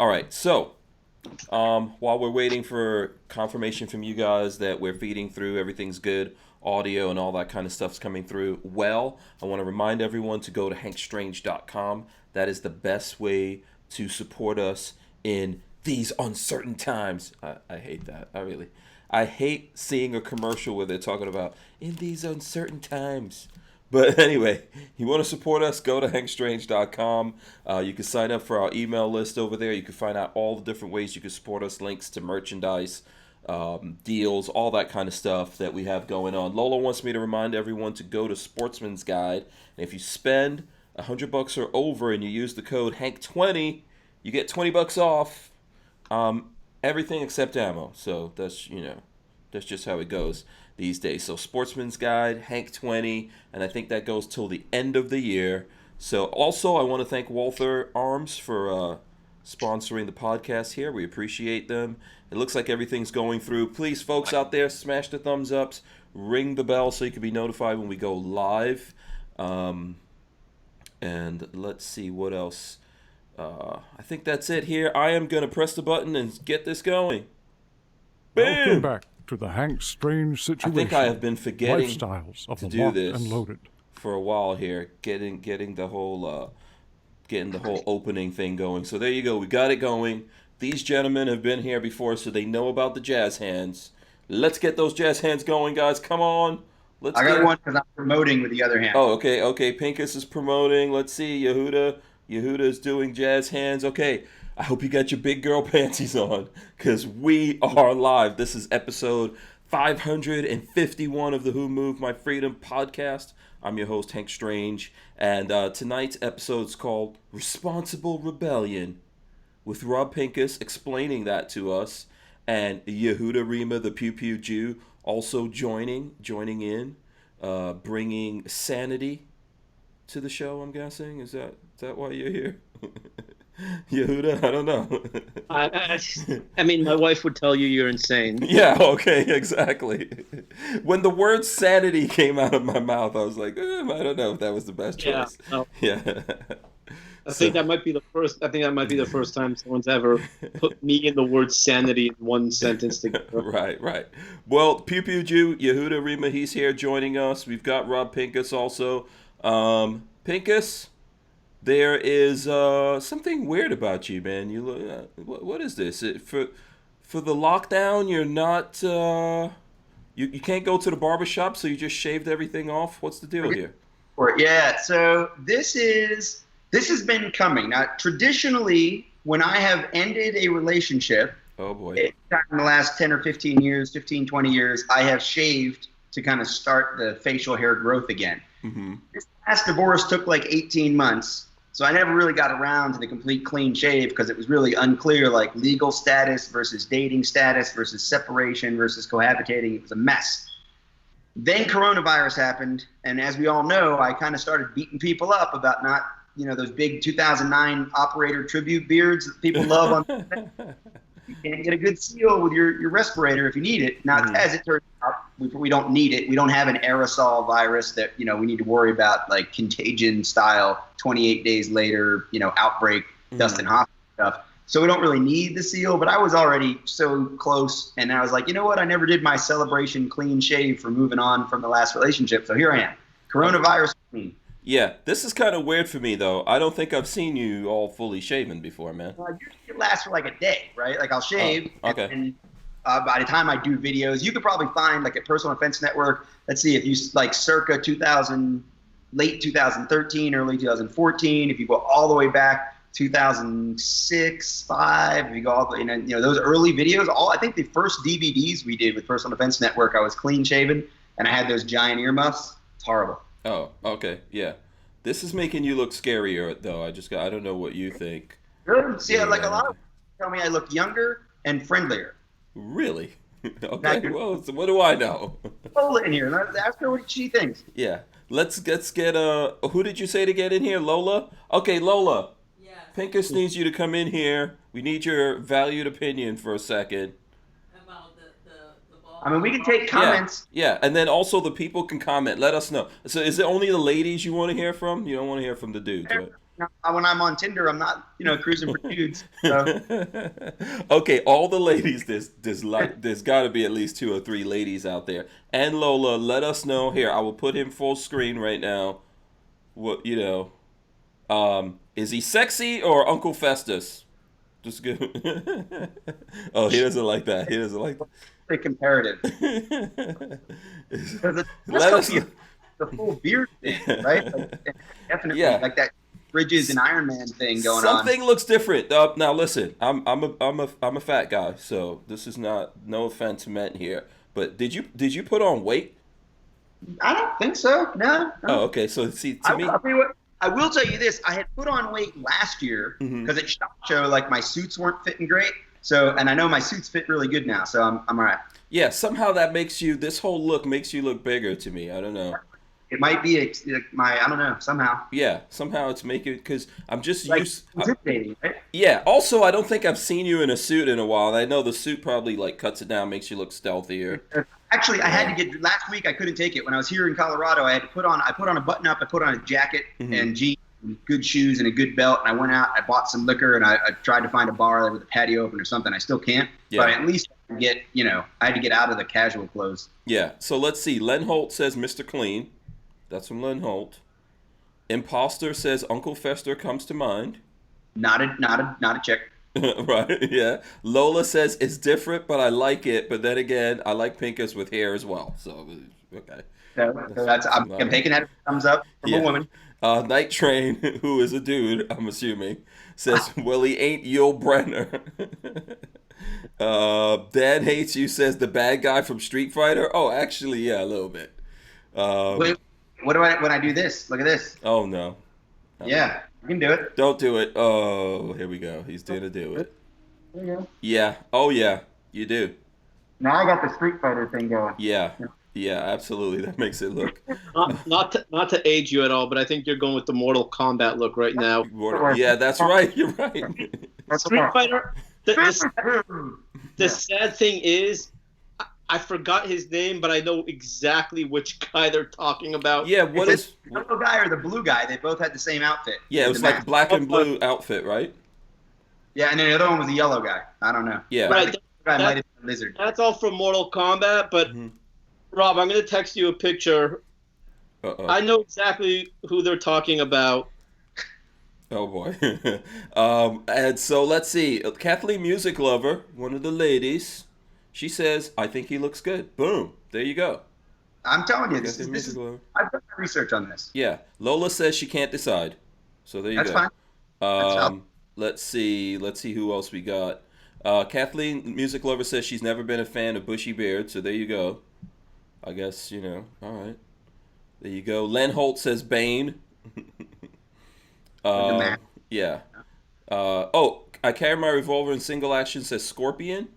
All right, so while we're waiting for confirmation from you guys that we're feeding through, everything's good, audio and all that kind of stuff's coming through well, I want to remind everyone to go to hankstrange.com. That is the best way to support us in these uncertain times. I hate that. I hate seeing a commercial where they're talking about in these uncertain times. But anyway, you want to support us, go to hankstrange.com. You can sign up for our email list over there. You can find out all the different ways you can support us, links to merchandise, deals, all that kind of stuff that we have going on. Lola wants me to remind everyone to go to Sportsman's Guide. And if you spend $100 or over and you use the code HANK20, you get $20 off everything except ammo. So that's just how it goes these days. So Sportsman's Guide, Hank20, and I think that goes till the end of the year. So also I want to thank Walther Arms for sponsoring the podcast here. We appreciate them. It looks like everything's going through. Please, folks out there, smash the thumbs ups, ring the bell so you can be notified when we go live. And let's see what else. I think that's it here. I am going to press the button and get this going. Bam! Welcome back to the Hank Strange Situation. I think I have been forgetting Lifestyles of to the do locked this and loaded. for a while here, getting the whole opening thing going. So there you go. We got it going. These gentlemen have been here before, so they know about the jazz hands. Let's get those jazz hands going, guys. Come on. I got one because I'm promoting with the other hand. Oh, okay. Pincus is promoting. Let's see. Yehuda is doing jazz hands. Okay. I hope you got your big girl panties on, because we are live. This is episode 551 of the Who Moved My Freedom podcast. I'm your host, Hank Strange, and tonight's episode is called Responsible Rebellion, with Rob Pincus explaining that to us, and Yehuda Riemer, the Pew Pew Jew, also joining in, bringing sanity to the show, I'm guessing. Is that why you're here? Yehuda, I don't know. I mean, my wife would tell you you're insane. Yeah, okay, exactly. When the word sanity came out of my mouth, I was like, I don't know if that was the best choice. No. Yeah. I think that might be the first time someone's ever put me and the word sanity in one sentence together. Right. Well, Pew Pew Jew, Yehuda Riemer, he's here joining us. We've got Rob Pincus also. Pincus, there is something weird about you, man. You look. What is this? For the lockdown, you're not. You can't go to the barbershop, so you just shaved everything off. What's the deal here? Yeah. So this has been coming. Now, traditionally, when I have ended a relationship, oh boy, in the last 10 or 15 years, 15, 20 years, I have shaved to kind of start the facial hair growth again. Mm-hmm. This last divorce took like 18 months. So I never really got around to the complete clean shave because it was really unclear, like legal status versus dating status versus separation versus cohabitating. It was a mess. Then coronavirus happened, and as we all know, I kind of started beating people up about not, those big 2009 operator tribute beards that people love on. You can't get a good seal with your respirator if you need it. Now, as it turns out, we don't need it. We don't have an aerosol virus that, we need to worry about, like contagion style 28 days later, outbreak, Dustin Hoffman stuff. So we don't really need the seal, but I was already so close. And I was like, you know what? I never did my celebration clean shave for moving on from the last relationship. So here I am. Coronavirus clean. Yeah, this is kind of weird for me, though. I don't think I've seen you all fully shaven before, man. Usually it lasts for like a day, right? Like I'll shave, okay. and by the time I do videos, you could probably find like a Personal Defense Network. Let's see, if you like circa 2000, late 2013, early 2014, if you go all the way back 2006, 5, if you go all the way, those early videos, I think the first DVDs we did with Personal Defense Network, I was clean shaven and I had those giant earmuffs. It's horrible. Oh, okay, yeah. This is making you look scarier, though. I don't know what you think. Good. See, like a lot of people tell me I look younger and friendlier. Really? Okay. Well, so what do I know? Lola in here. Ask her what she thinks. Yeah. Let's get who did you say to get in here? Lola? Okay, Lola. Yes. Pincus needs you to come in here. We need your valued opinion for a second. About the ball. I mean, we can take comments. Yeah, and then also the people can comment. Let us know. So is it only the ladies you want to hear from? You don't want to hear from the dudes, right? when I'm on Tinder, I'm not, cruising for dudes. So. Okay, all the ladies. There's got to be at least 2 or 3 ladies out there. And Lola, let us know here. I will put him full screen right now. What is he sexy or Uncle Festus? Just good. Oh, he doesn't like that. He doesn't like that. Pretty comparative. Let us. The full beard thing, right? Like, definitely, Yeah. like that Bridges and Iron Man thing going Something looks different. Now listen, I'm a fat guy, so this is no offense meant here. But did you put on weight? on. I don't think so. No. Oh, okay. So see, to me, I'll tell you what, I will tell you this: I had put on weight last year because at SHOT Show, like my suits weren't fitting great. So, and I know my suits fit really good now, so I'm all right. yeah. Somehow that makes you. This whole look makes you look bigger to me. I don't know. It might be I don't know, somehow. Yeah, somehow it's making because I'm just Like used. intimidating, right? Yeah. Also, I don't think I've seen you in a suit in a while. I know the suit probably like cuts it down, makes you look stealthier. Actually, I had to get last week. I couldn't take it when I was here in Colorado. I had to put on a button up. I put on a jacket and jeans, and good shoes, and a good belt. And I went out. I bought some liquor, and I tried to find a bar with a patio open or something. I still can't. Yeah. But at least I could get. I had to get out of the casual clothes. Yeah. So let's see. Len Holt says Mr. Clean. That's from Len Holt. Imposter says Uncle Fester comes to mind. Not a chick. Right, yeah. Lola says it's different, but I like it. But then again, I like Pincus with hair as well. So, okay. So I'm taking that thumbs up from a woman. Night Train, who is a dude, I'm assuming, says, well, he ain't Yul Brenner. Dan Hates You says the bad guy from Street Fighter. Oh, actually, yeah, a little bit. Wait, what do I when I do this? Look at this. Oh, no. Yeah, you can do it. Don't do it. Oh, here we go. He's going to do it. There you go. Yeah. Oh, yeah. You do. Now I got the Street Fighter thing going. Yeah. Yeah, absolutely. That makes it look. Not to age you at all, but I think you're going with the Mortal Kombat look right now. Yeah, that's right. You're right. Street Fighter. The sad thing is, I forgot his name, but I know exactly which guy they're talking about. Yeah, what is the yellow guy or the blue guy? They both had the same outfit. Yeah, it was like a black and blue outfit, right? Yeah, and then the other one was the yellow guy. I don't know. Yeah. Right. Guy might have been a lizard. That's all from Mortal Kombat, but Rob, I'm going to text you a picture. Uh-oh. I know exactly who they're talking about. Oh boy. And so let's see. Kathleen Music Lover, one of the ladies, she says, I think he looks good. Boom. There you go. I'm telling you, this Kathleen is Music Lover. I've done my research on this. Yeah. Lola says she can't decide. So there you That's go. fine. Let's see who else we got. Kathleen Music Lover says she's never been a fan of bushy beard. So there you go. I guess, all right. There you go. Len Holt says Bane. Yeah. I carry my revolver in single action says Scorpion.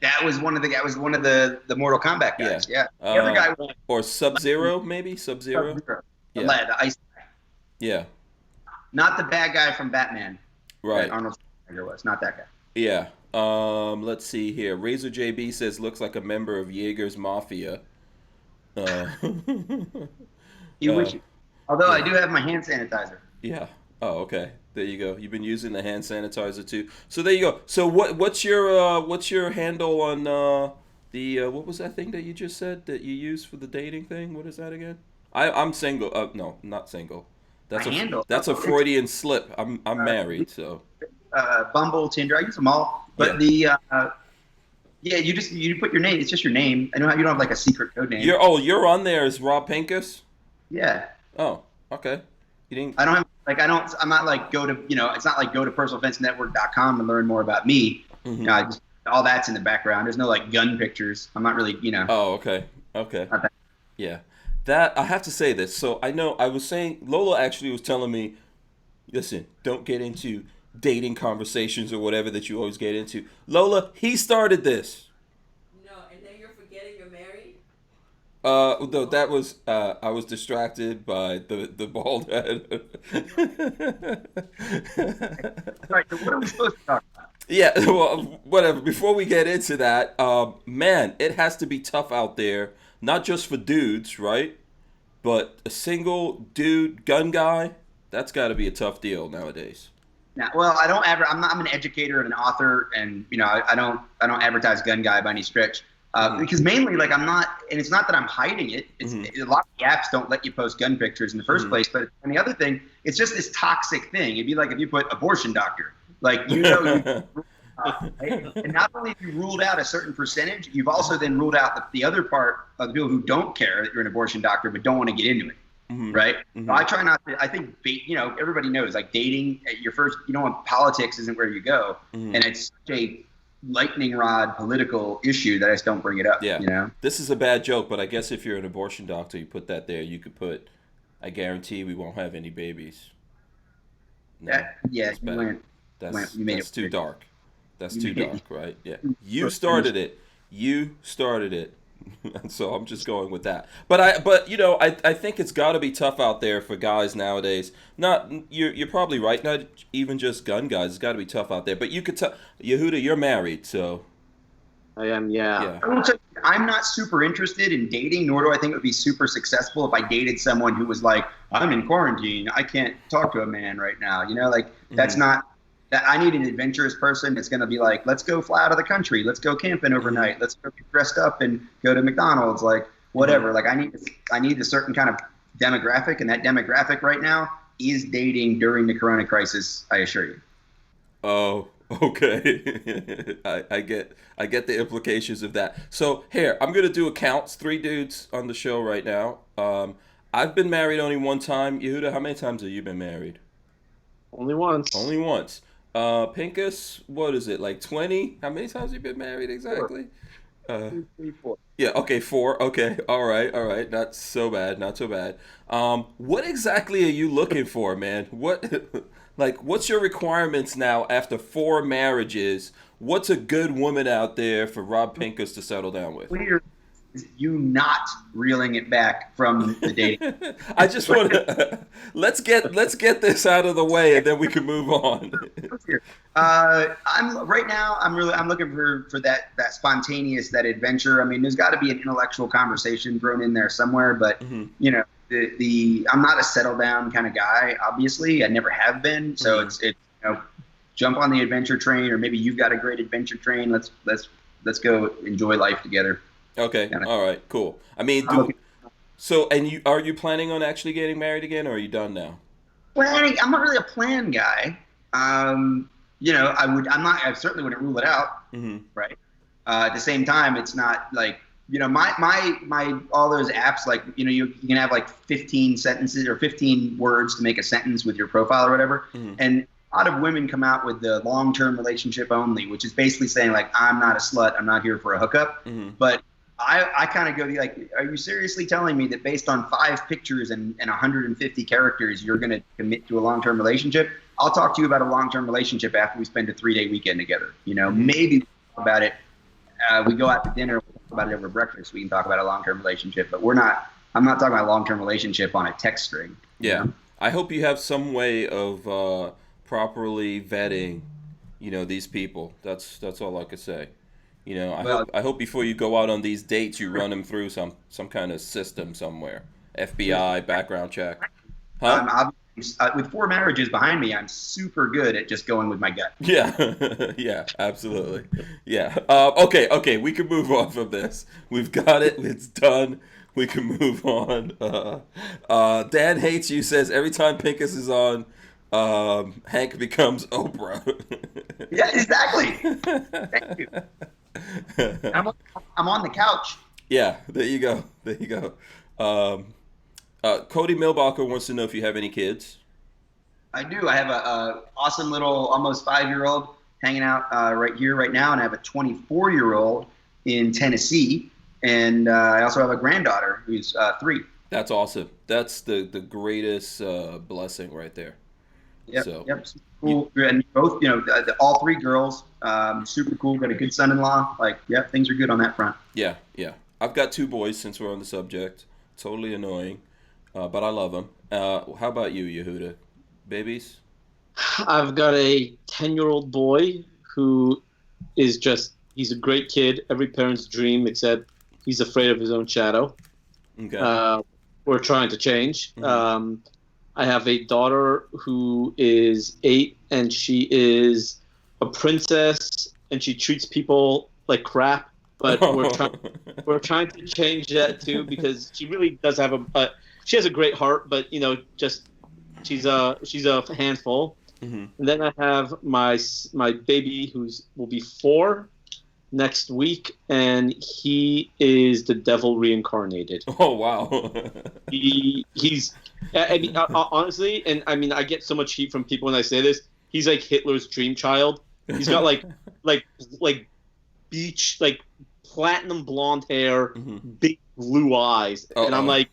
That was one of the Mortal Kombat guys. Yeah. The other guy was Or Sub-Zero, maybe? Sub-Zero? the Yeah. lad, the ice guy. Yeah. Not the bad guy from Batman. Right. That Arnold Schwarzenegger was. Not that guy. Yeah. Let's see here. Razor JB says looks like a member of Jaeger's Mafia. Although I do have my hand sanitizer. Yeah. Oh, okay. There you go. You've been using the hand sanitizer too. So there you go. So what's your handle on the what was that thing that you just said that you use for the dating thing? What is that again? I'm single. No, not single. That's My handle? That's a Freudian slip. I'm married, so. Bumble, Tinder, I use them all. But you put your name. It's just your name. You don't have like a secret code name. You're on there as Rob Pincus? Yeah. Oh, okay. You didn't. I'm not like it's not like go to personaldefensenetwork.com and learn more about me. Mm-hmm. All that's in the background. There's no like gun pictures. I'm not really, Oh, okay. Okay. Not that. Yeah. That, I have to say this. So I know I was saying, Lola actually was telling me, listen, don't get into dating conversations or whatever that you always get into. Lola, he started this. No, and then you're forgetting you're married? No, that was, I was distracted by the bald head. Right, so what are we supposed to talk about? Yeah, well, whatever. Before we get into that, man, it has to be tough out there, not just for dudes, right? But a single dude gun guy, That's got to be a tough deal nowadays. Now, well, I'm an educator and an author, and I don't advertise gun guy by any stretch. Because mainly, like, I'm not, and it's not that I'm hiding it. It's a lot of the apps don't let you post gun pictures in the first place. But and the other thing, it's just this toxic thing. It'd be like if you put abortion doctor, like and not only have you ruled out a certain percentage, you've also then ruled out the other part of the people who don't care that you're an abortion doctor but don't want to get into it. Right? So I try not to. I think everybody knows, like, dating at your first, politics isn't where you go, and it's such a lightning rod political issue that I just don't bring it up. Yeah. This is a bad joke, but I guess if you're an abortion doctor, you put that there. You could put, I guarantee we won't have any babies. No, that's too dark. That's too dark, right? Yeah. You started it. So I'm just going with that. But I think it's got to be tough out there for guys nowadays. You're probably right. Not even just gun guys. It's got to be tough out there. But you could tell, Yehuda, you're married, so. I am, yeah. I'm not super interested in dating, nor do I think it would be super successful if I dated someone who was like, I'm in quarantine, I can't talk to a man right now. That's not. I need an adventurous person that's going to be like, let's go fly out of the country. Let's go camping overnight. Let's go get dressed up and go to McDonald's, like whatever. Like I need a certain kind of demographic, and that demographic right now is dating during the Corona crisis, I assure you. Oh, okay. I get the implications of that. So here, I'm going to do accounts. 3 dudes on the show right now. I've been married only one time. Yehuda, how many times have you been married? Only once. Only once. Pincus, what is it, like 20? How many times have you been married exactly? 2, 3, 4. Yeah, okay, 4. Okay, all right. Not so bad. What exactly are you looking for, man? What's your requirements now after 4 marriages? What's a good woman out there for Rob Pincus to settle down with? Is you not reeling it back from the dating. I just want to let's get this out of the way, and then we can move on. I'm looking for that spontaneous, that adventure. I mean, there's got to be an intellectual conversation thrown in there somewhere, but I'm not a settle down kind of guy. Obviously, I never have been. So it's jump on the adventure train, or maybe you've got a great adventure train. Let's go enjoy life together. Okay. All right. Cool. I mean, are you planning on actually getting married again, or are you done now? Planning. I'm not really a plan guy. I certainly wouldn't rule it out. Right. At the same time, it's not like, my all those apps, like, you can have like 15 sentences or 15 words to make a sentence with your profile or whatever. And a lot of women come out with the long-term relationship only, which is basically saying, like, I'm not a slut, I'm not here for a hookup. But I kind of go like, are you seriously telling me that based on 5 pictures and 150 characters, you're going to commit to a long-term relationship? I'll talk to you about a long-term relationship after we spend a 3-day weekend together. Maybe we talk about it. We go out to dinner, we'll talk about it over breakfast. We can talk about a long-term relationship, but I'm not talking about a long-term relationship on a text string. Yeah. I hope you have some way of properly vetting, these people. That's all I could say. I hope before you go out on these dates, you run them through some kind of system somewhere. FBI, background check. Huh? With 4 marriages behind me, I'm super good at just going with my gut. Yeah, yeah, absolutely. Yeah. Okay, we can move on from this. We've got it. It's done. We can move on. Dan Hates You says, every time Pincus is on, Hank becomes Oprah. Yeah, exactly. Thank you. I'm on the couch. Yeah, there you go. Cody Milbacher wants to know if you have any kids. I do. I have a awesome little almost 5-year-old hanging out right here right now, and I have a 24-year-old in Tennessee, and I also have a granddaughter who's 3. That's awesome. That's the greatest blessing right there. Yep. Cool. And both, all 3 girls, super cool. Got a good son-in-law. Things are good on that front. Yeah. I've got 2 boys, since we're on the subject. Totally annoying, but I love them. How about you, Yehuda? Babies? I've got a 10-year-old boy who is he's a great kid. Every parent's dream, except he's afraid of his own shadow. Okay. We're trying to change. I have a daughter who is 8, and she is a princess, and she treats people like crap. But we're trying to change that too, because she really does have she has a great heart, but just she's a handful. Mm-hmm. And then I have my baby will be 4 next week, and he is the devil reincarnated. Oh wow. He's I mean, honestly, and I mean, I get so much heat from people when I say this. He's like Hitler's dream child. He's got like beach, like platinum blonde hair, big blue eyes, and I'm like,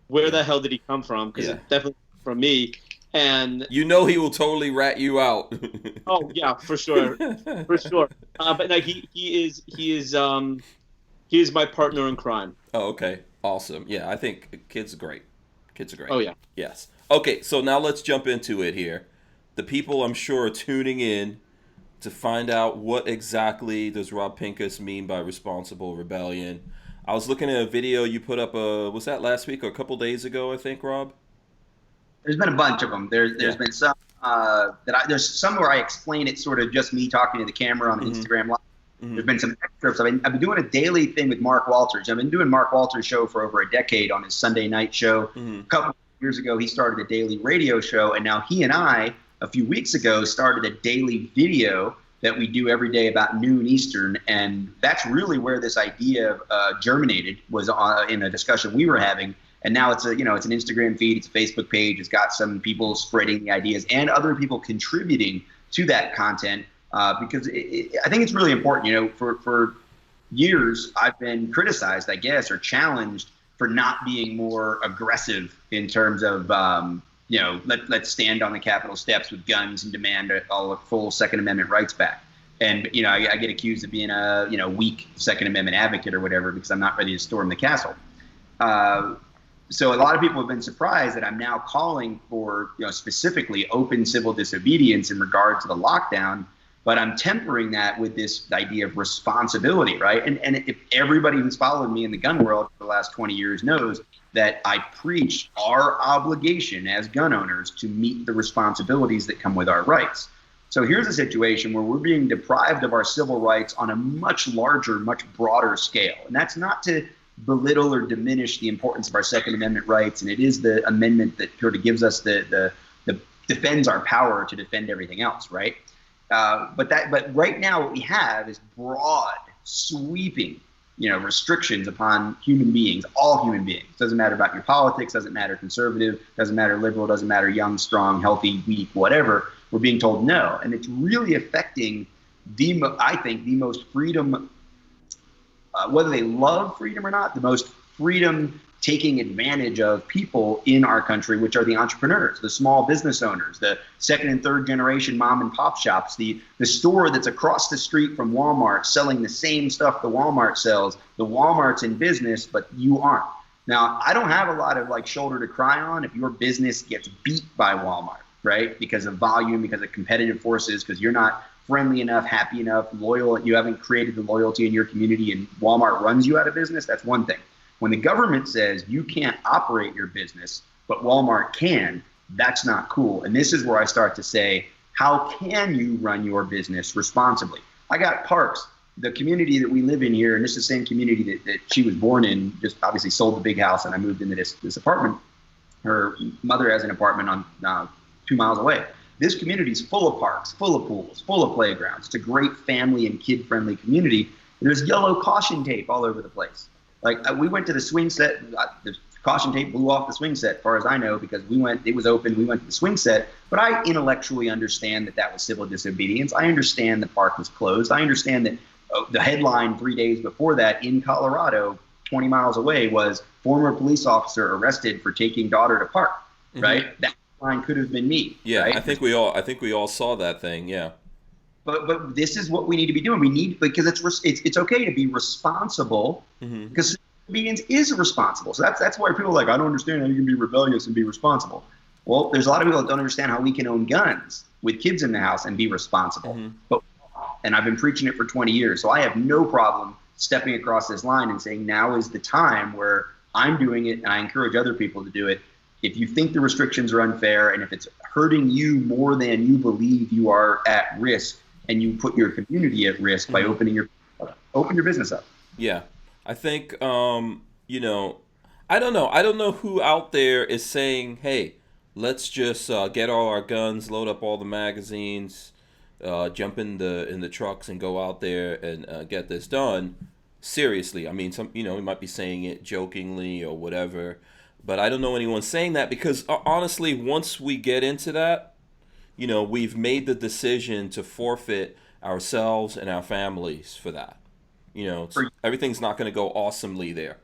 where the hell did he come from? Because it's definitely from me. And he will totally rat you out. Oh yeah, for sure, for sure. But no, he is my partner in crime. Oh, okay, awesome. Yeah, I think kids are great. Oh yeah. Yes. Okay, so now let's jump into it here. The people, I'm sure, are tuning in to find out what exactly does Rob Pincus mean by responsible rebellion. I was looking at a video you put up. Was that last week or a couple days ago? I think, Rob. There's been a bunch of them. There's been some there's some where I explain it, sort of just me talking to the camera on the Instagram Live. There's been some extras. I've been doing a daily thing with Mark Walters. I've been doing Mark Walters' show for over a decade on his Sunday night show. A couple of years ago, he started a daily radio show, and now he and I, a few weeks ago, started a daily video that we do every day about noon Eastern, and that's really where this idea germinated, was in a discussion we were having. And now it's an Instagram feed, it's a Facebook page, it's got some people spreading the ideas and other people contributing to that content, because I think it's really important. For years I've been criticized, I guess, or challenged for not being more aggressive in terms of let's stand on the Capitol steps with guns and demand all the full Second Amendment rights back. And I get accused of being a weak Second Amendment advocate or whatever because I'm not ready to storm the castle. So a lot of people have been surprised that I'm now calling for, specifically open civil disobedience in regard to the lockdown, but I'm tempering that with this idea of responsibility, right? And if everybody who's followed me in the gun world for the last 20 years knows that I preach our obligation as gun owners to meet the responsibilities that come with our rights. So here's a situation where we're being deprived of our civil rights on a much larger, much broader scale. And that's not to belittle or diminish the importance of our Second Amendment rights, and it is the amendment that sort of gives us the defends our power to defend everything else, right? But right now what we have is broad, sweeping, restrictions upon human beings, all human beings. Doesn't matter about your politics, doesn't matter conservative, doesn't matter liberal, doesn't matter young, strong, healthy, weak, whatever. We're being told no, and it's really affecting I think the most freedom. Whether they love freedom or not, the most freedom taking advantage of people in our country, which are the entrepreneurs, the small business owners, the second and third generation mom and pop shops, the store that's across the street from Walmart selling the same stuff the Walmart sells. The Walmart's in business, but you aren't. Now, I don't have a lot of shoulder to cry on if your business gets beat by Walmart, right? Because of volume, because of competitive forces, because you're not friendly enough, happy enough, loyal, you haven't created the loyalty in your community and Walmart runs you out of business. That's one thing. When the government says you can't operate your business, but Walmart can, that's not cool. And this is where I start to say, how can you run your business responsibly? I got parks. The community that we live in here, and this is the same community that she was born in, just obviously sold the big house and I moved into this apartment. Her mother has an apartment on 2 miles away. This community is full of parks, full of pools, full of playgrounds. It's a great family and kid-friendly community. There's yellow caution tape all over the place. We went to the swing set. The caution tape blew off the swing set, as far as I know, because it was open. We went to the swing set. But I intellectually understand that was civil disobedience. I understand the park was closed. I understand that the headline 3 days before that in Colorado, 20 miles away, was former police officer arrested for taking daughter to park, right? That could have been me. Yeah, right? I think we all saw that thing. Yeah. But this is what we need to be doing. We need, because it's okay to be responsible, because obedience is responsible. So that's why people are like, I don't understand how you can be rebellious and be responsible. Well, there's a lot of people that don't understand how we can own guns with kids in the house and be responsible. And I've been preaching it for 20 years, so I have no problem stepping across this line and saying now is the time where I'm doing it, and I encourage other people to do it. if you think the restrictions are unfair and if it's hurting you more than you believe you are at risk, and you put your community at risk by open your business up. Yeah, I think you know, I don't know. I don't know who out there is saying, "Hey, let's just get all our guns, load up all the magazines, jump in the trucks, and go out there and get this done." Seriously, I mean, we might be saying it jokingly or whatever, but I don't know anyone saying that because honestly, once we get into that, we've made the decision to forfeit ourselves and our families for that. Everything's not going to go awesomely there.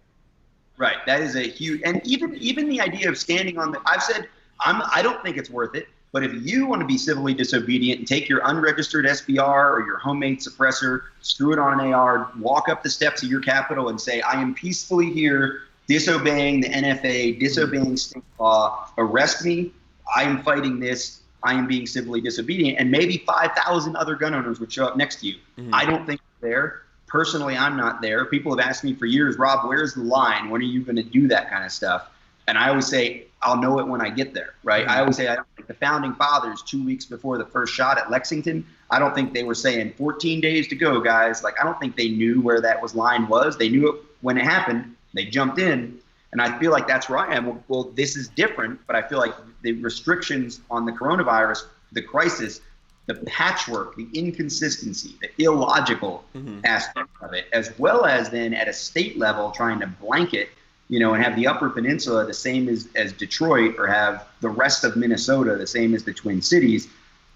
Right. That is a huge, and even the idea of standing on I've said, I don't think it's worth it, but if you want to be civilly disobedient and take your unregistered SBR or your homemade suppressor, screw it on an AR, walk up the steps of your Capitol and say, I am peacefully here disobeying the NFA, disobeying state law, arrest me, I am fighting this, I am being civilly disobedient, and maybe 5,000 other gun owners would show up next to you. I don't think they're there. Personally, I'm not there. People have asked me for years, Rob, where's the line? When are you going to do that kind of stuff? And I always say, I'll know it when I get there, right? I always say, I don't think the founding fathers, 2 weeks before the first shot at Lexington, I don't think they were saying 14 days to go, guys. Like, I don't think they knew where that line was. They knew it when it happened. They jumped in. And I feel like that's where I am. Well, this is different, but I feel like the restrictions on the coronavirus, the crisis, the patchwork, the inconsistency, the illogical aspect of it, as well as then at a state level trying to blanket, and have the Upper Peninsula the same as Detroit, or have the rest of Minnesota the same as the Twin Cities.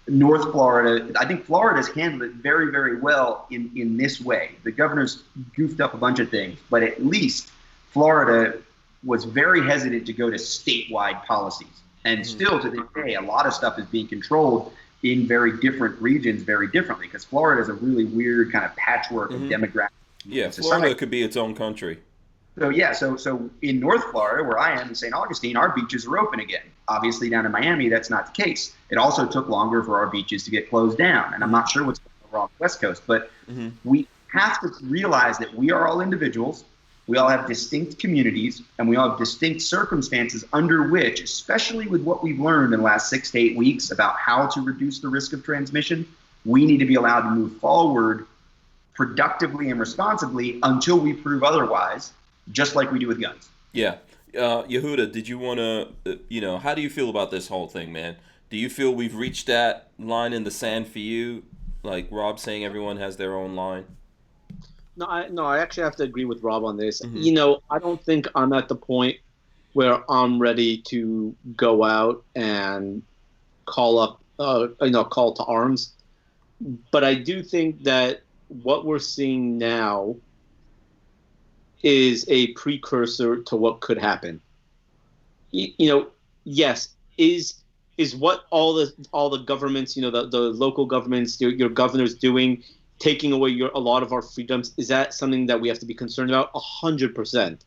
North Florida, I think Florida's handled it very, very well in this way. The governor's goofed up a bunch of things, but at least Florida was very hesitant to go to statewide policies. And still to this day, a lot of stuff is being controlled in very different regions very differently, because Florida is a really weird kind of patchwork of demographics. Yeah, Florida could be its own country. So yeah, so in North Florida, where I am in St. Augustine, our beaches are open again. Obviously down in Miami, that's not the case. It also took longer for our beaches to get closed down. And I'm not sure what's going on the West Coast, but we have to realize that we are all individuals. We all have distinct communities, and we all have distinct circumstances under which, especially with what we've learned in the last 6 to 8 weeks about how to reduce the risk of transmission, we need to be allowed to move forward productively and responsibly until we prove otherwise, just like we do with guns. Yeah. Yehuda, did you want to, how do you feel about this whole thing, man? Do you feel we've reached that line in the sand for you? Like Rob saying everyone has their own line? No, I actually have to agree with Rob on this. I don't think I'm at the point where I'm ready to go out and call to arms. But I do think that what we're seeing now is a precursor to what could happen. Yes, is what all the governments, the local governments, your governor's doing, taking away a lot of our freedoms, is that something that we have to be concerned about? 100%.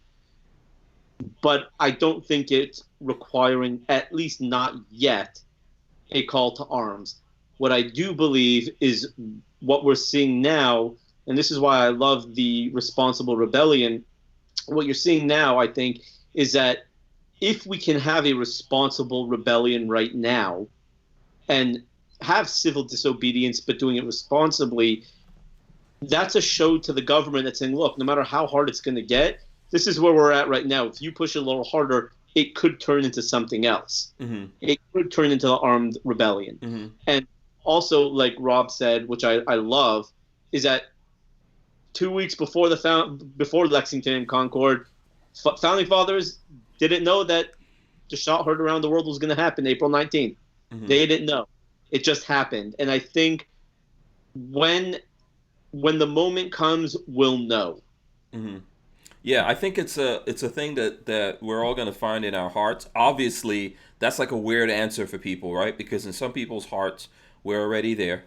But I don't think it's requiring, at least not yet, a call to arms. What I do believe is what we're seeing now, and this is why I love the responsible rebellion. What you're seeing now, I think, is that if we can have a responsible rebellion right now and have civil disobedience but doing it responsibly, that's a show to the government that's saying, look, no matter how hard it's going to get, this is where we're at right now. If you push it a little harder, it could turn into something else. It could turn into an armed rebellion. And also, like Rob said, which I love, is that 2 weeks before before Lexington and Concord, founding fathers didn't know that the shot heard around the world was going to happen April 19th. They didn't know. It just happened. And I think when the moment comes, we'll know. Yeah, I think it's a thing that we're all going to find in our hearts. Obviously, that's like a weird answer for people, right? Because in some people's hearts, we're already there.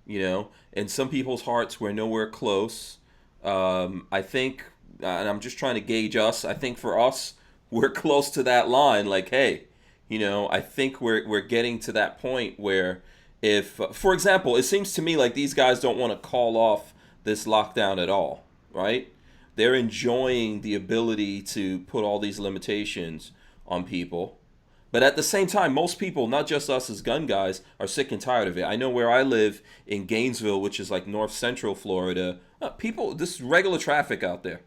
In some people's hearts, we're nowhere close. I think, and I'm just trying to gauge us, I think for us, we're close to that line. Like, hey, I think we're getting to that point where if, for example, it seems to me like these guys don't want to call off this lockdown at all, right? They're enjoying the ability to put all these limitations on people. But at the same time, most people, not just us as gun guys, are sick and tired of it. I know where I live in Gainesville, which is like north central Florida, people, this is regular traffic out there.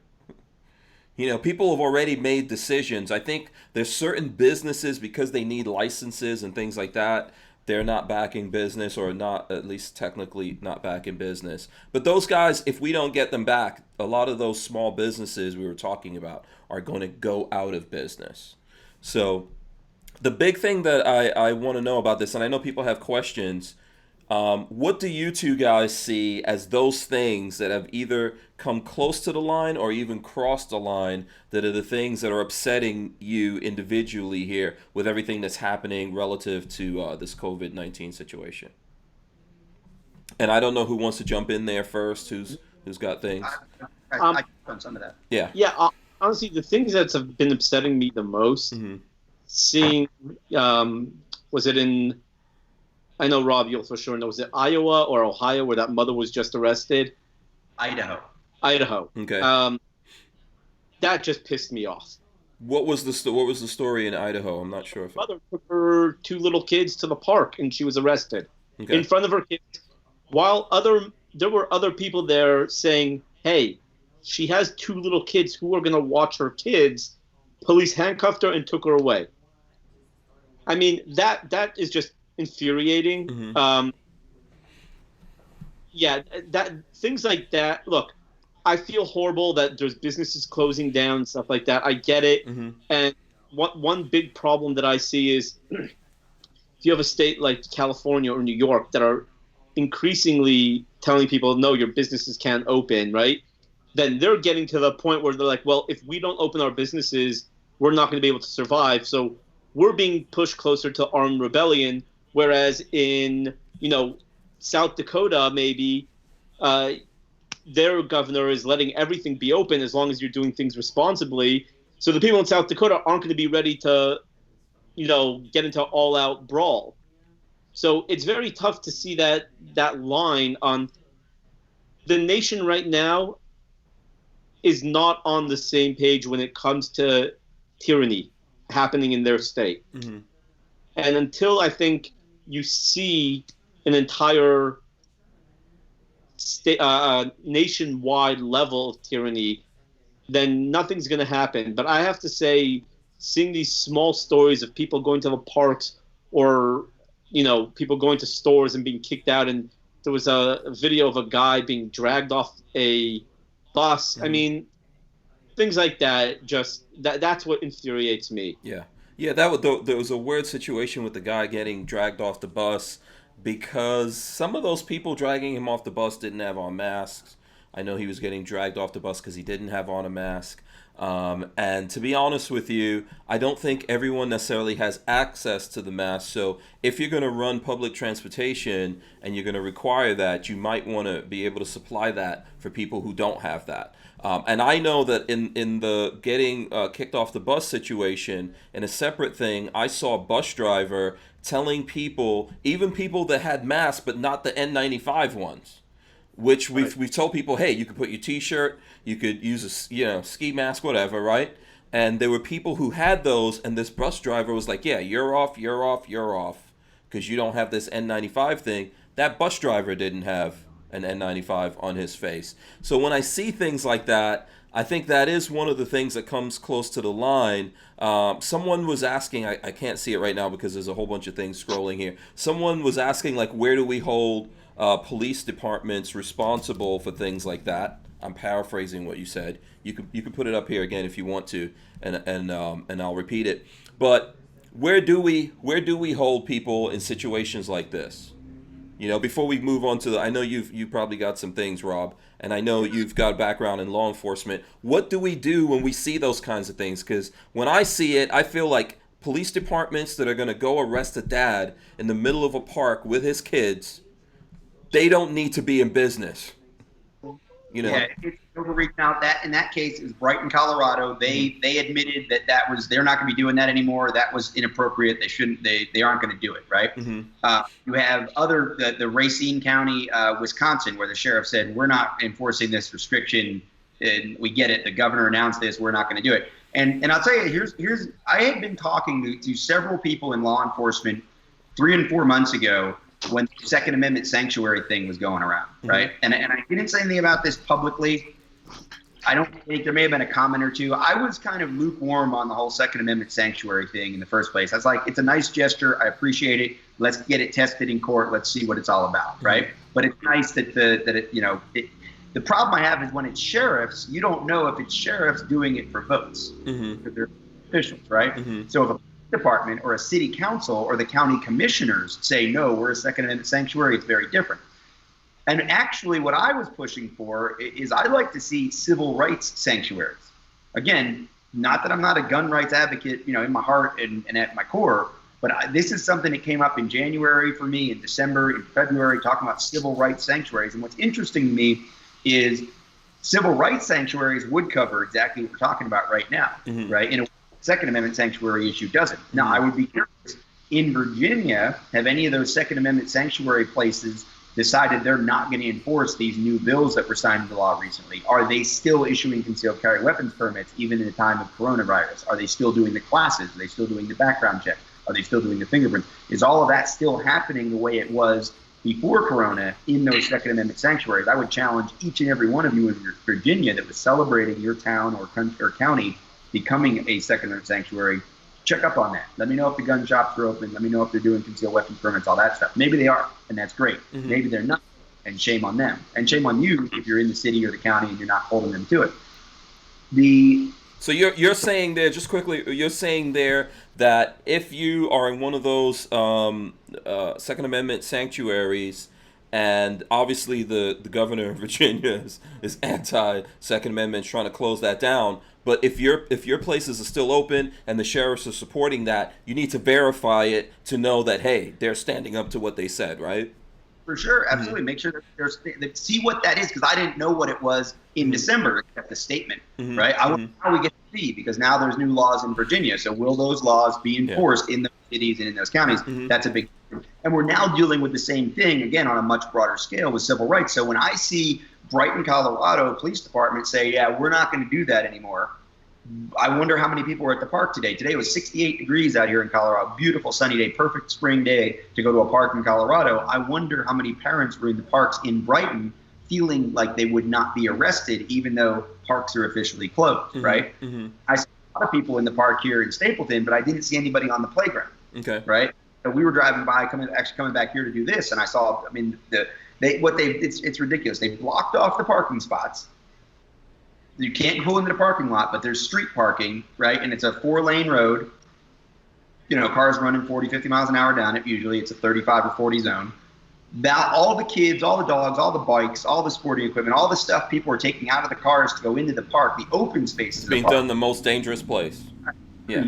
You know, people have already made decisions. I think there's certain businesses, because they need licenses and things like that, they're not back in business, or not, at least technically not back in business. But those guys, if we don't get them back, a lot of those small businesses we were talking about are going to go out of business. So the big thing that I want to know about this, and I know people have questions, what do you two guys see as those things that have either come close to the line or even crossed the line, that are the things that are upsetting you individually here with everything that's happening relative to this COVID-19 situation? And I don't know who wants to jump in there first, who's got things. I on some of that. Yeah. Yeah, honestly, the things that have been upsetting me the most, seeing, was it in, I know, Rob, you'll for sure know, was it Iowa or Ohio where that mother was just arrested? Idaho. Okay. That just pissed me off. What was the story in Idaho? I'm not sure if Mother took her 2 little kids to the park and she was arrested in front of her kids, while there were other people there saying, "Hey, she has 2 little kids who are going to watch her kids." Police handcuffed her and took her away. I mean, that is just infuriating. Yeah, that things like that. Look, I feel horrible that there's businesses closing down and stuff like that. I get it. And one big problem that I see is if you have a state like California or New York that are increasingly telling people, no, your businesses can't open, right? Then they're getting to the point where they're like, well, if we don't open our businesses, we're not going to be able to survive. So we're being pushed closer to armed rebellion. Whereas in, South Dakota, maybe their governor is letting everything be open as long as you're doing things responsibly. So the people in South Dakota aren't going to be ready to, get into all-out brawl. So it's very tough to see that line on the nation right now is not on the same page when it comes to tyranny happening in their state. And until I think you see an entire nationwide level of tyranny, then nothing's going to happen. But I have to say, seeing these small stories of people going to the parks or, people going to stores and being kicked out, and there was a video of a guy being dragged off a bus. I mean, things like that, that's what infuriates me. Yeah, there was a weird situation with the guy getting dragged off the bus because some of those people dragging him off the bus didn't have on masks. I know he was getting dragged off the bus because he didn't have on a mask. And to be honest with you, I don't think everyone necessarily has access to the mask. So if you're going to run public transportation and you're going to require that, you might want to be able to supply that for people who don't have that. And I know that in the getting kicked off the bus situation, in a separate thing, I saw a bus driver telling people, even people that had masks but not the N95 ones, which we've told people, hey, you could put your T-shirt, you could use a ski mask, whatever, right? And there were people who had those, and this bus driver was like, yeah, you're off, because you don't have this N95 thing. That bus driver didn't have an N95 on his face. So when I see things like that, I think that is one of the things that comes close to the line. Someone was asking, I can't see it right now because there's a whole bunch of things scrolling here. Someone was asking, like, where do we hold police departments responsible for things like that? I'm paraphrasing what you said. You could put it up here again if you want to, and I'll repeat it. But where do we hold people in situations like this? Before we move on to I know you probably got some things, Rob, and I know you've got a background in law enforcement. What do we do when we see those kinds of things? Because when I see it, I feel like police departments that are going to go arrest a dad in the middle of a park with his kids, they don't need to be in business. Yeah, it's overreaching out. That in that case, it was Brighton, Colorado. They admitted that they're not going to be doing that anymore. That was inappropriate. They shouldn't. They aren't going to do it. Right. You have the Racine County, Wisconsin, where the sheriff said we're not enforcing this restriction. and we get it. The governor announced this. We're not going to do it. And I'll tell you, here's I had been talking to several people in law enforcement 3 and 4 months ago when the Second Amendment sanctuary thing was going around, right? And I didn't say anything about this publicly. I don't think there may have been a comment or two. I was kind of lukewarm on the whole Second Amendment sanctuary thing in the first place. I was like, it's a nice gesture. I appreciate it. Let's get it tested in court. Let's see what it's all about, right? But it's nice that the problem I have is when it's sheriffs, you don't know if it's sheriffs doing it for votes. Because they're officials, right? So if a department or a city council or the county commissioners say, no, we're a Second Amendment sanctuary, it's very different. And actually what I was pushing for is I'd like to see civil rights sanctuaries. Again, not that I'm not a gun rights advocate, in my heart and at my core, but this is something that came up in January for me, in December, in February, talking about civil rights sanctuaries. And what's interesting to me is civil rights sanctuaries would cover exactly what we're talking about right now, right? In a Second Amendment sanctuary issue doesn't. Now, I would be curious, in Virginia, have any of those Second Amendment sanctuary places decided they're not going to enforce these new bills that were signed into law recently? Are they still issuing concealed carry weapons permits even in the time of coronavirus? Are they still doing the classes? Are they still doing the background check? Are they still doing the fingerprints? Is all of that still happening the way it was before Corona in those Second Amendment sanctuaries? I would challenge each and every one of you in Virginia that was celebrating your town or county becoming a Second Amendment sanctuary. Check up on that. Let me know if the gun shops are open. Let me know if they're doing concealed weapons permits, all that stuff. Maybe they are, and that's great. Maybe they're not, and shame on them. And shame on you if you're in the city or the county and you're not holding them to it. So you're saying there, just quickly, you're saying there that if you are in one of those Second Amendment sanctuaries, and obviously the governor of Virginia is anti-Second Amendment, trying to close that down, but if your places are still open and the sheriffs are supporting that, you need to verify it to know that, hey, they're standing up to what they said, right? For sure, absolutely. Make sure that see what that is, because I didn't know what it was in December, except the statement, right? I want how we get to see, because now there's new laws in Virginia. So will those laws be enforced in those cities and in those counties? That's a big thing. And we're now dealing with the same thing, again, on a much broader scale with civil rights. So when I see Brighton, Colorado Police Department say, yeah, we're not going to do that anymore, I wonder how many people were at the park today. Today was 68 degrees out here in Colorado. Beautiful sunny day, perfect spring day to go to a park in Colorado. I wonder how many parents were in the parks in Brighton feeling like they would not be arrested even though parks are officially closed, right? I saw a lot of people in the park here in Stapleton, but I didn't see anybody on the playground, right? So we were driving by, coming back here to do this, and I saw, it's ridiculous. They blocked off the parking spots. You can't pull into the parking lot, but there's street parking, right? And it's a 4-lane road. Cars running 40, 50 miles an hour down it. Usually it's a 35 or 40 zone. All the kids, all the dogs, all the bikes, all the sporting equipment, all the stuff people are taking out of the cars to go into the park, the open spaces. It's being done in the most dangerous place. Yeah.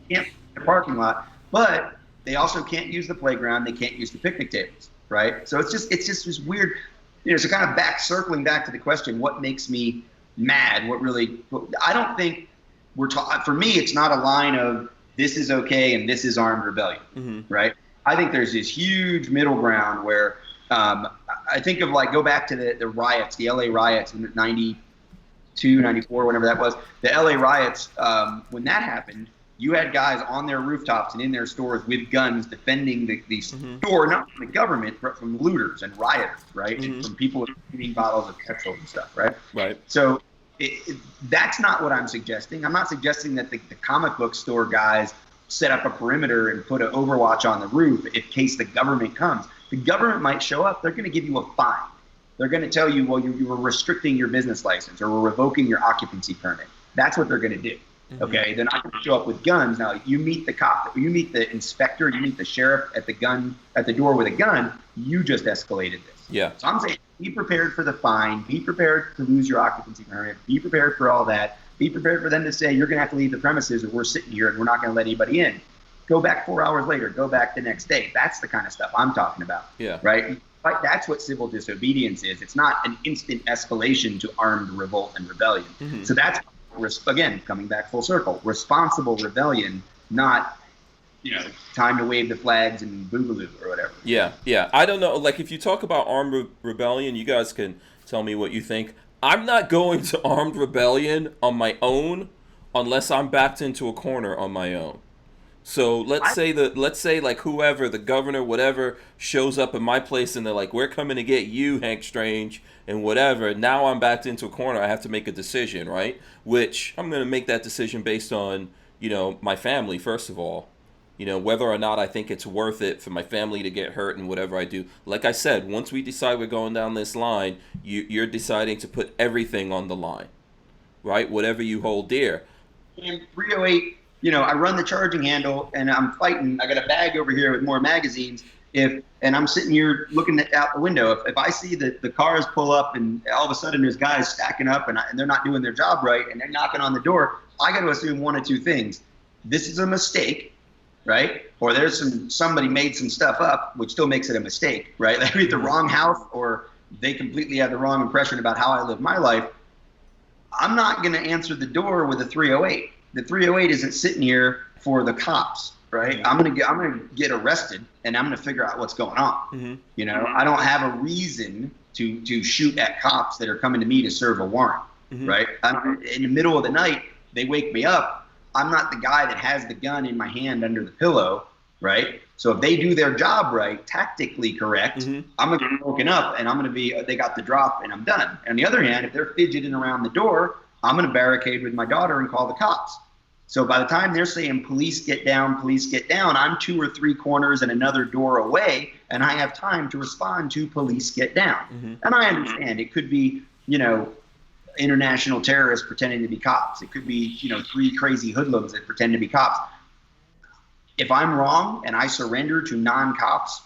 Can't the parking lot, but they also can't use the playground. They can't use the picnic tables, right? So it's just this weird, so kind of circling back to the question, what makes me mad? I don't think for me, it's not a line of this is okay and this is armed rebellion, right? I think there's this huge middle ground where I think of go back to the riots, the LA riots in 92, 94, whenever that was. The LA riots, when that happened, you had guys on their rooftops and in their stores with guns defending the store, not from the government, but from looters and rioters, right? And from people shooting bottles of petrol and stuff, right? Right. So that's not what I'm suggesting. I'm not suggesting that the comic book store guys set up a perimeter and put an overwatch on the roof in case the government comes. The government might show up. They're going to give you a fine. They're going to tell you, well, you were restricting your business license or we're revoking your occupancy permit. That's what they're going to do. Okay, they're not going to show up with guns. Now, you meet the cop, you meet the inspector, you meet the sheriff at the door with a gun. You just escalated this. Yeah. So I'm saying, be prepared for the fine. Be prepared to lose your occupancy permit. Be prepared for all that. Be prepared for them to say you're going to have to leave the premises, or we're sitting here and we're not going to let anybody in. Go back 4 hours later. Go back the next day. That's the kind of stuff I'm talking about. Yeah. Right. But that's what civil disobedience is. It's not an instant escalation to armed revolt and rebellion. So that's, again, coming back full circle, responsible rebellion, not, time to wave the flags and boogaloo or whatever. Yeah. I don't know. If you talk about armed rebellion, you guys can tell me what you think. I'm not going to armed rebellion on my own unless I'm backed into a corner on my own. So let's say like whoever, the governor, whatever, shows up in my place and they're like, we're coming to get you, Hank Strange, and whatever. Now I'm backed into a corner. I have to make a decision, right? Which I'm going to make that decision based on, my family, first of all. Whether or not I think it's worth it for my family to get hurt and whatever I do. Like I said, once we decide we're going down this line, you're deciding to put everything on the line, right? Whatever you hold dear. In 308, I run the charging handle and I'm fighting. I got a bag over here with more magazines. And I'm sitting here looking out the window. If I see the cars pull up and all of a sudden there's guys stacking up and they're not doing their job right and they're knocking on the door, I got to assume one of two things. This is a mistake, right? Or there's somebody made some stuff up, which still makes it a mistake, right? They read the wrong house, or they completely have the wrong impression about how I live my life. I'm not going to answer the door with a 308. The 308 isn't sitting here for the cops, right? I'm going to get arrested, and I'm going to figure out what's going on. I don't have a reason to shoot at cops that are coming to me to serve a warrant, right? In the middle of the night, they wake me up. I'm not the guy that has the gun in my hand under the pillow, right? So if they do their job right, tactically correct, I'm going to get woken up and I'm going to be, they got the drop and I'm done. On the other hand, if they're fidgeting around the door, I'm going to barricade with my daughter and call the cops. So by the time they're saying police get down, I'm 2 or 3 corners and another door away, and I have time to respond to police get down. And I understand it could be, international terrorists pretending to be cops. It could be, 3 crazy hoodlums that pretend to be cops. If I'm wrong and I surrender to non-cops,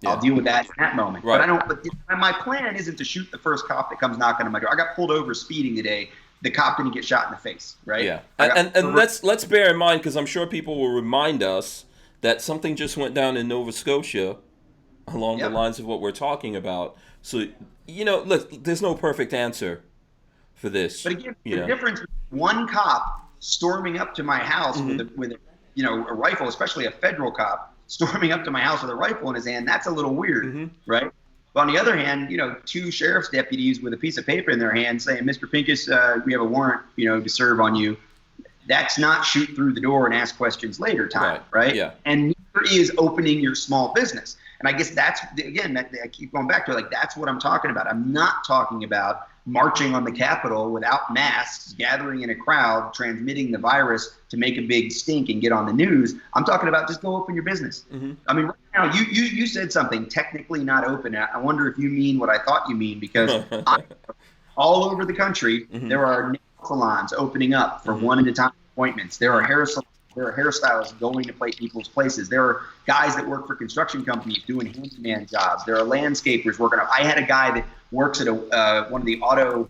I'll deal with that in that moment. Right. But my plan isn't to shoot the first cop that comes knocking on my door. I got pulled over speeding today. The cop didn't get shot in the face, right? Yeah. And let's bear in mind, because I'm sure people will remind us that something just went down in Nova Scotia along the lines of what we're talking about. So, look, there's no perfect answer for this. But again, the difference between one cop storming up to my house with a rifle, especially a federal cop storming up to my house with a rifle in his hand, that's a little weird, right? But on the other hand, 2 sheriff's deputies with a piece of paper in their hand saying, Mr. Pincus, we have a warrant, to serve on you. That's not shoot through the door and ask questions later time, right? Yeah. And neither is opening your small business. And I guess that's, again, I keep going back to it, like, that's what I'm talking about. I'm not talking about marching on the Capitol without masks, gathering in a crowd, transmitting the virus to make a big stink and get on the news. I'm talking about just go open your business. I mean, right now, you said something technically not open. I wonder if you mean what I thought you mean, because all over the country, there are nail salons opening up for one-at-a-time appointments. There are hair salons. There are hairstylists going to people's places. There are guys that work for construction companies doing handyman jobs. There are landscapers working. I had a guy that works at one of the auto,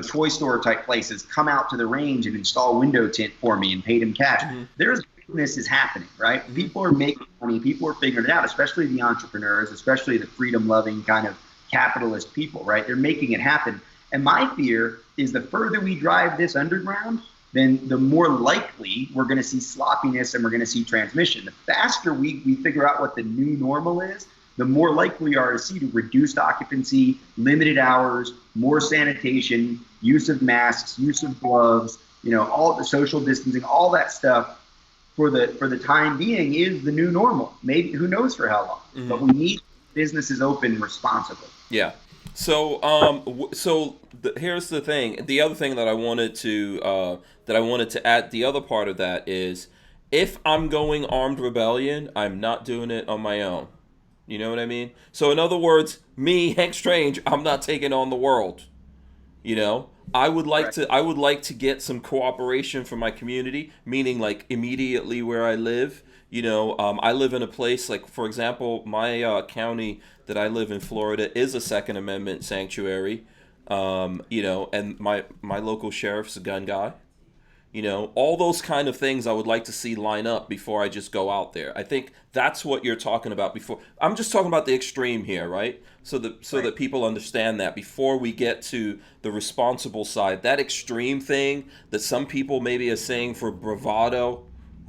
toy store type places come out to the range and install window tint for me and paid him cash. There's business is happening, right? People are making money. People are figuring it out, especially the entrepreneurs, especially the freedom-loving kind of capitalist people, right? They're making it happen. And my fear is the further we drive this underground, then the more likely we're going to see sloppiness and we're going to see transmission. The faster we figure out what the new normal is, the more likely we are to see to reduced occupancy, limited hours, more sanitation, use of masks, use of gloves, all the social distancing, all that stuff for the time being is the new normal. Maybe, who knows for how long, but we need businesses open responsibly. Yeah. So, here's the thing. The other thing that I wanted to add, the other part of that is, if I'm going armed rebellion, I'm not doing it on my own. You know what I mean? So, in other words, me, Hank Strange, I'm not taking on the world. I would like to get some cooperation from my community, meaning like immediately where I live. I live in a place like, for example, my county that I live in, Florida, is a Second Amendment sanctuary. And my local sheriff's a gun guy. All those kind of things I would like to see line up before I just go out there. I think that's what you're talking about before. I'm just talking about the extreme here, right? So that people understand that before we get to the responsible side, that extreme thing that some people maybe are saying for bravado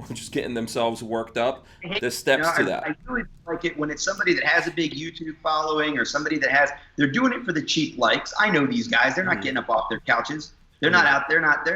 or just getting themselves worked up. There's steps to that. I really like it when it's somebody that has a big YouTube following or somebody that has, they're doing it for the cheap likes. I know these guys, they're not getting up off their couches. They're not out, they're not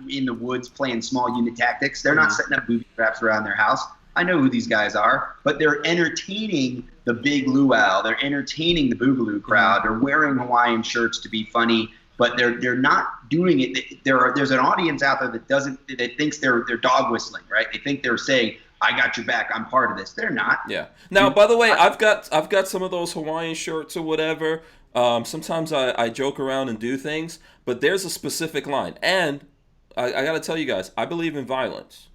in the woods playing small unit tactics. They're not setting up booby traps around their house. I know who these guys are, but they're entertaining the big luau. They're entertaining the boogaloo crowd. They're wearing Hawaiian shirts to be funny, but they're not doing it. There's an audience out there that thinks they're dog whistling, right? They think they're saying, "I got your back. I'm part of this." They're not. Yeah. Now, by the way, I've got some of those Hawaiian shirts or whatever. Sometimes I joke around and do things, but there's a specific line, and I got to tell you guys, I believe in violence,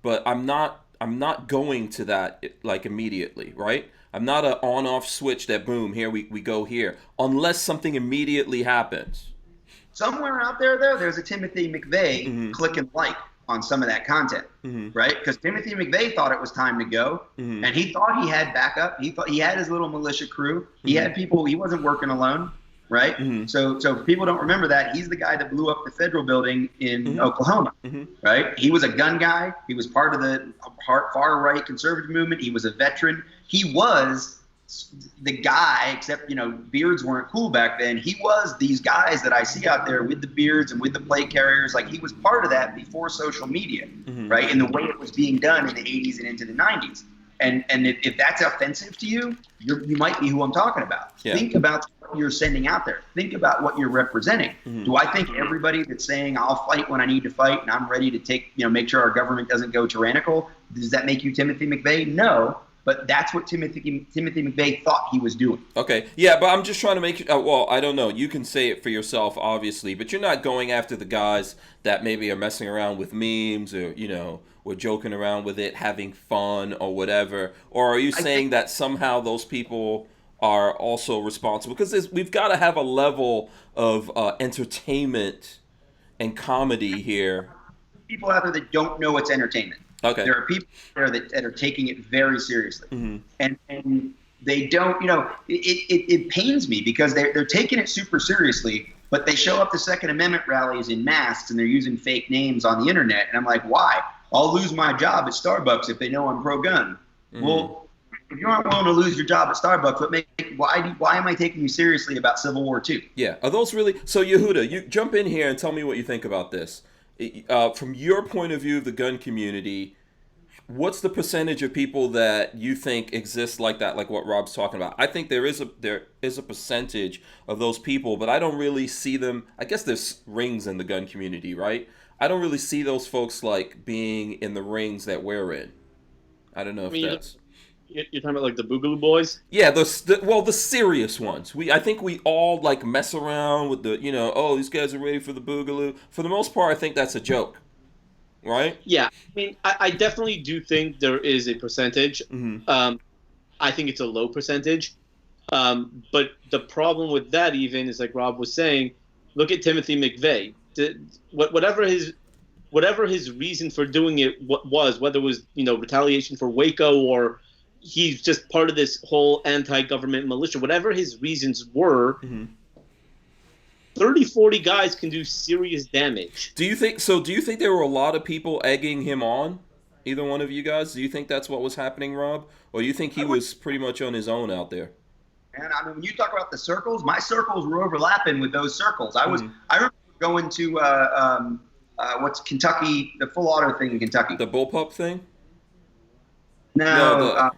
but I'm not going to that like immediately, right? I'm not an on-off switch that boom, here we go here, unless something immediately happens. Somewhere out there, though, there's a Timothy McVeigh click and like on some of that content, right? Because Timothy McVeigh thought it was time to go, and he thought he had backup. He thought he had his little militia crew. He had people. He wasn't working alone, right? So if people don't remember that, he's the guy that blew up the federal building in Oklahoma, right? He was a gun guy. He was part of the far-right conservative movement. He was a veteran. He was the guy, except, beards weren't cool back then. He was these guys that I see out there with the beards and with the plate carriers. Like, he was part of that before social media, right? And the way it was being done in the 80s and into the 90s. And if that's offensive to you, you might be who I'm talking about. Yeah. Think about what you're sending out there. Think about what you're representing. Do I think everybody that's saying I'll fight when I need to fight and I'm ready to make sure our government doesn't go tyrannical, does that make you Timothy McVeigh? No. But that's what Timothy McVeigh thought he was doing. Okay, yeah, but I'm just trying to make well, I don't know. You can say it for yourself, obviously, but you're not going after the guys that maybe are messing around with memes or, or joking around with it, having fun or whatever. Or are you saying that somehow those people are also responsible? Because we've got to have a level of entertainment and comedy here. People out there that don't know it's entertainment. Okay. There are people there that are taking it very seriously, and they don't. It pains me because they're taking it super seriously, but they show up to Second Amendment rallies in masks and they're using fake names on the internet, and I'm like, why? I'll lose my job at Starbucks if they know I'm pro-gun. Well, if you aren't willing to lose your job at Starbucks, why am I taking you seriously about Civil War II? Yeah, are those really? So Yehuda, you jump in here and tell me what you think about this. From your point of view of the gun community, what's the percentage of people that you think exist like that, like what Rob's talking about? I think there is a percentage of those people, but I don't really see them. I guess there's rings in the gun community, right? I don't really see those folks like being in the rings that we're in. I don't know if that's... You're talking about like the Boogaloo Boys? Yeah, the serious ones. I think we all like mess around with the, oh, these guys are ready for the Boogaloo. For the most part, I think that's a joke, right? Yeah, I definitely do think there is a percentage. I think it's a low percentage. But the problem with that even is, like Rob was saying, look at Timothy McVeigh. Whatever his reason for doing it was, whether it was retaliation for Waco or he's just part of this whole anti-government militia, whatever his reasons were, 30, 40 guys can do serious damage. Do you think there were a lot of people egging him on? Either one of you guys? Do you think that's what was happening, Rob? Or do you think he was pretty much on his own out there? And when you talk about the circles, my circles were overlapping with those circles. I remember going to what's Kentucky, the full auto thing in Kentucky. The bullpup thing? No.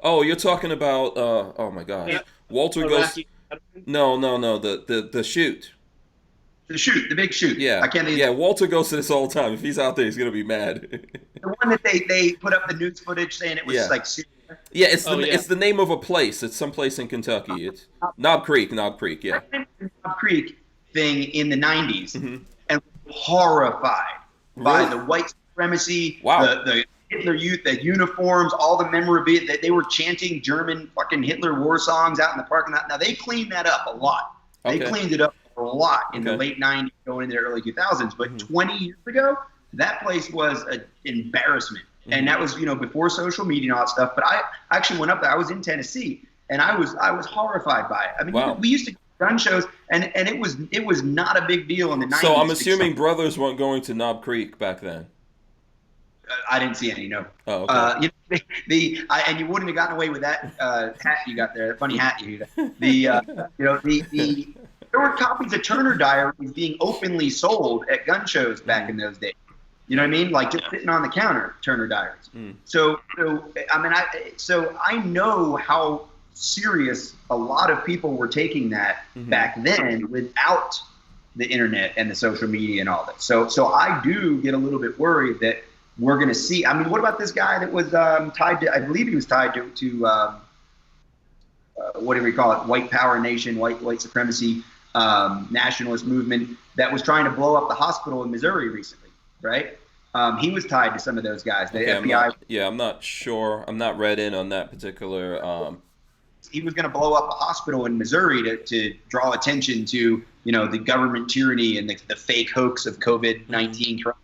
You're talking about oh my gosh. Yeah. Walter goes. No. The shoot. The big shoot. Yeah. I can't. Yeah. Walter goes to this all the time. If he's out there, he's gonna be mad. The one that they put up the news footage saying it was like. Yeah, it's the name of a place. It's someplace in Kentucky. It's Knob Creek. Yeah. Knob Creek thing in the 90s, and horrified by the white supremacy. Wow. The Hitler Youth, the uniforms, all the memorabilia that they were chanting German fucking Hitler war songs out in the parking lot. Now they cleaned that up a lot. They cleaned it up a lot in the late 90s, going into the early 2000s. But 20 years ago, that place was an embarrassment. And that was, before social media and all that stuff. But I actually went up there. I was in Tennessee, and I was horrified by it. We used to go to gun shows, and it was not a big deal in the 90s. So I'm assuming brothers weren't going to Knob Creek back then. I didn't see any. No. Oh, okay. And you wouldn't have gotten away with that hat you got there. That funny hat you got. There were copies of Turner Diaries being openly sold at gun shows back in those days. You know what I mean? Like just sitting on the counter, Turner Diaries. So I know how serious a lot of people were taking that back then without the internet and the social media and all that. So I do get a little bit worried that we're going to see. I mean, what about this guy that was tied to? I believe he was tied to what do we call it? White Power Nation, white supremacy, nationalist movement that was trying to blow up the hospital in Missouri recently, right? He was tied to some of those guys. The FBI. I'm not sure. I'm not read in on that particular. He was going to blow up a hospital in Missouri to draw attention to the government tyranny and the fake hoax of COVID-19 or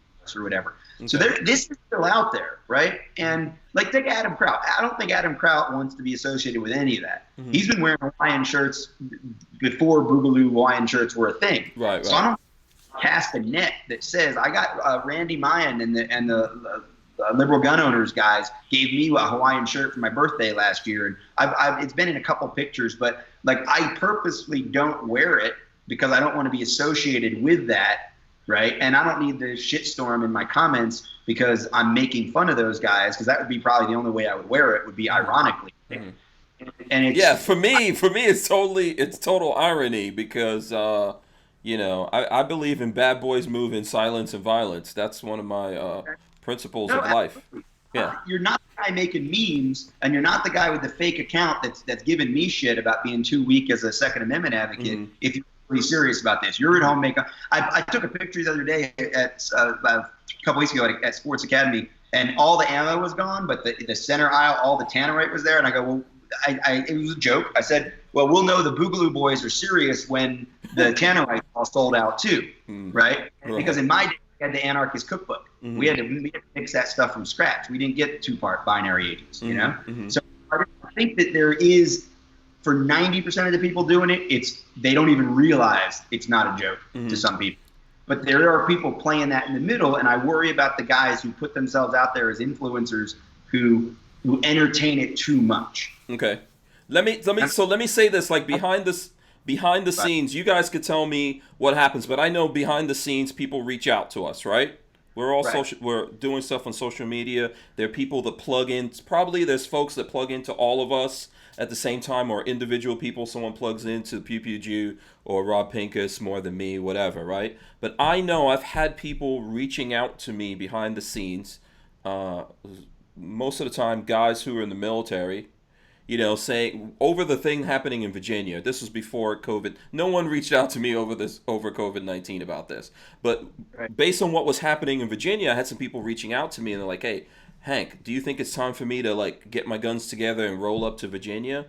whatever. Okay. So this is still out there, right? And like take Adam Kraut. I don't think Adam Kraut wants to be associated with any of that. He's been wearing Hawaiian shirts before Boogaloo Hawaiian shirts were a thing. Right. So I don't cast a net that says I got Randy Mayan and the liberal gun owners guys gave me a Hawaiian shirt for my birthday last year, and I've it's been in a couple pictures, but like I purposely don't wear it because I don't want to be associated with that. Right. And I don't need the shitstorm in my comments because I'm making fun of those guys, because that would be probably the only way I would wear it would be ironically. And it's, for me, it's total irony because, I believe in bad boys move in silence and violence. That's one of my principles of life. Yeah. You're not the guy making memes, and you're not the guy with the fake account that's giving me shit about being too weak as a Second Amendment advocate. If you're really serious about this, you're at home making. I took a picture the other day at a couple weeks ago at Sports Academy, and all the ammo was gone, but the center aisle, all the tannerite was there, and I go, well, it was a joke. I said, well, we'll know the Boogaloo boys are serious when the tannerite all sold out too, right? Because in my day, we had the anarchist cookbook. We had to mix that stuff from scratch. We didn't get 2-part binary agents, you know? So I think that there is, for 90% of the people doing it, they don't even realize it's not a joke to some people. But there are people playing that in the middle, and I worry about the guys who put themselves out there as influencers who entertain it too much. Okay. Let me say this, like behind the scenes, you guys could tell me what happens, but I know behind the scenes people reach out to us, right? We're all we're doing stuff on social media. There are people that plug in. Probably there's folks that plug into all of us at the same time, or individual people. Someone plugs into Pew Pew Jew or Rob Pincus more than me, whatever, right? But I know I've had people reaching out to me behind the scenes. Most of the time, guys who are in the military, saying over the thing happening in Virginia. This was before COVID. No one reached out to me over COVID-19 about this. But based on what was happening in Virginia, I had some people reaching out to me, and they're like, "Hey, Hank, do you think it's time for me to like get my guns together and roll up to Virginia?"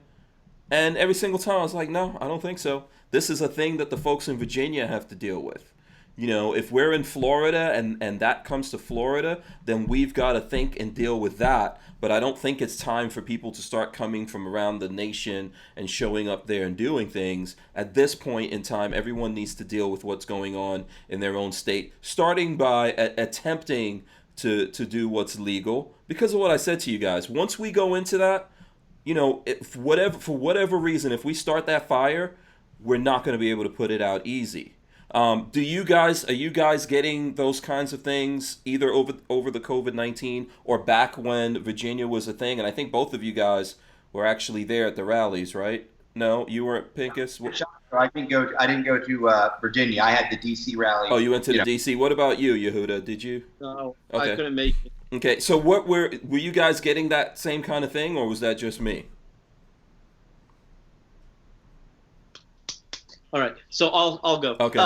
And every single time I was like, "No, I don't think so. This is a thing that the folks in Virginia have to deal with. If we're in Florida and that comes to Florida, then we've got to think and deal with that. But I don't think it's time for people to start coming from around the nation and showing up there and doing things. At this point in time, everyone needs to deal with what's going on in their own state, starting by attempting to do what's legal. Because of what I said to you guys, once we go into that, for whatever reason, if we start that fire, we're not going to be able to put it out easy. Are you guys getting those kinds of things either over the COVID-19 or back when Virginia was a thing? And I think both of you guys were actually there at the rallies, right? No, you were at Pincus. I didn't go to Virginia. I had the DC rally. Oh, you went to the DC. What about you, Yehuda? Did you? No, okay. I couldn't make it. Okay, so what were you guys getting that same kind of thing, or was that just me? All right, so I'll go. Okay.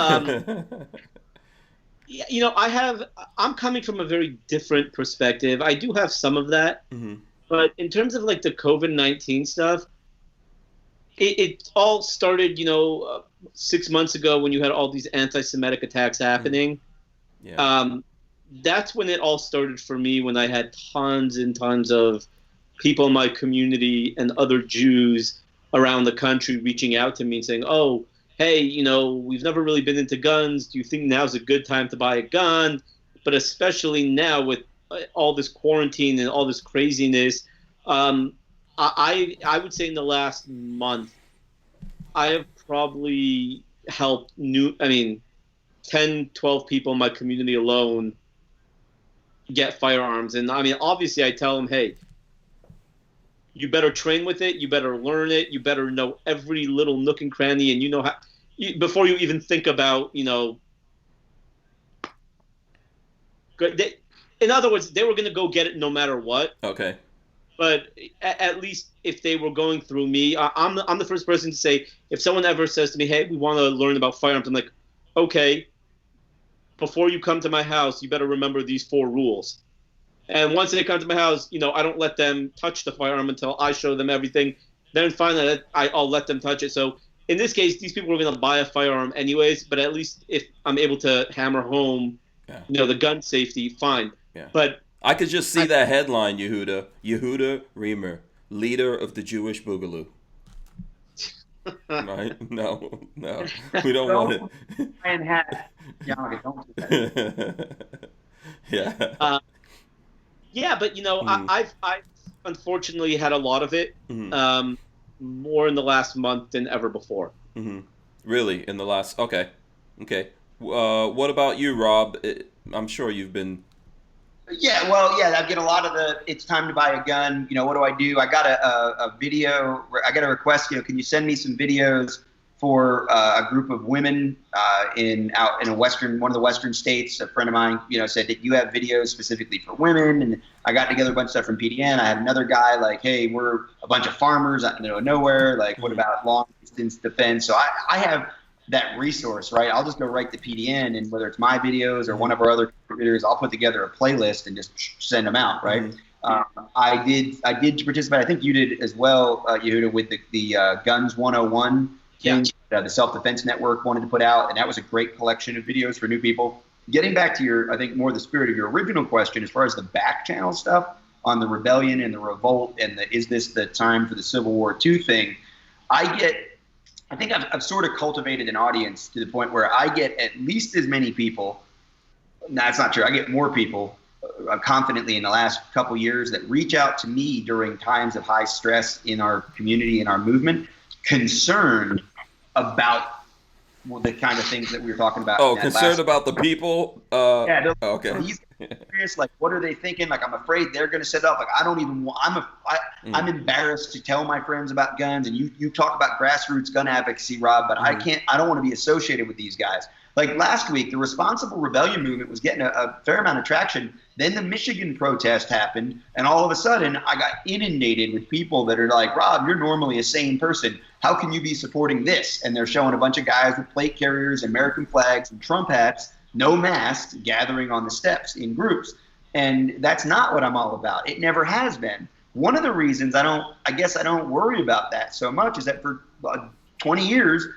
I'm coming from a very different perspective. I do have some of that, but in terms of like the COVID-19 stuff, it all started, 6 months ago when you had all these anti-Semitic attacks happening. Yeah. That's when it all started for me, when I had tons and tons of people in my community and other Jews around the country reaching out to me and saying, "Oh, hey, we've never really been into guns. Do you think now's a good time to buy a gun?" But especially now with all this quarantine and all this craziness, I would say in the last month, I have probably helped 10, 12 people in my community alone get firearms. And I mean, obviously I tell them, hey, you better train with it. You better learn it. You better know every little nook and cranny. And before you even think about, in other words, they were going to go get it no matter what. Okay. But at least if they were going through me, I'm the first person to say, if someone ever says to me, hey, we want to learn about firearms, I'm like, okay, before you come to my house, you better remember these 4 rules. And once they come to my house, I don't let them touch the firearm until I show them everything. Then finally, I'll let them touch it. So in this case, these people are going to buy a firearm anyways, but at least if I'm able to hammer home, the gun safety, fine. Yeah. But I could just see that headline, Yehuda. Yehuda Riemer, leader of the Jewish Boogaloo. Right? No. We don't want it. And hat. Don't do that. Yeah. Yeah, but I've unfortunately had a lot of it, more in the last month than ever before. Mm-hmm. Really, in the last? Okay. What about you, Rob? I'm sure you've been. Yeah, I get a lot of it's time to buy a gun. What do? I got a video. I got a request. Can you send me some videos for a group of women out in one of the western states? A friend of mine, said that you have videos specifically for women, and I got together a bunch of stuff from PDN. I had another guy like, hey, we're a bunch of farmers out in the middle of nowhere. Like, what about long distance defense? So I have that resource, right? I'll just go right to PDN, and whether it's my videos or one of our other contributors, I'll put together a playlist and just send them out, right? Mm-hmm. I did participate. I think you did as well, Yehuda, with the Guns 101 thing. The Self-Defense Network wanted to put out, and that was a great collection of videos for new people. Getting back to I think more the spirit of your original question, as far as the back channel stuff on the rebellion and the revolt and is this the time for the Civil War II thing, I think I've sort of cultivated an audience to the point where I get at least as many people. No, that's not true. I get more people confidently in the last couple years that reach out to me during times of high stress in our community and our movement, concerned about the kind of things that we were talking about. Oh, concerned about the people? Yeah. Okay. He's curious, like, what are they thinking? Like, I'm afraid they're going to set up. Like, I don't even want, I'm embarrassed to tell my friends about guns. And you talk about grassroots gun advocacy, Rob, but I don't want to be associated with these guys. Like last week, the Responsible Rebellion movement was getting a fair amount of traction. Then the Michigan protest happened, and all of a sudden, I got inundated with people that are like, Rob, you're normally a sane person. How can you be supporting this? And they're showing a bunch of guys with plate carriers, American flags, and Trump hats, no masks, gathering on the steps in groups. And that's not what I'm all about. It never has been. One of the reasons I don't worry about that so much is that for 20 years,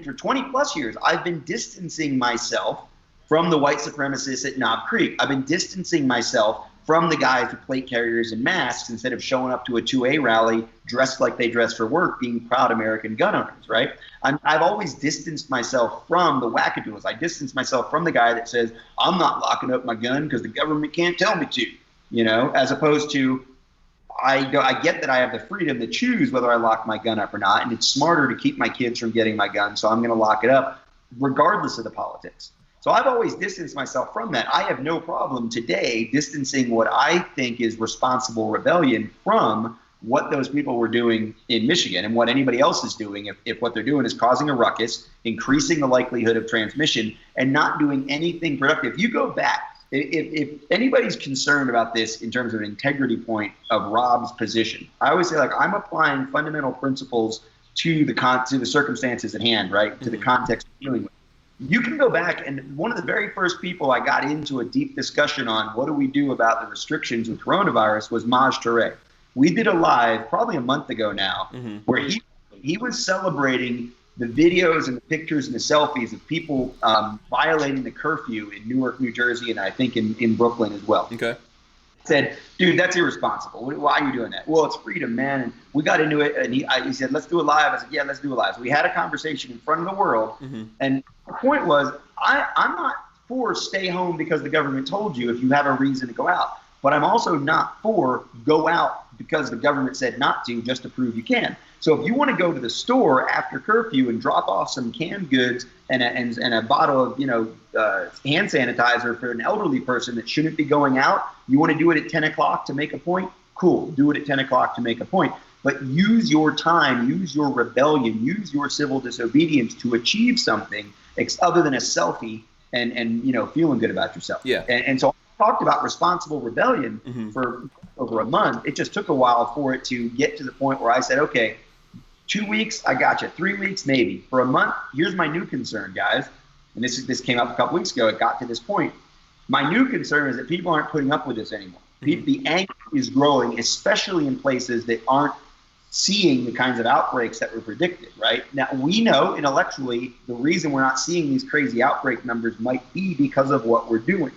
for 20 plus years, I've been distancing myself from the white supremacists at Knob Creek. I've been distancing myself from the guys with plate carriers and masks instead of showing up to a 2A rally dressed like they dress for work, being proud American gun owners, right? I've always distanced myself from the wackadoos. I distance myself from the guy that says, I'm not locking up my gun because the government can't tell me to, as opposed to, I get that I have the freedom to choose whether I lock my gun up or not, and it's smarter to keep my kids from getting my gun, so I'm going to lock it up regardless of the politics. So I've always distanced myself from that. I have no problem today distancing what I think is responsible rebellion from what those people were doing in Michigan and what anybody else is doing if what they're doing is causing a ruckus, increasing the likelihood of transmission, and not doing anything productive. You go back. If anybody's concerned about this in terms of an integrity point of Rob's position, I always say, like, I'm applying fundamental principles to the circumstances at hand, right, to the context we're dealing with. You can go back, and one of the very first people I got into a deep discussion on what do we do about the restrictions with coronavirus was Maj Touré. We did a live probably a month ago now where he was celebrating the videos and the pictures and the selfies of people violating the curfew in Newark, New Jersey, and I think in Brooklyn as well. Okay. Said, dude, that's irresponsible. Why are you doing that? Well, it's freedom, man. And we got into it, and he said, let's do it live. I said, yeah, let's do it live. So we had a conversation in front of the world, and the point was, I'm not for stay home because the government told you if you have a reason to go out. but I'm also not for go out because the government said not to just to prove you can. So if you want to go to the store after curfew and drop off some canned goods and a bottle of hand sanitizer for an elderly person that shouldn't be going out, you want to do it at 10 o'clock to make a point? Cool, do it at 10 o'clock to make a point. But use your time, use your rebellion, use your civil disobedience to achieve something other than a selfie and feeling good about yourself. Yeah. And so I talked about responsible rebellion for over a month. It just took a while for it to get to the point where I said, okay, 2 weeks, I got you. 3 weeks, maybe. For a month, here's my new concern, guys. And this came up a couple weeks ago. It got to this point. My new concern is that people aren't putting up with this anymore. The anger is growing, especially in places that aren't seeing the kinds of outbreaks that were predicted, right? Now, we know intellectually the reason we're not seeing these crazy outbreak numbers might be because of what we're doing.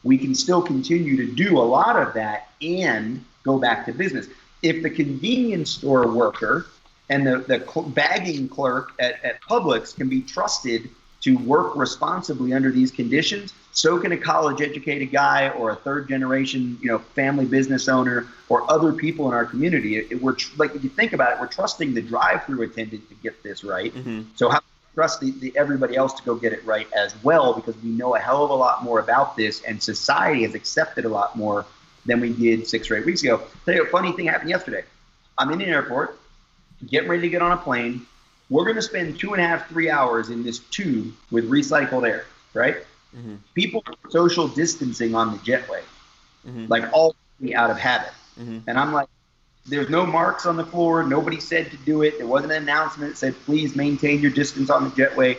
We can still continue to do a lot of that and go back to business. If the convenience store worker and the bagging clerk at Publix can be trusted to work responsibly under these conditions, so can a college-educated guy or a third-generation, family business owner or other people in our community. If you think about it, we're trusting the drive-through attendant to get this right. So how do we trust everybody else to go get it right as well? Because we know a hell of a lot more about this, and society has accepted a lot more than we did 6 or 8 weeks ago. I'll tell you a funny thing happened yesterday. I'm in an airport, getting ready to get on a plane. We're going to spend 2.5, 3 hours in this tube with recycled air, right? People are social distancing on the jetway, like all out of habit. And I'm like, there's no marks on the floor. Nobody said to do it. There wasn't an announcement that said, please maintain your distance on the jetway.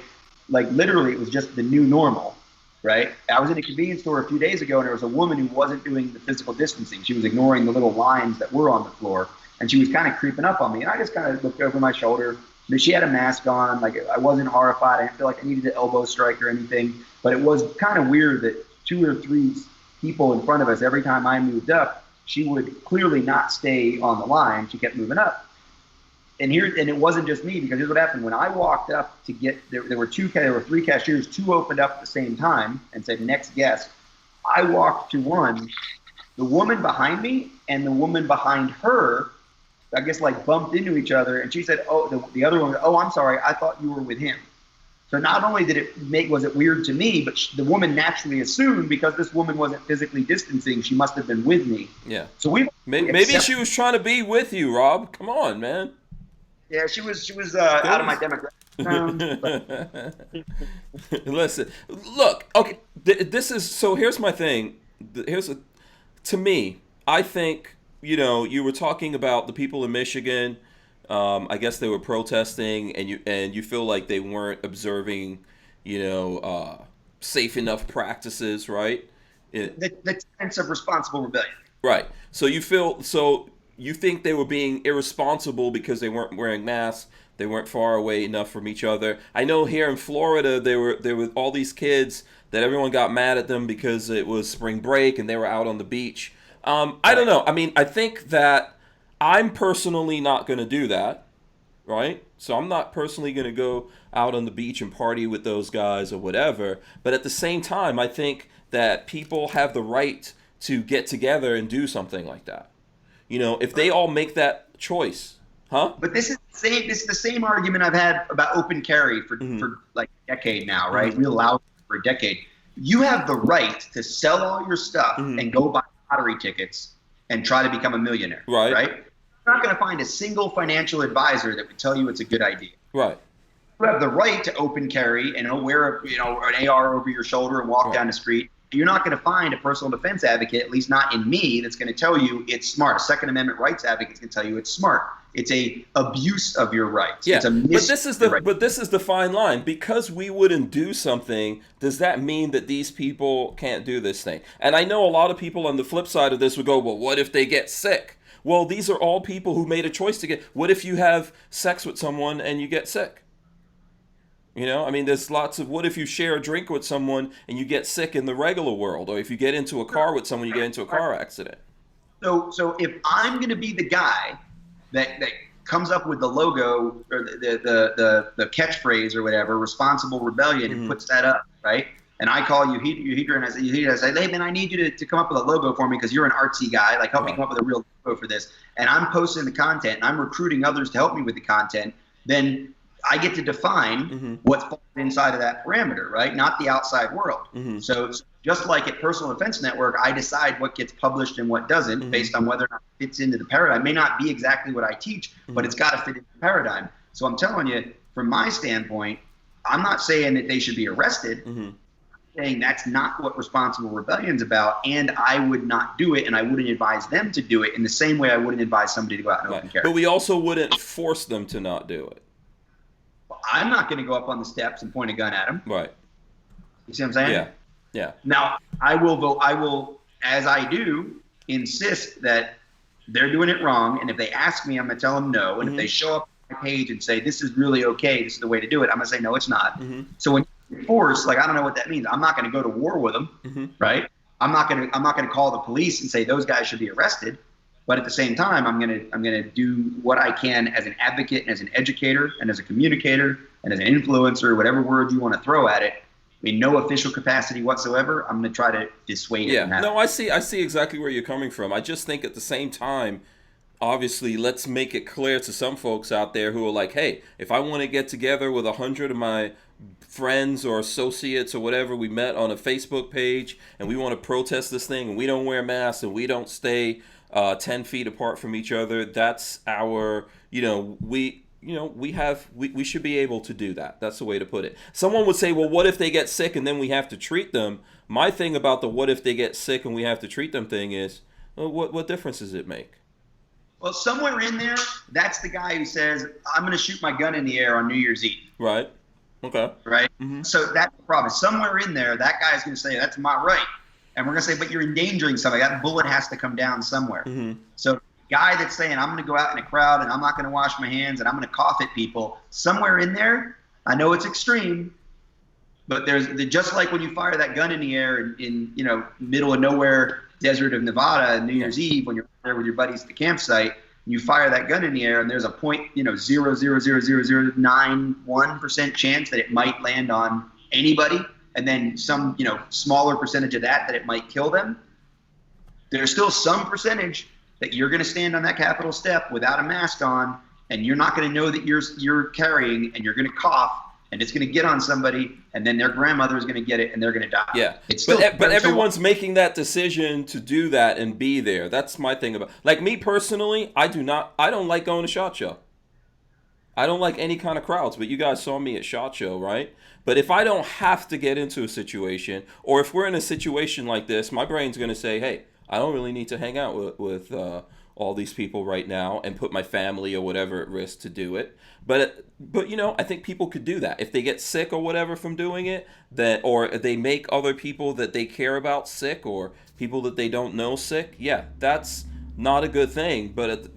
Like literally, it was just the new normal, right? I was in a convenience store a few days ago, and there was a woman who wasn't doing the physical distancing. She was ignoring the little lines that were on the floor, and she was kind of creeping up on me. And I just kind of looked over my shoulder. But she had a mask on. Like, I wasn't horrified. I didn't feel like I needed to elbow strike or anything. But it was kind of weird that 2 or 3 people in front of us, every time I moved up, she would clearly not stay on the line. She kept moving up. And it wasn't just me, because here's what happened. When I walked up to get there were 3 cashiers. 2 opened up at the same time and said, next guest. I walked to one. The woman behind me and the woman behind her, I guess, like bumped into each other, and she said, "Oh," the other one, "Oh, I'm sorry, I thought you were with him." So not only was it weird to me, but the woman naturally assumed, because this woman wasn't physically distancing, she must have been with me. Yeah. So maybe she was trying to be with you, Rob. Come on, man. Yeah, she was out of my demographic. Listen, look. Okay, this is so. Here's my thing. To me, I think. You were talking about the people in Michigan. I guess they were protesting, and you feel like they weren't observing, safe enough practices, right? The sense of responsible rebellion. Right. So you think they were being irresponsible because they weren't wearing masks. They weren't far away enough from each other. I know here in Florida there were all these kids that everyone got mad at them because it was spring break and they were out on the beach. I don't know. I mean, I think that I'm personally not going to do that, right? So I'm not personally going to go out on the beach and party with those guys or whatever. But at the same time, I think that people have the right to get together and do something like that. If they all make that choice, huh? But this is the same argument I've had about open carry for like a decade now, right? Real loud for a decade. You have the right to sell all your stuff and go buy lottery tickets and try to become a millionaire, right? You're not going to find a single financial advisor that would tell you it's a good idea. Right. You have the right to open carry and wear an AR over your shoulder and walk down the street. You're not going to find a personal defense advocate, at least not in me, that's going to tell you it's smart. A Second Amendment rights advocate is going to tell you it's smart. It's a abuse of your rights. Yeah, it's a but this is the fine line. Because we wouldn't do something, does that mean that these people can't do this thing? And I know a lot of people on the flip side of this would go, well, what if they get sick? Well, these are all people who made a choice to get. What if you have sex with someone and you get sick? There's lots of, what if you share a drink with someone and you get sick in the regular world? Or if you get into a car with someone, you get into a car accident. So if I'm going to be the guy that comes up with the logo or the catchphrase or whatever, responsible rebellion, and puts that up, right? and I call Yehuda and I say, hey man, I need you to come up with a logo for me because you're an artsy guy. Like help me come up with a real logo for this. And I'm posting the content and I'm recruiting others to help me with the content. Then I get to define what's inside of that parameter, right? Not the outside world. So just like at Personal Defense Network, I decide what gets published and what doesn't based on whether or not it fits into the paradigm. It may not be exactly what I teach, but it's got to fit into the paradigm. So I'm telling you, from my standpoint, I'm not saying that they should be arrested. I'm saying that's not what responsible rebellion's about, and I would not do it, and I wouldn't advise them to do it in the same way I wouldn't advise somebody to go out and open carry. But we also wouldn't force them to not do it. I'm not going to go up on the steps and point a gun at them. Right. You see what I'm saying? Yeah. Yeah. Now, I will, as I do, insist that they're doing it wrong, and if they ask me, I'm going to tell them no, and if they show up on my page and say, this is really okay, this is the way to do it, I'm going to say, no, it's not. So when you force, like, I don't know what that means. I'm not going to go to war with them, right? I'm not going to call the police and say those guys should be arrested. But at the same time, I'm gonna do what I can as an advocate and as an educator and as a communicator and as an influencer, whatever word you want to throw at it. I mean, no official capacity whatsoever. I'm gonna try to dissuade it. Yeah, no, I see exactly where you're coming from. I just think at the same time, obviously, let's make it clear to some folks out there who are like, hey, if I want to get together with 100 of my friends or associates or whatever, we met on a Facebook page and we want to protest this thing and we don't wear masks and we don't stay 10 feet apart from each other, that's our, we should be able to do that. That's the way to put it. Someone would say, well, what if they get sick and then we have to treat them? My thing about the what if they get sick and we have to treat them thing is, well, what difference does it make? Well, somewhere in there, that's the guy who says, I'm going to shoot my gun in the air on New Year's Eve. Right. Okay. Right? So that's the problem. Somewhere in there, that guy's going to say, that's my right. And we're going to say, but you're endangering somebody. That bullet has to come down somewhere. So the guy that's saying, I'm going to go out in a crowd and I'm not going to wash my hands and I'm going to cough at people, somewhere in there, I know it's extreme, but there's just like when you fire that gun in the air in middle of nowhere desert of Nevada on New Year's Eve when you're there with your buddies at the campsite, you fire that gun in the air and there's a 0.000091% chance that it might land on anybody. And then some, smaller percentage of that it might kill them. There's still some percentage that you're going to stand on that Capitol step without a mask on, and you're not going to know that you're carrying, and you're going to cough, and it's going to get on somebody, and then their grandmother is going to get it, and they're going to die. Yeah, but everyone's making that decision to do that and be there. That's my thing about. Like me personally, I don't like going to SHOT Show. I don't like any kind of crowds, but you guys saw me at SHOT Show, right? But if I don't have to get into a situation, or if we're in a situation like this, my brain's going to say, hey, I don't really need to hang out with all these people right now and put my family or whatever at risk to do it. But I think people could do that. If they get sick or whatever from doing it, or they make other people that they care about sick or people that they don't know sick, yeah, that's not a good thing. But,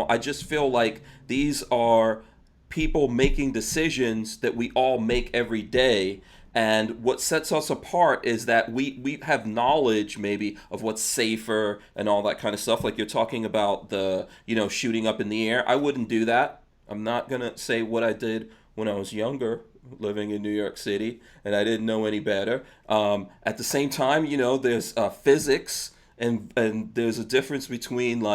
I just feel like these are people making decisions that we all make every day, and what sets us apart is that we have knowledge maybe of what's safer and all that kind of stuff. Like you're talking about the shooting up in the air. I wouldn't do that. I'm not gonna say what I did when I was younger living in New York City and I didn't know any better. At the same time, there's physics and there's a difference between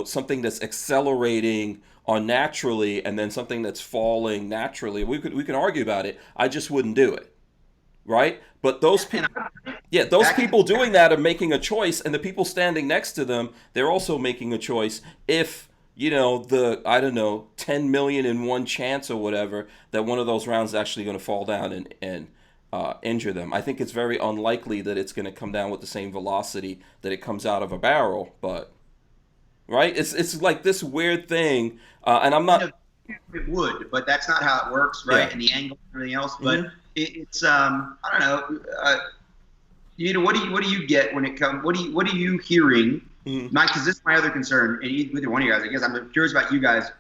something that's accelerating naturally and then something that's falling naturally. We can argue about it. I just wouldn't do it, right? But those people doing that are making a choice, and the people standing next to them, they're also making a choice. If 10 million in one chance or whatever that one of those rounds is actually going to fall down and injure them, I think it's very unlikely that it's going to come down with the same velocity that it comes out of a barrel, but. Right? It's like this weird thing, and I'm not. It would, but that's not how it works, right? Yeah. And the angle and everything else. But it's I don't know. What do you get when it comes? What are you hearing? Because this is my other concern, and either one of you guys, I guess I'm curious about you guys.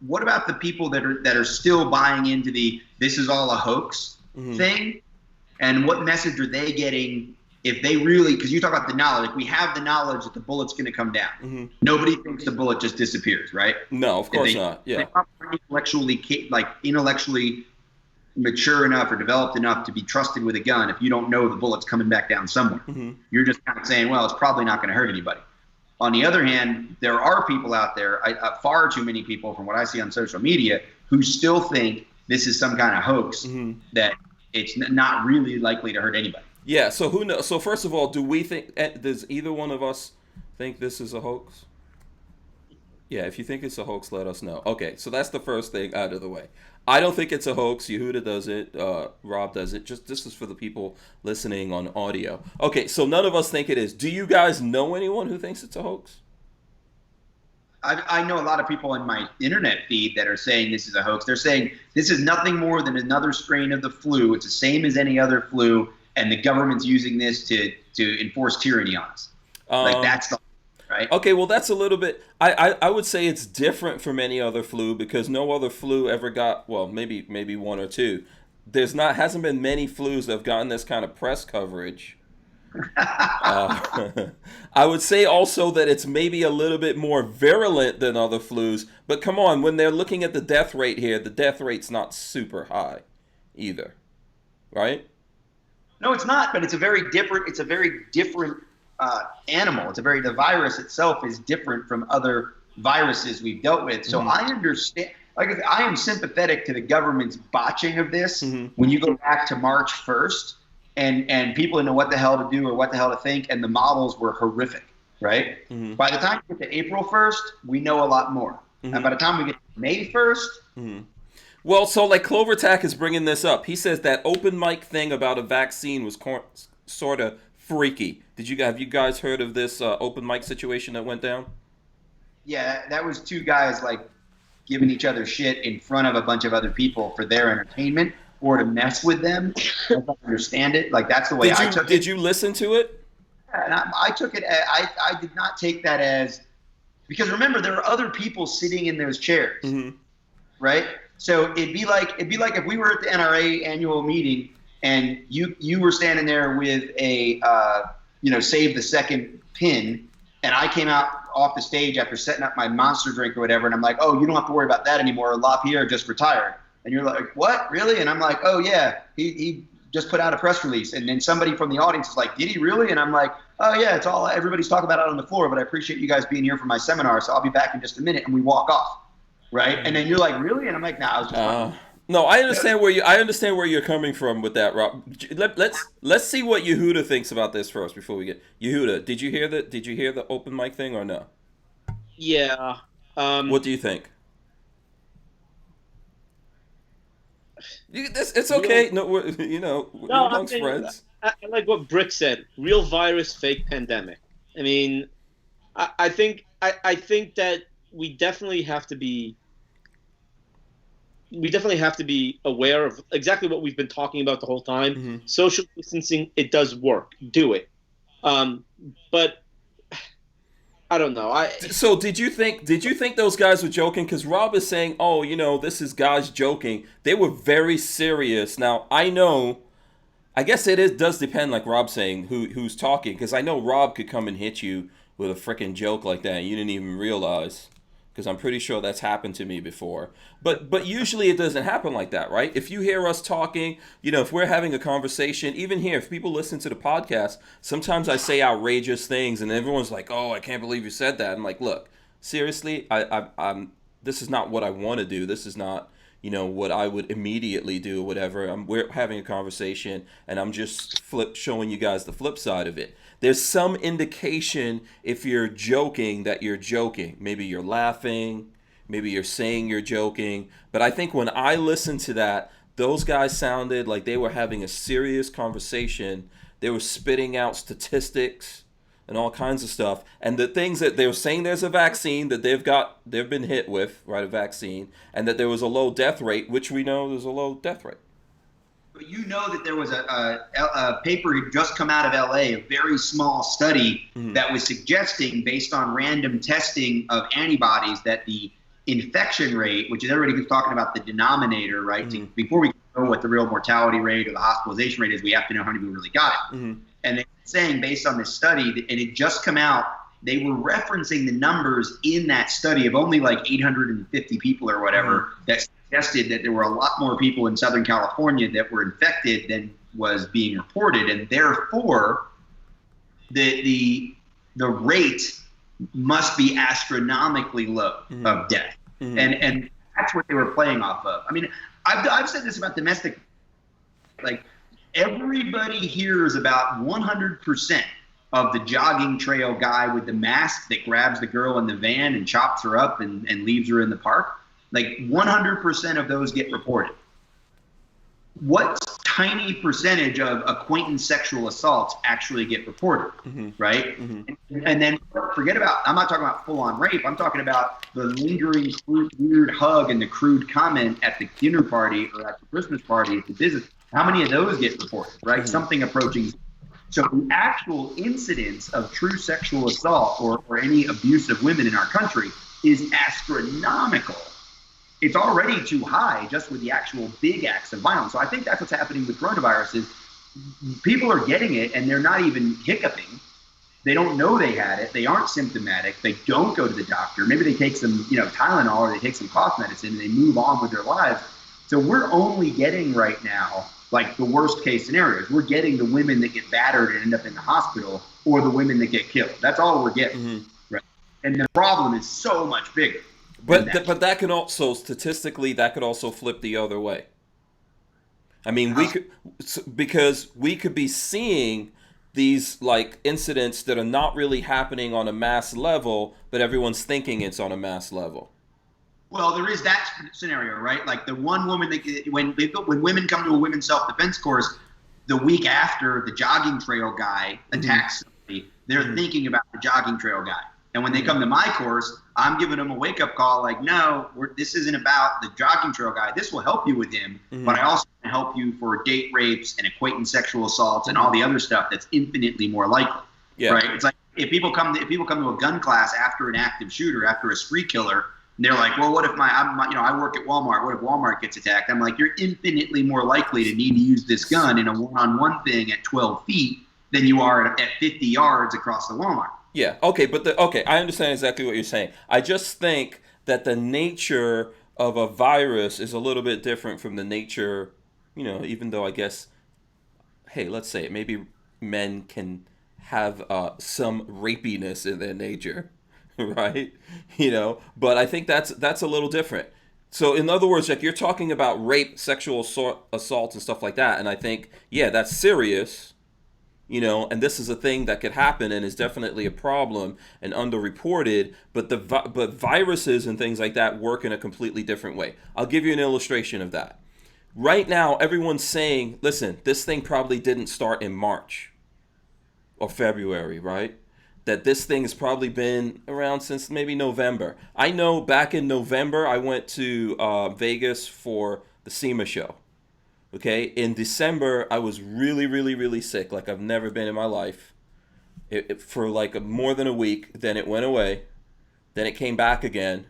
What about the people that are still buying into the "this is all a hoax" thing, and what message are they getting? If they really, because you talk about the knowledge, we have the knowledge that the bullet's going to come down. Nobody thinks the bullet just disappears, right? No, of course not. Yeah. Intellectually mature enough or developed enough to be trusted with a gun if you don't know the bullet's coming back down somewhere. You're just kind of saying, well, it's probably not going to hurt anybody. On the other hand, there are people out there, far too many people from what I see on social media, who still think this is some kind of hoax, that it's not really likely to hurt anybody. Yeah, so who knows? So first of all, does either one of us think this is a hoax? Yeah, if you think it's a hoax, let us know. Okay, so that's the first thing out of the way. I don't think it's a hoax. Yehuda does it. Rob does it. Just this is for the people listening on audio. Okay, so none of us think it is. Do you guys know anyone who thinks it's a hoax? I know a lot of people in my internet feed that are saying this is a hoax. They're saying this is nothing more than another strain of the flu. It's the same as any other flu, and the government's using this to enforce tyranny on us. Like that's the right. Okay, well that's a little bit. I would say it's different from any other flu because no other flu ever got. Well, maybe one or two. Hasn't been many flus that have gotten this kind of press coverage. I would say also that it's maybe a little bit more virulent than other flus, but come on, when they're looking at the death rate here, the death rate's not super high either, right? No, it's not, but it's a very different animal. The virus itself is different from other viruses we've dealt with. So I understand, I am sympathetic to the government's botching of this. When you go back to March 1st, and people didn't know what the hell to do or what the hell to think, and the models were horrific, right? By the time we get to April 1st, we know a lot more. And by the time we get to May 1st... Well, so like Clovertack is bringing this up. He says that open mic thing about a vaccine was sort of freaky. Have you guys heard of this open mic situation that went down? Yeah, that was two guys like giving each other shit in front of a bunch of other people for their entertainment or to mess with them. I don't understand it. Like that's the way I took it. Did you listen to it? Yeah, and I took it. I did not take that as, because remember there are other people sitting in those chairs, right? So it'd be like if we were at the NRA annual meeting and you were standing there with a save the second pin, and I came out off the stage after setting up my monster drink or whatever, and I'm like, oh, you don't have to worry about that anymore. LaPierre just retired. And you're like, what, really? And I'm like, oh yeah, he just put out a press release. And then somebody from the audience is like, did he really? And I'm like, oh yeah, it's all, everybody's talking about it on the floor, but I appreciate you guys being here for my seminar, so I'll be back in just a minute. And we walk off, right? And then you're like, really? And I'm like, nah, I was just no, I understand where you're coming from with that, Rob. Let's see what Yehuda thinks about this first before we get Yehuda. Did you hear the open mic thing or no? Yeah. What do you think? It's okay. We're amongst friends. I like what Brick said. Real virus, fake pandemic. I mean, I think that we definitely have to be aware of exactly what we've been talking about the whole time. Social distancing, it does work. Do it. But I don't know. So did you think those guys were joking? Because Rob is saying, oh, this is guys joking. They were very serious. Now I guess does depend, like Rob's saying, who's talking. Because I know Rob could come and hit you with a freaking joke like that and you didn't even realize. Because I'm pretty sure that's happened to me before. But usually it doesn't happen like that, right? If you hear us talking, if we're having a conversation, even here, if people listen to the podcast, sometimes I say outrageous things and everyone's like, oh, I can't believe you said that. I'm like, look, seriously, I'm this is not what I want to do. This is not, what I would immediately do or whatever. We're having a conversation and I'm just showing you guys the flip side of it. There's some indication if you're joking that you're joking. Maybe you're laughing. Maybe you're saying you're joking. But I think when I listened to that, those guys sounded like they were having a serious conversation. They were spitting out statistics and all kinds of stuff. And the things that they were saying, there's a vaccine that they've been hit with, right, a vaccine, and that there was a low death rate, which we know there's a low death rate. But you know that there was a paper had just come out of LA, a very small study that was suggesting, based on random testing of antibodies, that the infection rate, which is everybody keeps talking about the denominator, right? Before we know what the real mortality rate or the hospitalization rate is, we have to know how many people really got it. And they're saying, based on this study, and it just come out, they were referencing the numbers in that study of only like 850 people or whatever that suggested that there were a lot more people in Southern California that were infected than was being reported, and therefore the rate must be astronomically low of death. And that's what they were playing off of. I mean, I've said this about domestic, like everybody hears about 100% of the jogging trail guy with the mask that grabs the girl in the van and chops her up and leaves her in the park. Like 100% of those get reported. What tiny percentage of acquaintance sexual assaults actually get reported, right? And then forget about, I'm not talking about full-on rape. I'm talking about the lingering, weird hug and the crude comment at the dinner party or at the Christmas party at the business. How many of those get reported, right? Something approaching. So the actual incidence of true sexual assault or any abuse of women in our country is astronomical. It's already too high just with the actual big acts of violence. So I think that's what's happening with coronavirus is people are getting it and they're not even hiccuping. They don't know they had it. They aren't symptomatic. They don't go to the doctor. Maybe they take some, Tylenol or they take some cough medicine and they move on with their lives. So we're only getting right now like the worst case scenarios. We're getting the women that get battered and end up in the hospital or the women that get killed. That's all we're getting. Right? And the problem is so much bigger. But that can also, statistically, that could also flip the other way. I mean, because we could be seeing these like incidents that are not really happening on a mass level, but everyone's thinking it's on a mass level. Well, there is that scenario, right? Like the one woman that when women come to a women's self-defense course, the week after the jogging trail guy attacks somebody, they're thinking about the jogging trail guy. And when they come to my course, I'm giving them a wake-up call like, no, this isn't about the jogging trail guy. This will help you with him, but I also can help you for date rapes and acquaintance sexual assaults and all the other stuff that's infinitely more likely. Yeah. Right? It's like if people come to a gun class after an active shooter, after a spree killer, and they're like, well, what if I work at Walmart. What if Walmart gets attacked? I'm like, you're infinitely more likely to need to use this gun in a one-on-one thing at 12 feet than you are at 50 yards across the Walmart. Yeah. Okay. I understand exactly what you're saying. I just think that the nature of a virus is a little bit different from the nature, even though I guess, hey, let's say it, maybe men can have some rapiness in their nature, right? But I think that's a little different. So in other words, like you're talking about rape, sexual assault and stuff like that. And I think, yeah, that's serious. And this is a thing that could happen and is definitely a problem and underreported, but viruses and things like that work in a completely different way. I'll give you an illustration of that. Right now, everyone's saying, listen, this thing probably didn't start in March or February, right? That this thing has probably been around since maybe November. I know back in November, I went to Vegas for the SEMA show. Okay, in December, I was really, really, really sick, like I've never been in my life, for like more than a week. Then it went away. Then it came back again.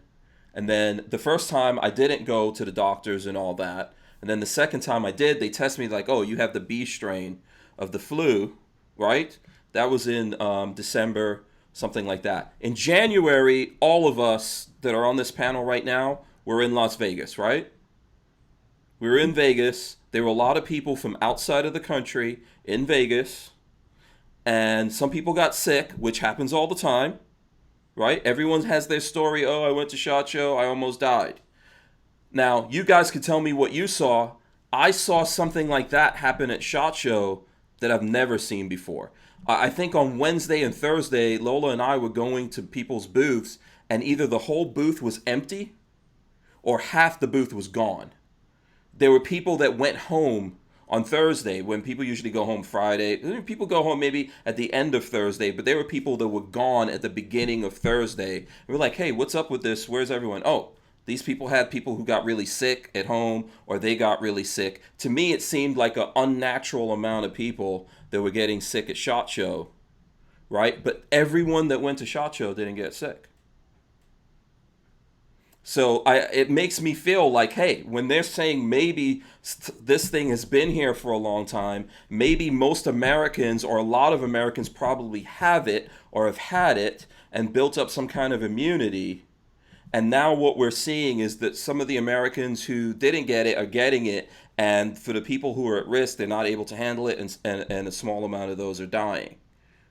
And then the first time I didn't go to the doctors and all that. And then the second time I did, they tested me like, oh, you have the B strain of the flu, right? That was in December, something like that. In January, all of us that are on this panel right now, we're in Las Vegas, right? We were in Vegas. There were a lot of people from outside of the country in Vegas, and some people got sick, which happens all the time, right? Everyone has their story. Oh, I went to SHOT Show. I almost died. Now, you guys could tell me what you saw. I saw something like that happen at SHOT Show that I've never seen before. I think on Wednesday and Thursday, Lola and I were going to people's booths, and either the whole booth was empty or half the booth was gone. There were people that went home on Thursday when people usually go home Friday. People go home maybe at the end of Thursday, but there were people that were gone at the beginning of Thursday. We're like, hey, what's up with this? Where's everyone? Oh, these people had people who got really sick at home or they got really sick. To me, it seemed like an unnatural amount of people that were getting sick at SHOT Show, right? But everyone that went to SHOT Show didn't get sick. So it makes me feel like, hey, when they're saying maybe this thing has been here for a long time, maybe most Americans or a lot of Americans probably have it or have had it and built up some kind of immunity. And now what we're seeing is that some of the Americans who didn't get it are getting it. And for the people who are at risk, they're not able to handle it. And a small amount of those are dying.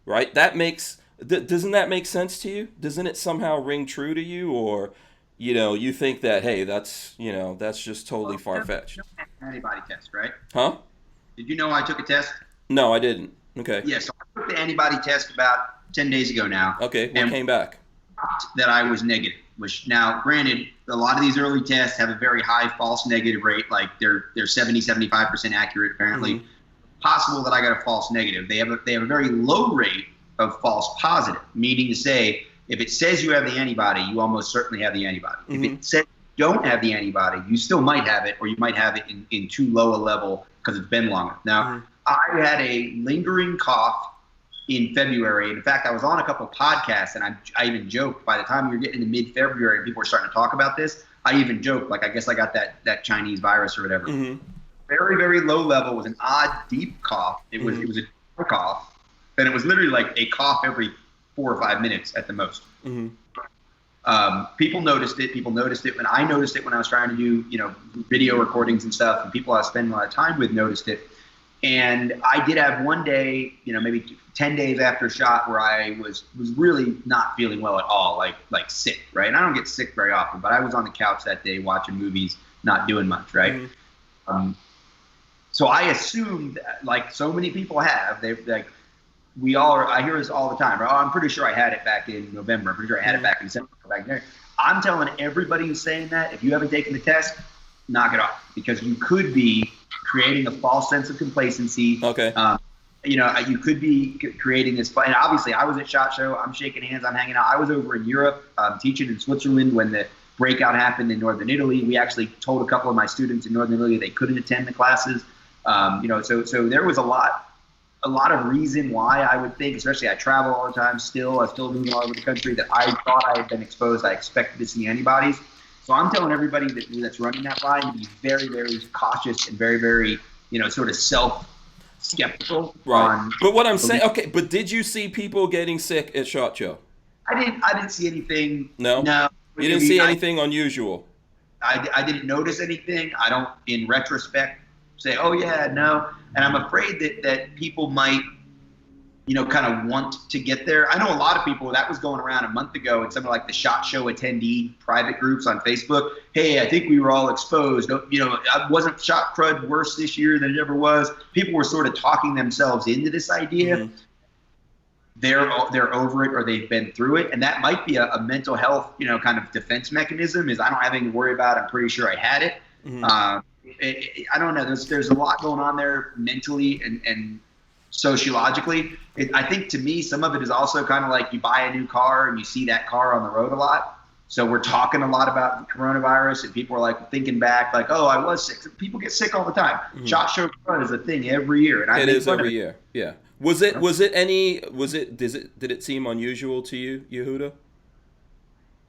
Right? Doesn't that make sense to you? Doesn't it somehow ring true to you? Or, you think that, hey, that's just totally far-fetched. Antibody test, right? Huh? Did you know I took a test? No, I didn't. Okay. Yeah, so I took the antibody test about 10 days ago now. Okay, what came back? That I was negative. Which now, granted, a lot of these early tests have a very high false negative rate. Like they're 70-75% accurate apparently. Mm-hmm. Possible that I got a false negative. They have a very low rate of false positive, meaning to say if it says you have the antibody, you almost certainly have the antibody. Mm-hmm. If it says you don't have the antibody, you still might have it, or you might have it in too low a level because it's been longer. Now, I had a lingering cough in February. In fact, I was on a couple of podcasts, and I even joked by the time we were getting into mid-February and people were starting to talk about this, I even joked, like, I guess I got that Chinese virus or whatever. Mm-hmm. Very, very low level was an odd, deep cough. It was a deep cough, and it was literally like a cough every 4 or 5 minutes at the most. Mm-hmm. People noticed it. People noticed it when I noticed it when I was trying to do, video recordings and stuff, and people I was spending a lot of time with noticed it. And I did have one day, maybe 10 days after a shot where I was really not feeling well at all, like sick, right? And I don't get sick very often, but I was on the couch that day watching movies, not doing much, right? Mm-hmm. So I assumed, like so many people have, I hear this all the time, right? Oh, I'm pretty sure I had it back in November. I'm pretty sure I had it back in December, back there. I'm telling everybody who's saying that, if you haven't taken the test, knock it off, because you could be creating a false sense of complacency. Okay. You could be creating this, and obviously I was at SHOT Show. I'm shaking hands. I'm hanging out. I was over in Europe teaching in Switzerland when the breakout happened in Northern Italy. We actually told a couple of my students in Northern Italy they couldn't attend the classes. So there was a lot of reason why I would think, especially I travel all the time still. I'm still moving all over the country, that I thought I had been exposed. I expected to see antibodies. So I'm telling everybody that's running that line to be very, very cautious and very, very, sort of self-skeptical. Right. But what I'm saying, okay, but did you see people getting sick at SHOT Show? I didn't see anything. No? No. You didn't see anything unusual? I didn't notice anything. I don't, in retrospect, say, oh, yeah, no. And I'm afraid that people might, kind of want to get there. I know a lot of people, that was going around a month ago in some of like the SHOT Show attendee private groups on Facebook. Hey, I think we were all exposed. Wasn't shot crud worse this year than it ever was? People were sort of talking themselves into this idea. Mm-hmm. They're over it, or they've been through it. And that might be a mental health, kind of defense mechanism, is I don't have anything to worry about. I'm pretty sure I had it. Mm-hmm. I don't know. There's a lot going on there mentally and sociologically. I think to me, some of it is also kind of like you buy a new car and you see that car on the road a lot. So we're talking a lot about the coronavirus, and people are like thinking back, like, oh, I was sick. People get sick all the time. Mm-hmm. SHOT Show crud is a thing every year, and it is every year. Yeah. Did it seem unusual to you, Yehuda?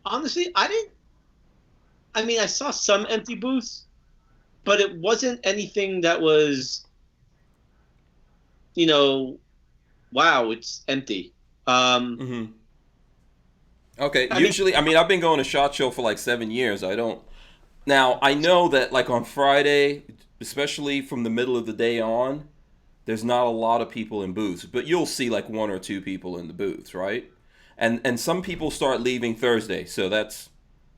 Honestly, I saw some empty booths, but it wasn't anything that was, wow, it's empty. Mm-hmm. Okay. Usually, I've been going to SHOT Show for like 7 years. I know that like on Friday, especially from the middle of the day on, there's not a lot of people in booths, but you'll see like 1 or 2 people in the booths, right? And some people start leaving Thursday, so that's,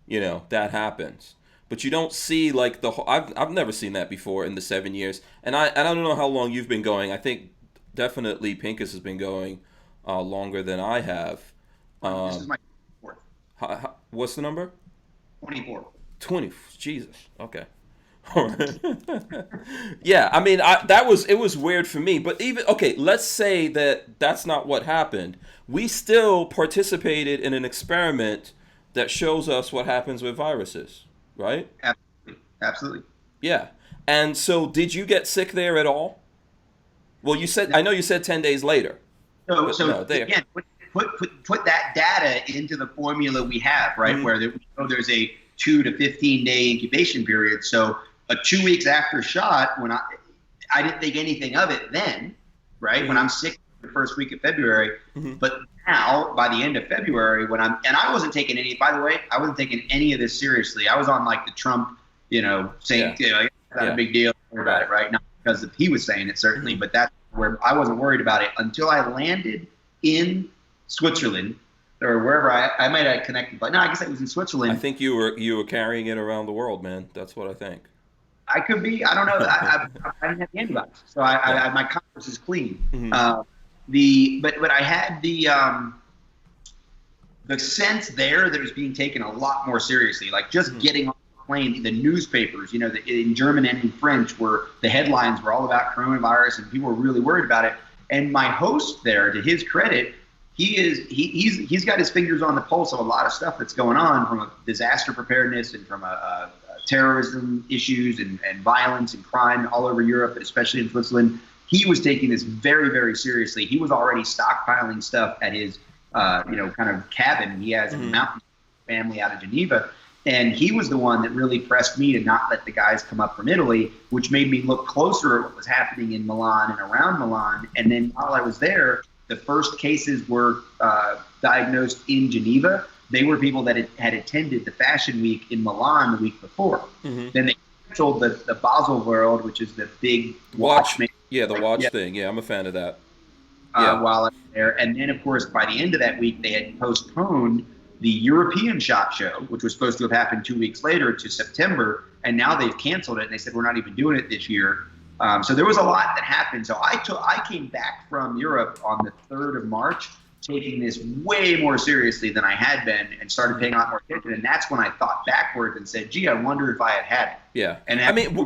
that happens. But you don't see like I've never seen that before in the 7 years, and I don't know how long you've been going. I think definitely Pincus has been going longer than I have. This is my 4th. What's the number? 24. 20. Jesus. Okay. Yeah, it was weird for me, but let's say that's not what happened. We still participated in an experiment that shows us what happens with viruses, right? Absolutely. Yeah. And so did you get sick there at all? Well, I know you said 10 days later. Again, put that data into the formula we have, right? Mm-hmm. Where there's a 2 to 15 day incubation period. So 2 weeks after shot, when I didn't think anything of it then, right? Mm-hmm. When I'm sick the first week of February. Mhm. But now, by the end of February, I wasn't taking any, by the way, I wasn't taking any of this seriously. I was on like the Trump, saying, it's not a big deal, don't worry about it, right? Not because he was saying it, certainly, but that's where I wasn't worried about it until I landed in Switzerland or wherever I might have connected. But no, I guess I was in Switzerland. I think you were carrying it around the world, man. That's what I think. I could be. I don't know. I didn't have the antibodies, so my conscience is clean. Mhm. But I had the sense there that it was being taken a lot more seriously. Like just getting on the plane, the newspapers, in German and in French, were the headlines were all about coronavirus, and people were really worried about it. And my host there, to his credit, he's got his fingers on the pulse of a lot of stuff that's going on, from a disaster preparedness and from a terrorism issues and violence and crime all over Europe, but especially in Switzerland. He was taking this very, very seriously. He was already stockpiling stuff at his, kind of cabin he has in the mountain family out of Geneva. And he was the one that really pressed me to not let the guys come up from Italy, which made me look closer at what was happening in Milan and around Milan. And then while I was there, the first cases were diagnosed in Geneva. They were people that had attended the Fashion Week in Milan the week before. Mm-hmm. Then they canceled the Basel World, which is the big watch. Yeah, the watch thing. Yeah, I'm a fan of that. While I was there. And then, of course, by the end of that week, they had postponed the European SHOT Show, which was supposed to have happened 2 weeks later, to September. And now they've canceled it. And they said, we're not even doing it this year. So there was a lot that happened. So I came back from Europe on the 3rd of March, taking this way more seriously than I had been, and started paying a lot more attention. And that's when I thought backwards and said, gee, I wonder if I had it. Yeah. And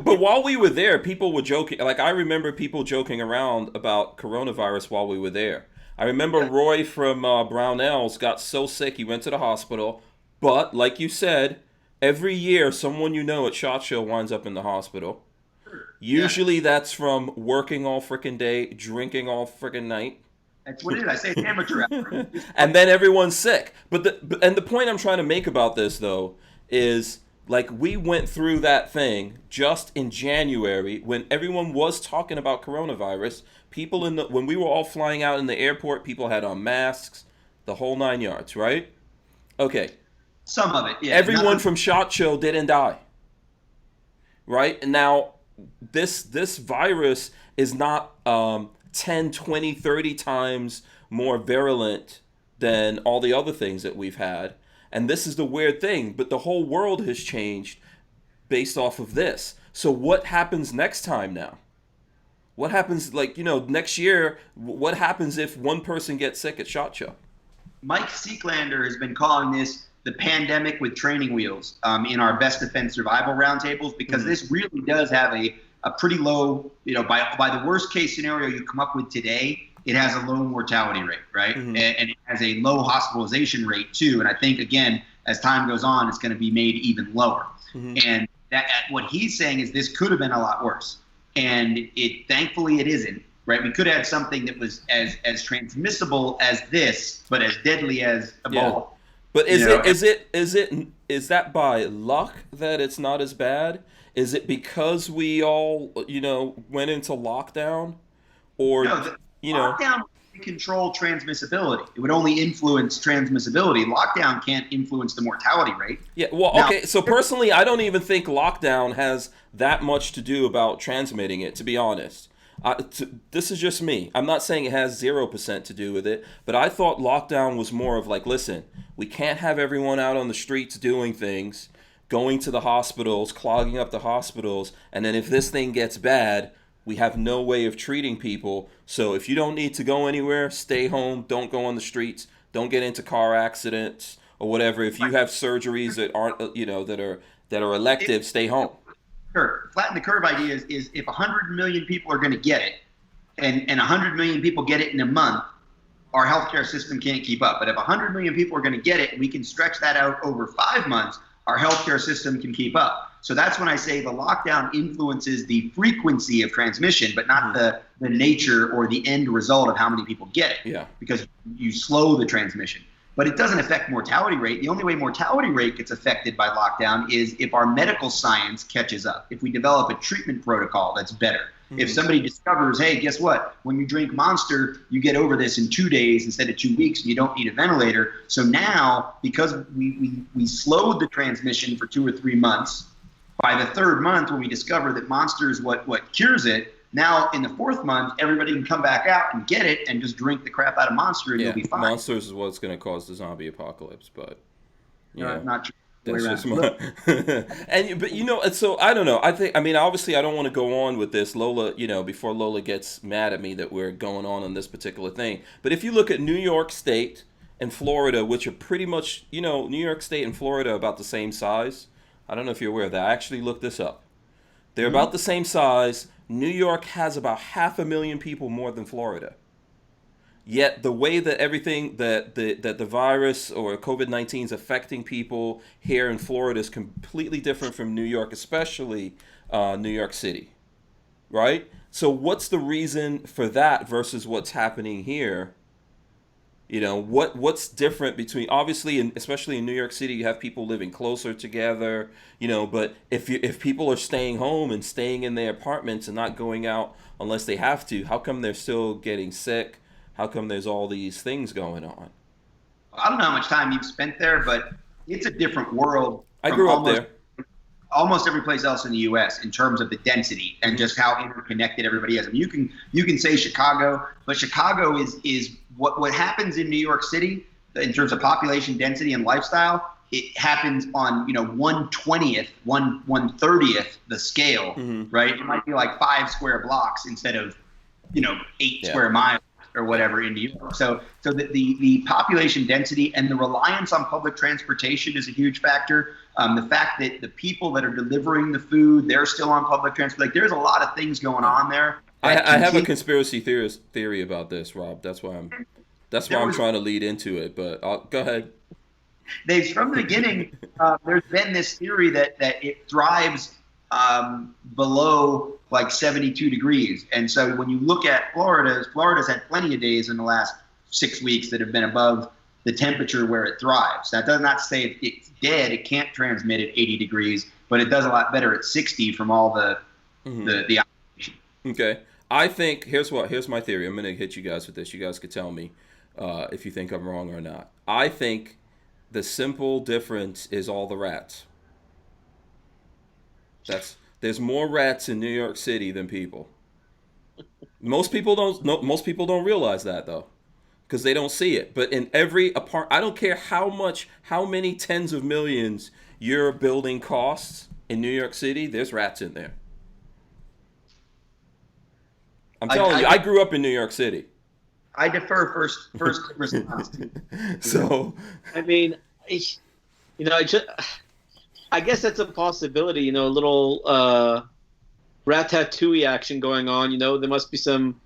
but while we were there, people were joking. Like, I remember people joking around about coronavirus while we were there. I remember Roy from Barnauls got so sick he went to the hospital. But like you said, every year someone at SHOT Show winds up in the hospital. Usually that's from working all freaking day, drinking all freaking night. That's what it is. I say it's amateur hour. And then everyone's sick. But the point I'm trying to make about this, though, is like we went through that thing just in January when everyone was talking about coronavirus. People when we were all flying out in the airport, people had on masks, the whole 9 yards, right? Okay. Some of it, yeah. Everyone from SHOT Show didn't die. Right? And now this virus is not 10, 20, 30 times more virulent than all the other things that we've had. And this is the weird thing, but the whole world has changed based off of this. So what happens next time now? What happens, next year, what happens if one person gets sick at SHOT Show? Mike Sieklander has been calling this the pandemic with training wheels in our best defense survival roundtables, because this really does have a pretty low, by the worst case scenario you come up with today, it has a low mortality rate, right? Mm-hmm. And it has a low hospitalization rate too. And I think, again, as time goes on, it's going to be made even lower. Mm-hmm. And what he's saying is this could have been a lot worse. And thankfully it isn't, right? We could have had something that was as transmissible as this, but as deadly as Ebola. Yeah. But is that by luck that it's not as bad? Is it because we all, went into lockdown? Or, lockdown would control transmissibility. It would only influence transmissibility. Lockdown can't influence the mortality rate. Yeah, well, okay, so personally, I don't even think lockdown has that much to do about transmitting it, to be honest. This is just me. I'm not saying it has 0% to do with it, but I thought lockdown was more of like, listen, we can't have everyone out on the streets doing things, going to the hospitals, clogging up the hospitals, and then if this thing gets bad, we have no way of treating people. So if you don't need to go anywhere, stay home, don't go on the streets, don't get into car accidents or whatever. If you have surgeries that aren't, that are elective, stay home. Flatten the curve idea is if 100 million people are going to get it, and 100 million people get it in a month, our healthcare system can't keep up. But if 100 million people are going to get it, and we can stretch that out over 5 months, our healthcare system can keep up. So that's when I say the lockdown influences the frequency of transmission, but not the nature or the end result of how many people get it. Yeah. Because you slow the transmission. But it doesn't affect mortality rate. The only way mortality rate gets affected by lockdown is if our medical science catches up, if we develop a treatment protocol that's better. If somebody discovers, hey, guess what? When you drink Monster, you get over this in 2 days instead of 2 weeks, and you don't need a ventilator. So now, because we slowed the transmission for 2 or 3 months, by the third month, when we discover that Monster is what cures it, now in the fourth month, everybody can come back out and get it and just drink the crap out of Monster, and you'll be fine. Monsters is what's going to cause the zombie apocalypse, but Not true. that's just my but so I don't know. I mean, obviously I don't want to go on with this, Lola, before Lola gets mad at me that we're going on this particular thing. But if you look at New York State and Florida, which are pretty much, New York State and Florida are about the same size. I don't know if you're aware of that. I actually looked this up. They're about the same size. New York has about 500,000 people more than Florida. Yet the way that everything that the virus or COVID-19 is affecting people here in Florida is completely different from New York, especially New York City, right? So what's the reason for that versus what's happening here? What's different between, obviously, and especially in New York City, you have people living closer together, but if people are staying home and staying in their apartments and not going out unless they have to, how come they're still getting sick? How come there's all these things going on? I don't know how much time you've spent there, but it's a different world. I grew up there. Almost every place else in the U.S. in terms of the density and just how interconnected everybody is. I mean, you can say Chicago, but Chicago is what happens in New York City in terms of population density and lifestyle. It happens on 1/20th, 1/30th the scale, right? It might be like 5 square blocks instead of 8 square miles or whatever in New York. So the population density and the reliance on public transportation is a huge factor. The fact that the people that are delivering the food, they're still on public transport. Like, there's a lot of things going on there. I have a conspiracy theory about this, Rob. That's why I'm trying to lead into it. But go ahead. From the beginning, there's been this theory that it thrives below like 72 degrees. And so when you look at Florida's had plenty of days in the last 6 weeks that have been above the temperature where it thrives. That does not say it's dead. It can't transmit at 80 degrees, but it does a lot better at 60 from all the operation. Okay. I think here's my theory. I'm going to hit you guys with this. You guys could tell me if you think I'm wrong or not. I think the simple difference is all the rats. There's more rats in New York City than people. Most people don't realize that though, because they don't see it. But in every I don't care how many tens of millions your building costs in New York City, there's rats in there. I'm telling you, I grew up in New York City. I defer first response. So, I mean, I guess that's a possibility. A little ratatouille action going on. There must be some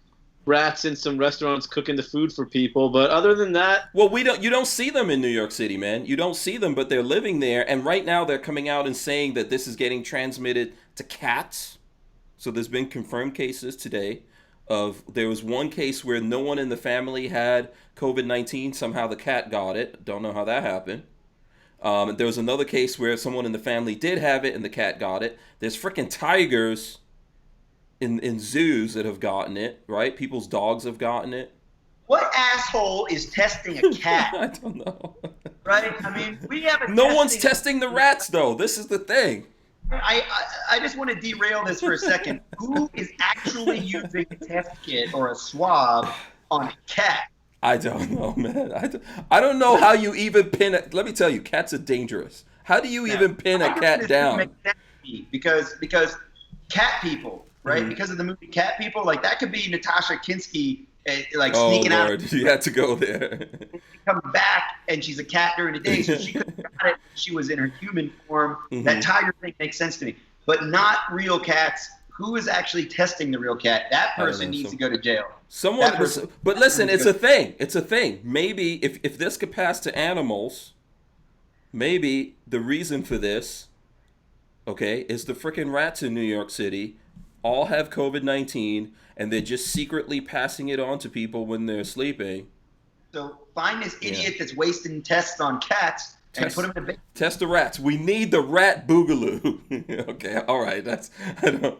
rats in some restaurants cooking the food for people. But other than that, well, you don't see them in New York City, man. You don't see them, but they're living there. And right now, they're coming out and saying that this is getting transmitted to cats. So there's been confirmed cases today. There was one case where no one in the family had COVID-19. Somehow the cat got it. Don't know how that happened. There was another case where someone in the family did have it and the cat got it. There's freaking tigers in zoos that have gotten it, right? People's dogs have gotten it. What asshole is testing a cat? I don't know. Right? I mean, we have a No one's testing the rats, though. This is the thing. I just want to derail this for a second. Who is actually using a test kit or a swab on a cat? I don't know, man. I don't know how you even pin it. Let me tell you, cats are dangerous. How do you even pin a cat down? Because cat people, right? Because of the movie Cat People, like that could be Natasha Kinski, sneaking out. Oh Lord, you had to go there. She comes back and she's a cat during the day, so she could have got it. She was in her human form. That tiger thing makes sense to me, but not real cats. Who is actually testing the real cat? That person needs to go to jail. But listen, it's a thing. It's a thing. Maybe if this could pass to animals, maybe the reason for this, okay, is the freaking rats in New York City all have COVID-19 and they're just secretly passing it on to people when they're sleeping. So find this idiot that's wasting tests on cats and put them in a bag. Test the rats. We need the rat boogaloo. Okay, all right. I don't.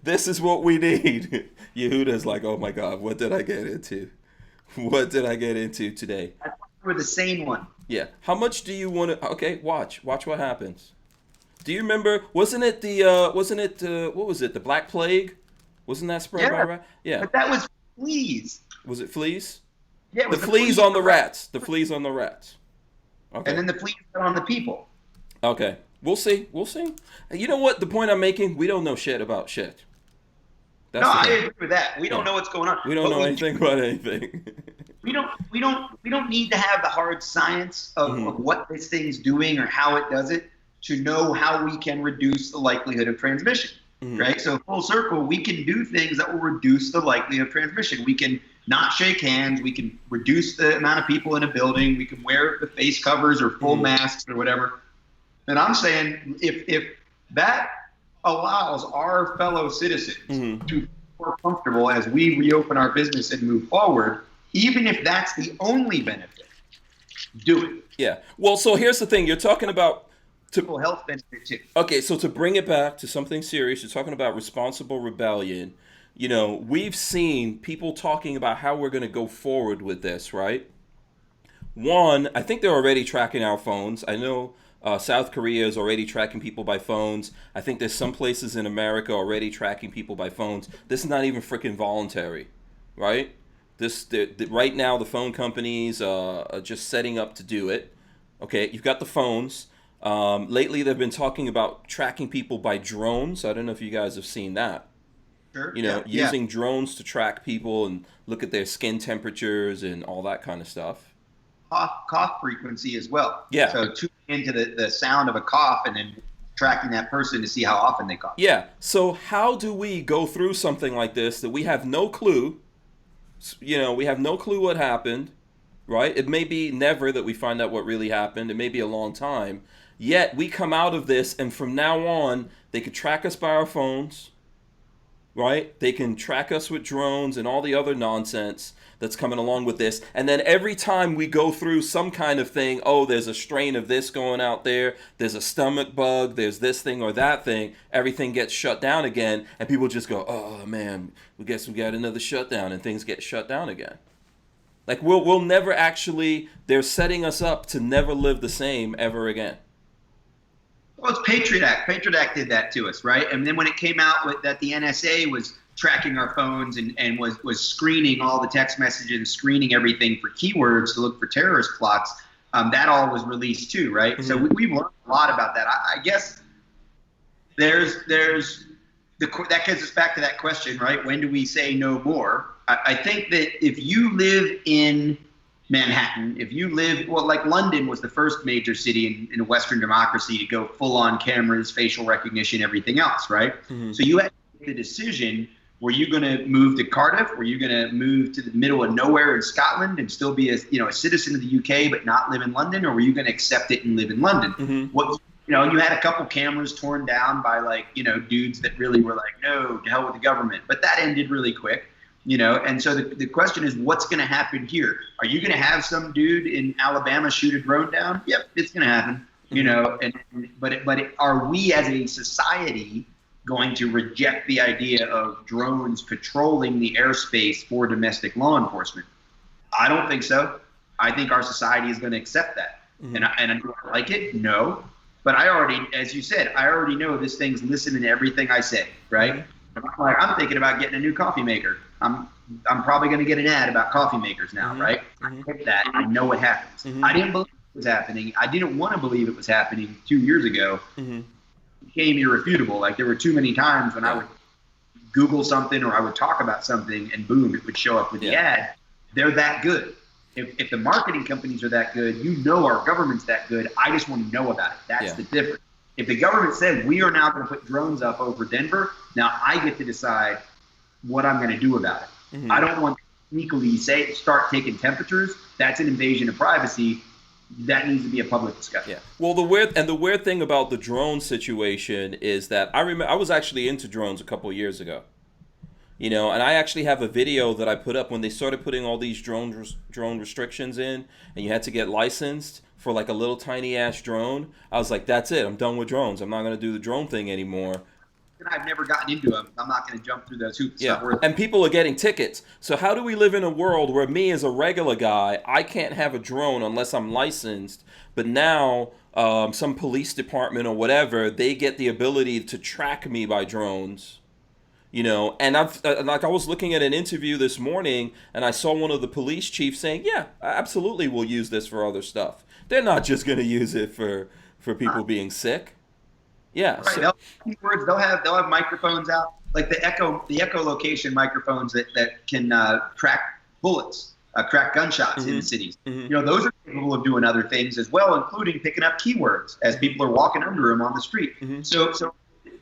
This is what we need. Yehuda's like, oh my God, what did I get into? What did I get into today? I thought we were the same one. Yeah. How much do you want to? Okay, watch what happens. Do you remember? Wasn't it what was it? The Black Plague? Wasn't that spread by rat? Yeah. But that was fleas. Was it fleas? Yeah, it was the fleas on the rats. The fleas on the rats. Okay. And then the fleas are on the people. Okay. We'll see. You know what? The point I'm making, we don't know shit about shit. That's I agree with that. We don't know what's going on. We don't know anything about anything. We don't need to have the hard science of what this thing's doing or how it does it to know how we can reduce the likelihood of transmission. Right? So full circle, we can do things that will reduce the likelihood of transmission. We can not shake hands. We can reduce the amount of people in a building. We can wear the face covers or full masks or whatever. And I'm saying if that allows our fellow citizens to feel more comfortable as we reopen our business and move forward, even if that's the only benefit, do it. Yeah. Well, so here's the thing. You're talking about health benefit too. Okay, so to bring it back to something serious, you're talking about responsible rebellion. You know, we've seen people talking about how we're going to go forward with this, right? One, I think they're already tracking our phones. I know South Korea is already tracking people by phones. I think there's some places in America already tracking people by phones. This is not even freaking voluntary, right? Right now, the phone companies are just setting up to do it. Okay, you've got the phones. Lately, they've been talking about tracking people by drones. I don't know if you guys have seen that. Sure. You know, using drones to track people and look at their skin temperatures and all that kind of stuff. Cough frequency as well. Yeah. So tuning into the sound of a cough and then tracking that person to see how often they cough. Yeah. So how do we go through something like this that we have no clue? You know, we have no clue what happened, right? It may be never that we find out what really happened. It may be a long time. Yet we come out of this, and from now on, they could track us by our phones, right? They can track us with drones and all the other nonsense that's coming along with this. And then every time we go through some kind of thing, oh, there's a strain of this going out there, there's a stomach bug, there's this thing or that thing, everything gets shut down again, and people just go, oh, man, we guess we got another shutdown, and things get shut down again. Like, we'll never actually, they're setting us up to never live the same ever again. Well, it's Patriot Act. Patriot Act did that to us, right? And then when it came out with that the NSA was tracking our phones and was screening all the text messages and screening everything for keywords to look for terrorist plots, that all was released too, right? Mm-hmm. So we've learned a lot about that. I guess that gets us back to that question, right? When do we say no more? I think that if you live in Manhattan, if you live, well, like London was the first major city in a Western democracy to go full on cameras, facial recognition, everything else, right? Mm-hmm. So you had to make the decision, were you going to move to Cardiff? Were you going to move to the middle of nowhere in Scotland and still be a citizen of the UK but not live in London? Or were you going to accept it and live in London? Mm-hmm. You had a couple cameras torn down by dudes that really were like, no, to hell with the government. But that ended really quick. And so the question is, what's going to happen here? Are you going to have some dude in Alabama shoot a drone down? Yep, it's going to happen. But are we as a society going to reject the idea of drones patrolling the airspace for domestic law enforcement? I don't think so. I think our society is going to accept that. Mm-hmm. And do I like it? No. But as you said, I already know this thing's listening to everything I say, right? I'm thinking about getting a new coffee maker. I'm probably going to get an ad about coffee makers now, mm-hmm. right? Mm-hmm. I get that. I know what happens. Mm-hmm. I didn't believe it was happening. I didn't want to believe it was happening 2 years ago. Mm-hmm. It became irrefutable. Like, there were too many times when I would Google something or I would talk about something and boom, it would show up with the ad. They're that good. If the marketing companies are that good, our government's that good. I just want to know about it. That's the difference. If the government said we are now going to put drones up over Denver, now I get to decide what I'm going to do about it. Mm-hmm. I don't want to sneakily start taking temperatures. That's an invasion of privacy. That needs to be a public discussion. Yeah. Well, the weird thing about the drone situation is that I remember I was actually into drones a couple of years ago. You know, and I actually have a video that I put up when they started putting all these drone restrictions in, and you had to get licensed for like a little tiny ass drone. I was like, that's it. I'm done with drones. I'm not gonna do the drone thing anymore. And I've never gotten into them. I'm not going to jump through those hoops. It's not Yeah, worth it. and people are getting tickets. So how do we live in a world where me as a regular guy, I can't have a drone unless I'm licensed, but now some police department or whatever, they get the ability to track me by drones. You know, and I've like I was looking at an interview this morning, and I saw one of the police chiefs saying, "Yeah, absolutely, we'll use this for other stuff. They're not just going to use it for people being sick." Yeah. Right. So, They'll have keywords. They'll have microphones out, like the echolocation microphones that can track bullets, track gunshots in the cities. You know, those are capable of doing other things as well, including picking up keywords as people are walking under them on the street. So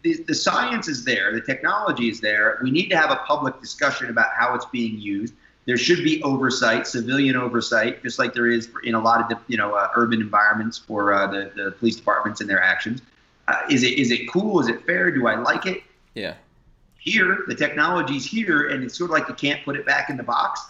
the science is there, the technology is there. We need to have a public discussion about how it's being used. There should be oversight, civilian oversight, just like there is in a lot of the urban environments for the police departments and their actions. Is it cool? Is it fair? Do I like it? yeah. Here, the technology's here, and it's sort of like you can't put it back in the box.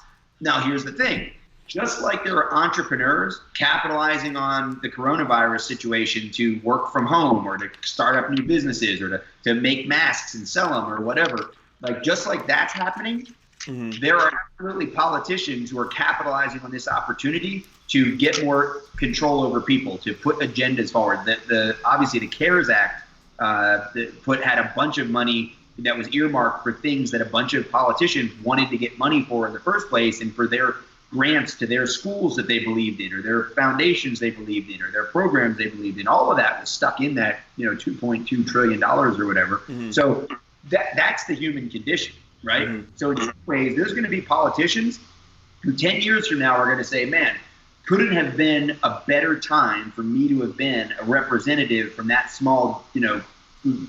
Now, here's the thing. Just like there are entrepreneurs capitalizing on the coronavirus situation to work from home or to start up new businesses or to make masks and sell them or whatever, like just like that's happening, there are absolutely politicians who are capitalizing on this opportunity to get more control over people, to put agendas forward. Obviously the CARES Act had a bunch of money that was earmarked for things that a bunch of politicians wanted to get money for in the first place, and for their grants to their schools that they believed in, or their foundations they believed in, or their programs they believed in. All of that was stuck in that, $2.2 trillion or whatever. So that's the human condition, right? So in some ways, there's going to be politicians who 10 years from now are going to say, man, couldn't have been a better time for me to have been a representative from that small,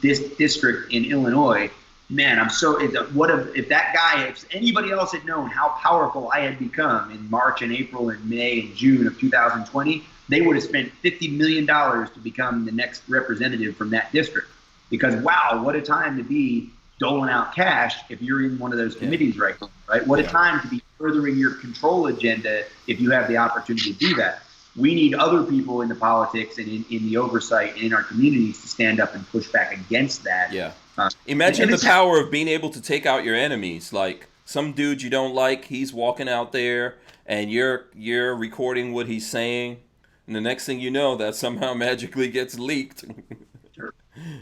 district in Illinois. Man, if that guy, if anybody else had known how powerful I had become in March and April and May and June of 2020, they would have spent $50 million to become the next representative from that district. Because wow, what a time to be doling out cash if you're in one of those committees right now, right? What a time to be furthering your control agenda if you have the opportunity to do that. We need other people in the politics and in the oversight and in our communities to stand up and push back against that. Yeah. Imagine the power of being able to take out your enemies. Like some dude you don't like, he's walking out there and you're recording what he's saying, and the next thing you know, that somehow magically gets leaked. Sure.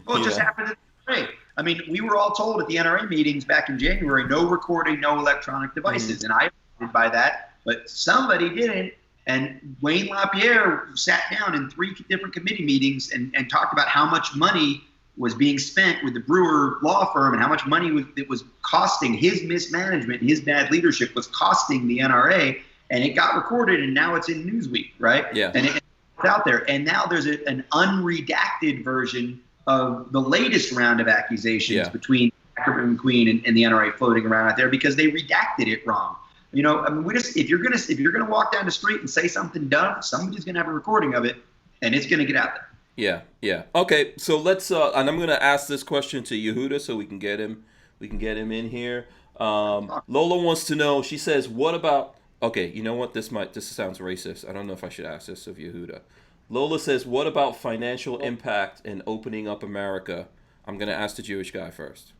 Well, it just happened at the NRA. I mean, we were all told at the NRA meetings back in January, no recording, no electronic devices, and I did by that, but somebody didn't. And Wayne LaPierre sat down in 3 different committee meetings and talked about how much money was being spent with the Brewer law firm and how much money it was costing. His mismanagement, his bad leadership was costing the NRA, and it got recorded, and now it's in Newsweek, right? Yeah. And it's out there. And now there's an unredacted version of the latest round of accusations between Ackerman McQueen and the NRA floating around out there because they redacted it wrong. If you're gonna walk down the street and say something dumb, somebody's gonna have a recording of it, and it's gonna get out there. Yeah. Okay, so let's and I'm gonna ask this question to Yehuda so we can get him in here. Lola wants to know. She says, "What about?" Okay, you know what? This sounds racist. I don't know if I should ask this of Yehuda. Lola says, "What about financial impact in opening up America?" I'm gonna ask the Jewish guy first.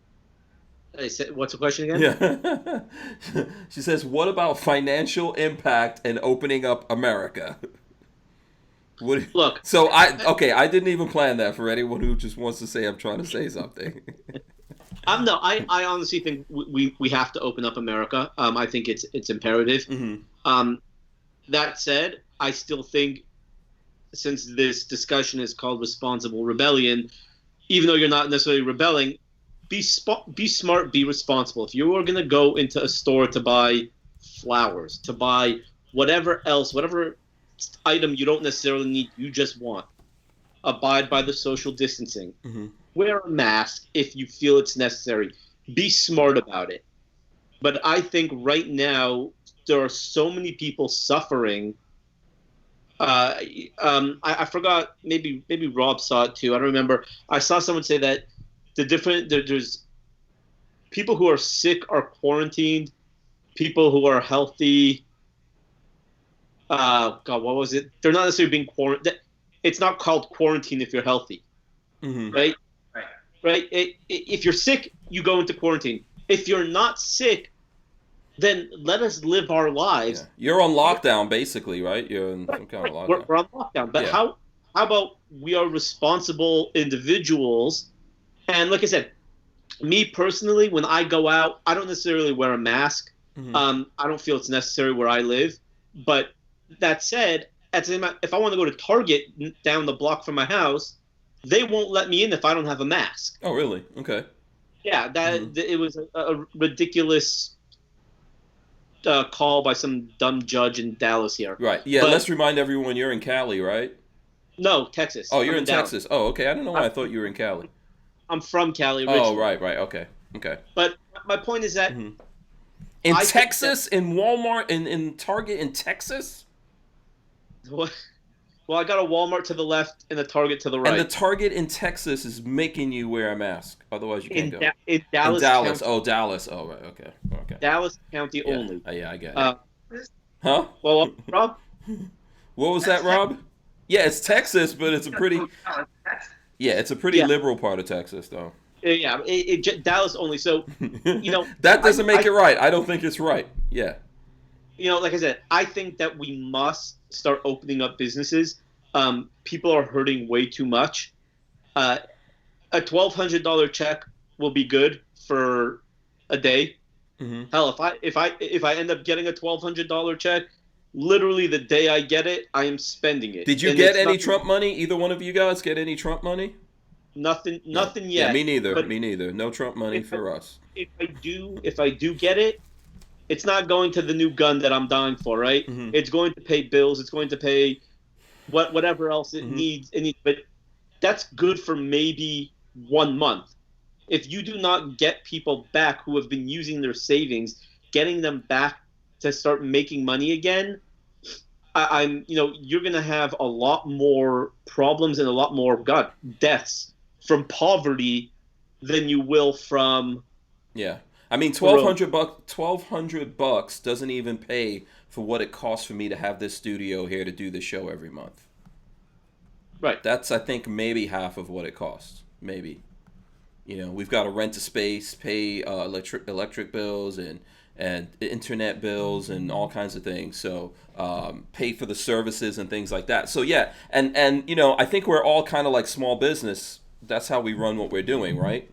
What's the question again? Yeah. She says, "What about financial impact in opening up America?" Look. So I didn't even plan that for anyone who just wants to say I'm trying to say something. No, I honestly think we have to open up America. I think it's imperative. That said, I still think, since this discussion is called responsible rebellion, even though you're not necessarily rebelling, be smart, be responsible. If you are going to go into a store to buy flowers, to buy whatever item you don't necessarily need, you just want, abide by the social distancing. Wear a mask if you feel it's necessary. Be smart about it. But I think right now there are so many people suffering. I forgot, maybe Rob saw it too. I don't remember. I saw someone say that there's people who are sick are quarantined. People who are healthy, God, what was it? They're not necessarily being quarantined. It's not called quarantine if you're healthy, right? Right. If you're sick, you go into quarantine. If you're not sick, then let us live our lives. Yeah. You're on lockdown, basically, right? You're in some kind of lockdown. We're on lockdown. But how about we are responsible individuals? And like I said, me personally, when I go out, I don't necessarily wear a mask. I don't feel it's necessary where I live. But that said, at the same time, if I want to go to Target down the block from my house, they won't let me in if I don't have a mask. Oh, really? Okay. Yeah, it was a ridiculous call by some dumb judge in Dallas here. Right. Yeah, but, let's remind everyone you're in Cali, right? No, Texas. Oh, you're in Dallas. Texas. Oh, okay. I don't know why I thought you were in Cali. I'm from Cali originally. Oh, right. Okay. But my point is that... In Texas? In Walmart? In Target in Texas? Well, I got a Walmart to the left and a Target to the right. And the Target in Texas is making you wear a mask. Otherwise, you can't go. In Dallas. Dallas. County. Oh, Dallas. Oh, right. Okay. Dallas County only. Yeah, I get it. Huh? Well, Rob? What was that, Rob? Yeah, it's Texas, but it's a pretty... Yeah, it's a pretty liberal part of Texas, though. Yeah, Dallas only. So, that doesn't make it right. I don't think it's right. Yeah. Like I said, I think that we must start opening up businesses. People are hurting way too much. A $1,200 check will be good for a day. Hell, if I end up getting a $1,200 check, literally the day I get it, I am spending it. Did you get any Trump money? Either one of you guys get any Trump money? Nothing yet. Yeah, me neither. No Trump money for us. If I do get it, it's not going to the new gun that I'm dying for, right? It's going to pay bills. It's going to pay whatever else it needs. But that's good for maybe 1 month. If you do not get people back who have been using their savings, getting them back to start making money again, you're going to have a lot more problems and a lot more deaths from poverty than you will from... Yeah. I mean, $1,200 doesn't even pay for what it costs for me to have this studio here to do the show every month. Right. That's, I think, maybe half of what it costs. Maybe. We've got to rent a space, pay electric bills and internet bills and all kinds of things. So pay for the services and things like that. So yeah, and I think we're all kind of like small business. That's how we run what we're doing, right?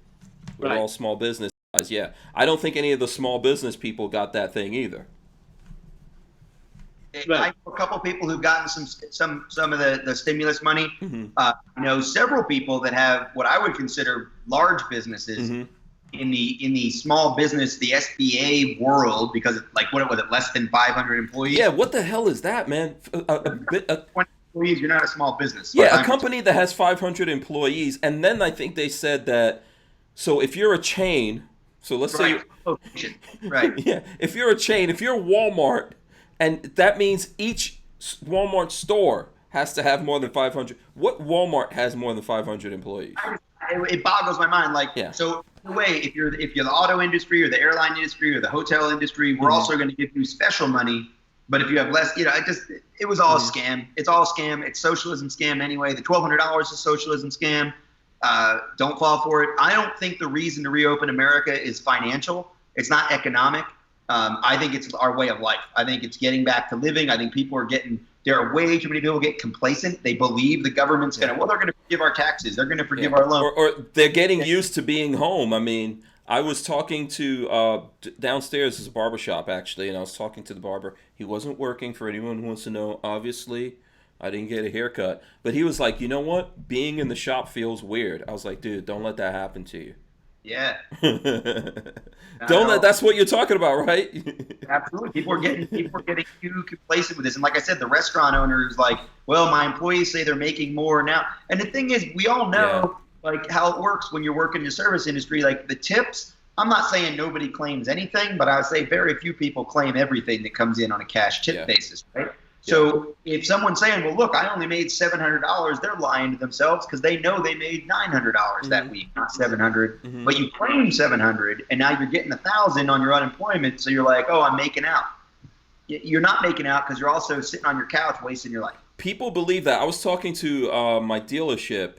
We're all small business guys. Yeah, I don't think any of the small business people got that thing either. I know a couple people who've gotten some of the stimulus money. I know several people that have what I would consider large businesses in the small business, the SBA world, because what was it, less than 500 employees? Yeah, what the hell is that, man? 20 employees, you're not a small business. Yeah, a company that has 500 employees, and then I think they said that. So if you're a chain, so let's say, right? Yeah, if you're a chain, if you're Walmart. And that means each Walmart store has to have more than 500. What Walmart has more than 500 employees? It boggles my mind. So in a way, if you're the auto industry or the airline industry or the hotel industry, we're also going to give you special money. But if you have less, it was all a scam. It's all a scam. It's socialism scam anyway. The $1,200 is a socialism scam. Don't fall for it. I don't think the reason to reopen America is financial. It's not economic. I think it's our way of life. I think it's getting back to living. I think people there are way too many people get complacent. They believe the government's they're going to forgive our taxes. They're going to forgive our loans. Or they're getting used to being home. I mean, I was talking to, downstairs is a barbershop actually, and I was talking to the barber. He wasn't working, for anyone who wants to know. Obviously, I didn't get a haircut. But he was like, you know what? Being in the shop feels weird. I was like, dude, don't let that happen to you. Yeah. That's what you're talking about, right? Absolutely. People are getting too complacent with this. And like I said, the restaurant owner is like, well, my employees say they're making more now. And the thing is, we all know how it works when you're working in the service industry. Like the tips, I'm not saying nobody claims anything, but I would say very few people claim everything that comes in on a cash tip basis, right? So if someone's saying, well, look, I only made $700, they're lying to themselves because they know they made $900 that week, not 700. But you claim 700, and now you're getting 1,000 on your unemployment. So you're like, oh, I'm making out. You're not making out because you're also sitting on your couch wasting your life. People believe that. I was talking to my dealership,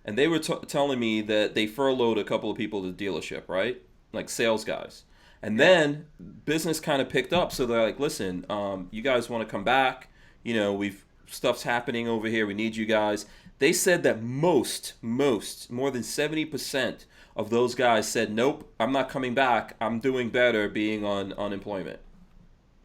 and they were telling me that they furloughed a couple of people at the dealership, right? Like sales guys. And then business kind of picked up. So they're like, listen, you guys want to come back? You know, stuff's happening over here. We need you guys. They said that more than 70% of those guys said, nope, I'm not coming back. I'm doing better being on unemployment.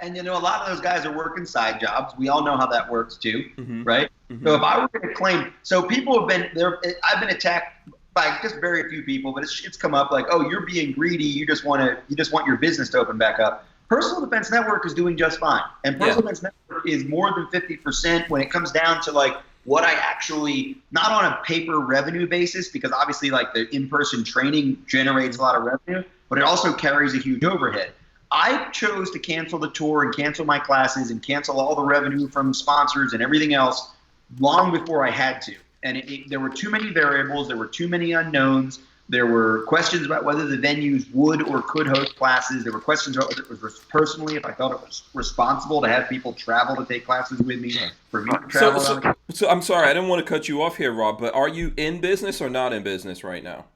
And, you know, a lot of those guys are working side jobs. We all know how that works too, right? So if I were going to claim, so people have been there. I've been attacked by just very few people, but it's come up like, oh, you're being greedy. You just want your business to open back up. Personal Defense Network is doing just fine. And Personal Defense Network is more than 50% when it comes down to like what I actually, not on a paper revenue basis, because obviously like the in-person training generates a lot of revenue, but it also carries a huge overhead. I chose to cancel the tour and cancel my classes and cancel all the revenue from sponsors and everything else long before I had to. And there were too many variables. There were too many unknowns. There were questions about whether the venues would or could host classes. There were questions about whether it was personally, if I felt it was responsible to have people travel to take classes with me. For me to travel. So I'm sorry, I didn't want to cut you off here, Rob, but are you in business or not in business right now?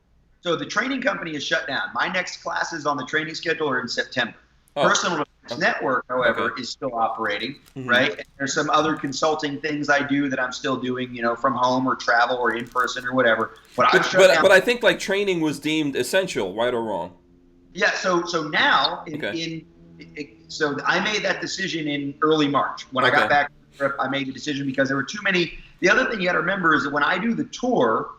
So the training company is shut down. My next classes on the training schedule are in September. Oh. Personal Defense Network, however, is still operating, right? And there's some other consulting things I do that I'm still doing, you know, from home or travel or in person or whatever. But I think like training was deemed essential, right or wrong? Yeah. So now so I made that decision in early March when I got back from the trip. I made the decision because there were too many. The other thing you got to remember is that when I do the tour,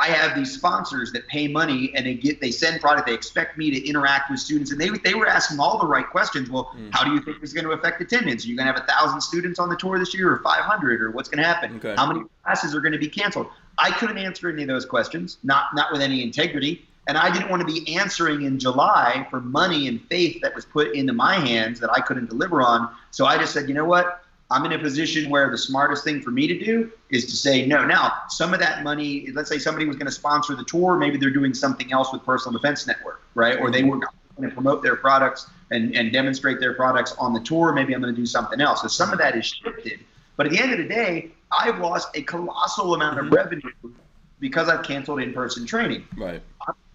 I have these sponsors that pay money and they send product. They expect me to interact with students, and they were asking all the right questions. Well, how do you think this is going to affect attendance? Are you going to have 1,000 students on the tour this year, or 500, or what's going to happen? Okay. How many classes are going to be canceled? I couldn't answer any of those questions, not with any integrity, and I didn't want to be answering in July for money and faith that was put into my hands that I couldn't deliver on. So I just said, you know what? I'm in a position where the smartest thing for me to do is to say no. Now, some of that money, let's say somebody was going to sponsor the tour, maybe they're doing something else with Personal Defense Network, right? Or they were going to promote their products and demonstrate their products on the tour. Maybe I'm going to do something else. So some of that is shifted. But at the end of the day, I've lost a colossal amount of revenue because I've canceled in-person training. Right.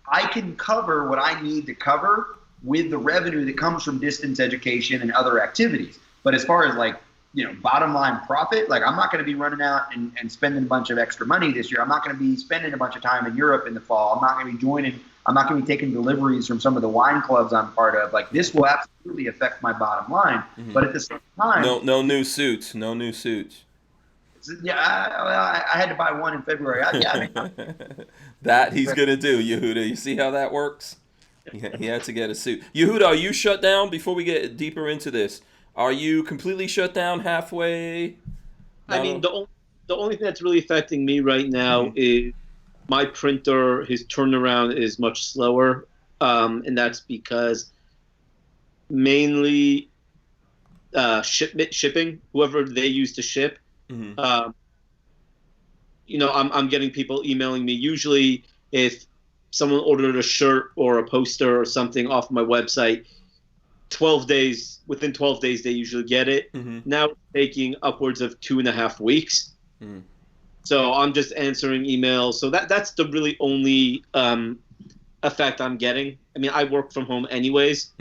I can cover what I need to cover with the revenue that comes from distance education and other activities. But as far as like, you know, bottom line profit, like I'm not going to be running out and spending a bunch of extra money this year. I'm not going to be spending a bunch of time in Europe in the fall. I'm not going to be I'm not going to be taking deliveries from some of the wine clubs I'm part of. Like this will absolutely affect my bottom line. But at the same time, no new suits. Yeah, I had to buy one in February. That he's going to do, Yehuda. You see how that works? He had to get a suit. Yehuda, are you shut down before we get deeper into this? Are you completely shut down halfway? I mean, the only thing that's really affecting me right now is my printer. His turnaround is much slower, and that's because mainly shipping. Whoever they use to ship. You know, I'm getting people emailing me. Usually, if someone ordered a shirt or a poster or something off my website, within 12 days they usually get it. Now it's taking upwards of 2.5 weeks. So I'm just answering emails. So that's the really only effect I'm getting. I mean, I work from home anyways.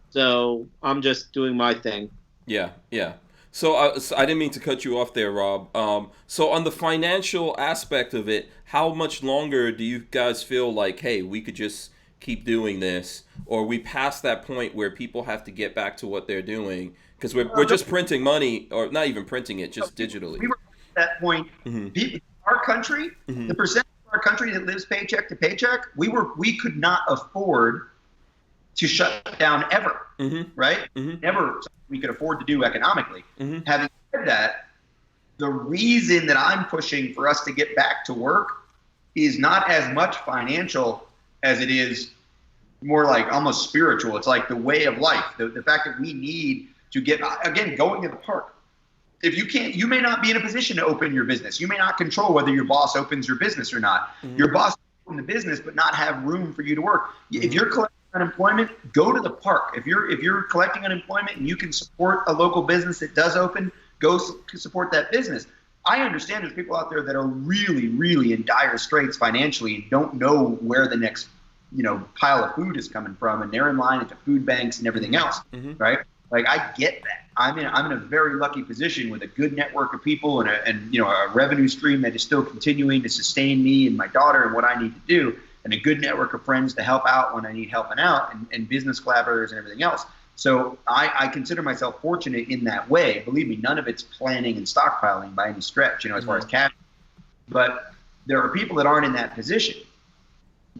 So I'm just doing my thing. Yeah. So I didn't mean to cut you off there, Rob. So on the financial aspect of it, how much longer do you guys feel like, hey, we could just keep doing this, or we past that point where people have to get back to what they're doing because we're just printing money, or not even printing it, just digitally? We were at that point. People, our country, the percentage of our country that lives paycheck to paycheck, we could not afford to shut down ever, right? Never we could afford to do economically. Having said that, the reason that I'm pushing for us to get back to work is not as much financial as it is more like almost spiritual. It's like the way of life. The fact that we need to get, again, going to the park. if you can't, you may not be in a position to open your business. You may not control whether your boss opens your business or not. Your boss can open the business, but not have room for you to work. If you're collecting unemployment, go to the park. If you're collecting unemployment and you can support a local business that does open, go support that business. I understand there's people out there that are really, really in dire straits financially and don't know where the next, pile of food is coming from, and they're in line at the food banks and everything else, right? Like, I get that. I'm in a very lucky position with a good network of people and a revenue stream that is still continuing to sustain me and my daughter and what I need to do, and a good network of friends to help out when I need helping out, and business collaborators and everything else. So I consider myself fortunate in that way. Believe me, none of it's planning and stockpiling by any stretch, as far as cash. But there are people that aren't in that position.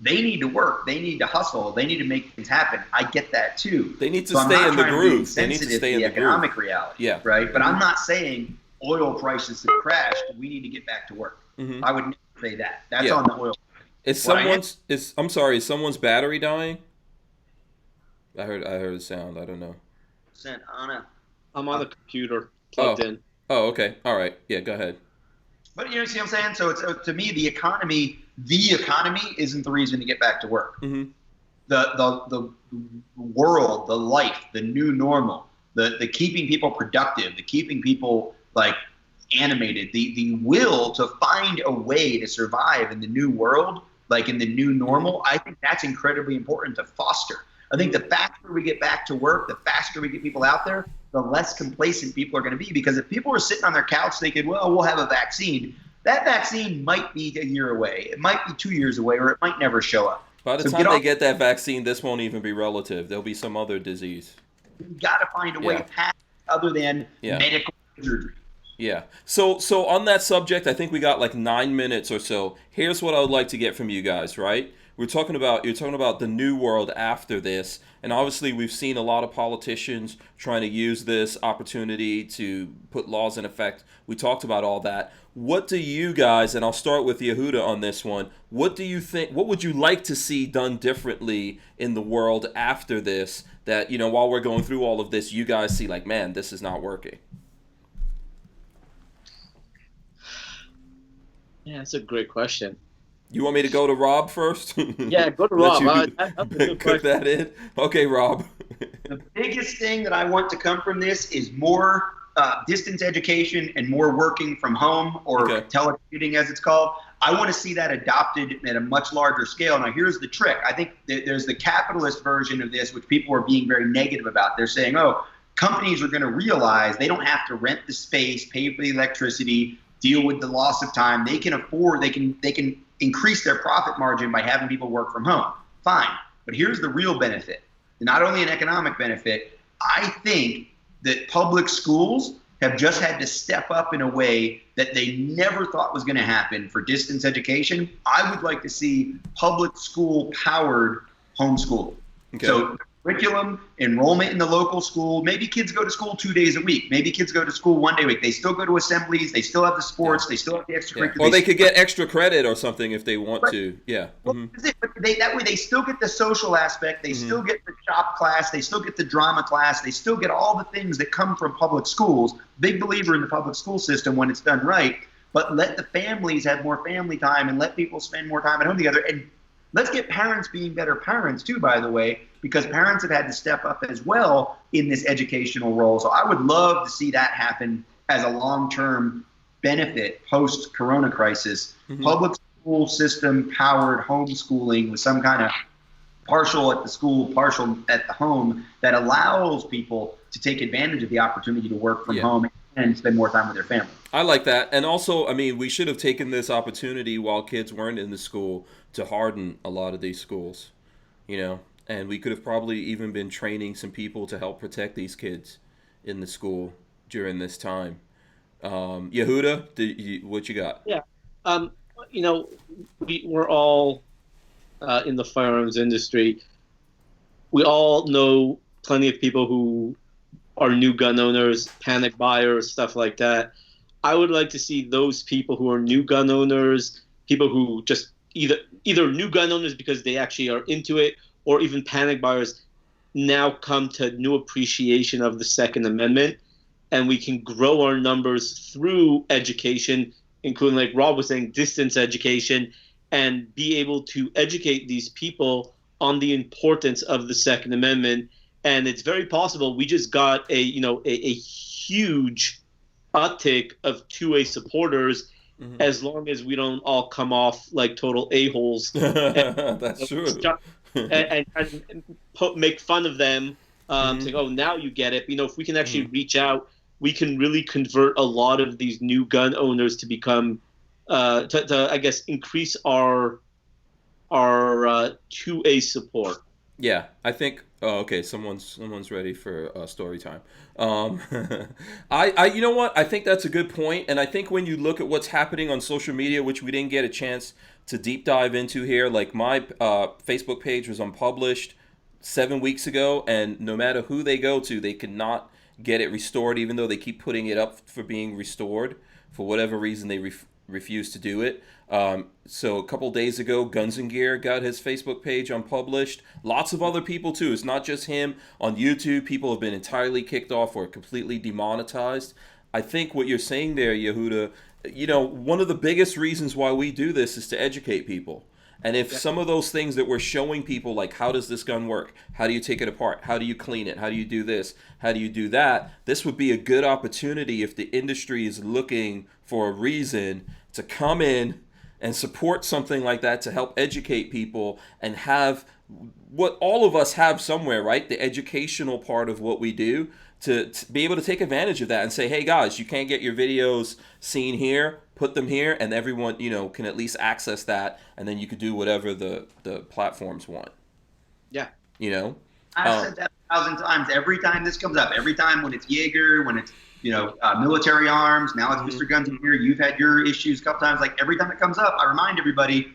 They need to work. They need to hustle. They need to make things happen. I get that too. They need to stay in the groove. They need to stay in the economic reality. Yeah. Right. But I'm not saying oil prices have crashed. We need to get back to work. I would never say that. That's on the oil. Is someone's battery dying? I heard a sound. I don't know. I'm on the computer plugged in. Oh, okay. All right. Yeah, go ahead. But see what I'm saying? So to me, the economy isn't the reason to get back to work. The world, the life, the new normal, the keeping people productive, the keeping people animated, the will to find a way to survive in the new world, like in the new normal. I think that's incredibly important to foster. I think the faster we get back to work, the faster we get people out there, the less complacent people are going to be. Because if people are sitting on their couch thinking, well, we'll have a vaccine, that vaccine might be a year away. It might be 2 years away, or it might never show up. By the time they get that vaccine, this won't even be relative. There'll be some other disease. You've got to find a way past other than medical surgery. Yeah. So on that subject, I think we got 9 minutes or so. Here's what I would like to get from you guys, right? You're talking about the new world after this, and obviously we've seen a lot of politicians trying to use this opportunity to put laws in effect. We talked about all that. What do you guys, and I'll start with Yehuda on this one, what do you think, what would you like to see done differently in the world after this that, while we're going through all of this, you guys see man, this is not working? Yeah, that's a great question. You want me to go to Rob first? Yeah, go to Rob. Cook that in. Okay, Rob. The biggest thing that I want to come from this is more distance education and more working from home, or telecommuting as it's called. I want to see that adopted at a much larger scale. Now, here's the trick. I think there's the capitalist version of this, which people are being very negative about. They're saying, companies are going to realize they don't have to rent the space, pay for the electricity, deal with the loss of time. They can afford, they can increase their profit margin by having people work from home. Fine. But here's the real benefit. Not only an economic benefit, I think that public schools have just had to step up in a way that they never thought was going to happen for distance education. I would like to see public school powered homeschooling. Okay. So curriculum, enrollment in the local school. Maybe kids go to school 2 days a week. Maybe kids go to school 1 day a week. They still go to assemblies. They still have the sports. They still have the extracurriculars. Or they could get extra credit or something if they want to. Yeah. Well, that way they still get the social aspect. They still get the shop class. They still get the drama class. They still get all the things that come from public schools. Big believer in the public school system when it's done right. But let the families have more family time and let people spend more time at home together. And let's get parents being better parents too, by the way, because parents have had to step up as well in this educational role. So I would love to see that happen as a long-term benefit post-corona crisis. Public school system powered homeschooling with some kind of partial at the school, partial at the home that allows people to take advantage of the opportunity to work from home and spend more time with their family. I like that. And also, we should have taken this opportunity while kids weren't in the school to harden a lot of these schools, and we could have probably even been training some people to help protect these kids in the school during this time. Yehuda, what you got? Yeah. We're all in the firearms industry. We all know plenty of people who are new gun owners, panic buyers, stuff like that. I would like to see those people who are new gun owners, people who just either new gun owners because they actually are into it, or even panic buyers, now come to new appreciation of the Second Amendment and we can grow our numbers through education, including, like Rob was saying, distance education, and be able to educate these people on the importance of the Second Amendment. And it's very possible we just got a huge uptick of 2A supporters, as long as we don't all come off like total a-holes. That's true. and make fun of them, saying, oh, now you get it. If we can actually reach out, we can really convert a lot of these new gun owners to become, to I guess, increase our 2A support. Yeah, I think. Oh, okay. Someone's ready for story time. I you know what? I think that's a good point, and I think when you look at what's happening on social media, which we didn't get a chance to deep dive into here, like my Facebook page was unpublished 7 weeks ago, and no matter who they go to, they cannot get it restored, even though they keep putting it up for being restored. For whatever reason, they refuse to do it. So a couple days ago, Guns and Gear got his Facebook page unpublished. Lots of other people too. It's not just him. On YouTube, people have been entirely kicked off or completely demonetized. I think what you're saying there, Yehuda, one of the biggest reasons why we do this is to educate people. And if some of those things that we're showing people, like how does this gun work? How do you take it apart? How do you clean it? How do you do this? How do you do that? This would be a good opportunity if the industry is looking for a reason to come in and support something like that, to help educate people and have what all of us have somewhere, right? The educational part of what we do, to be able to take advantage of that and say, hey guys, you can't get your videos seen here, put them here, and everyone, can at least access that, and then you could do whatever the platforms want. Yeah. I've said that 1,000 times. Every time this comes up, every time when it's Jaeger, when it's military arms, now it's Mr. Guns in here. You've had your issues a couple times. Like every time it comes up, I remind everybody,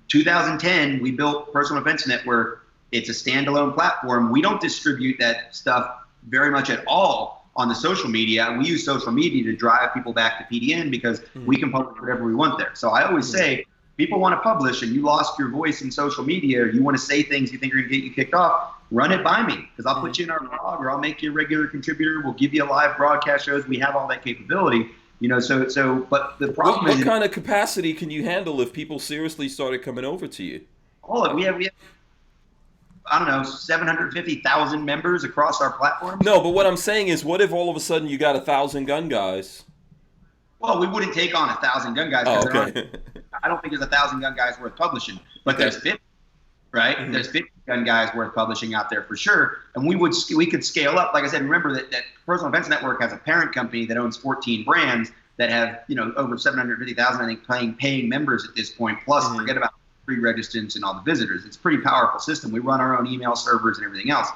2010, we built Personal Defense Network. It's a standalone platform. We don't distribute that stuff very much at all on the social media. We use social media to drive people back to PDN because we can publish whatever we want there. So I always say, people want to publish and you lost your voice in social media, or you want to say things you think are going to get you kicked off, run it by me, because I'll put you in our blog, or I'll make you a regular contributor. We'll give you a live broadcast shows. We have all that capability, but the problem is, what kind of capacity can you handle if people seriously started coming over to you? We have I don't know, 750,000 members across our platform. No, but what I'm saying is, what if all of a sudden you got 1,000 gun guys? Well, we wouldn't take on 1,000 gun guys. Oh, okay. I don't think there's 1,000 gun guys worth publishing, but there's 50, right? There's 50 gun guys worth publishing out there for sure. And we could scale up. Like I said, remember that Personal Defense Network has a parent company that owns 14 brands that have, over 750,000, I think, paying members at this point. Plus, forget about free registrants and all the visitors. It's a pretty powerful system. We run our own email servers and everything else.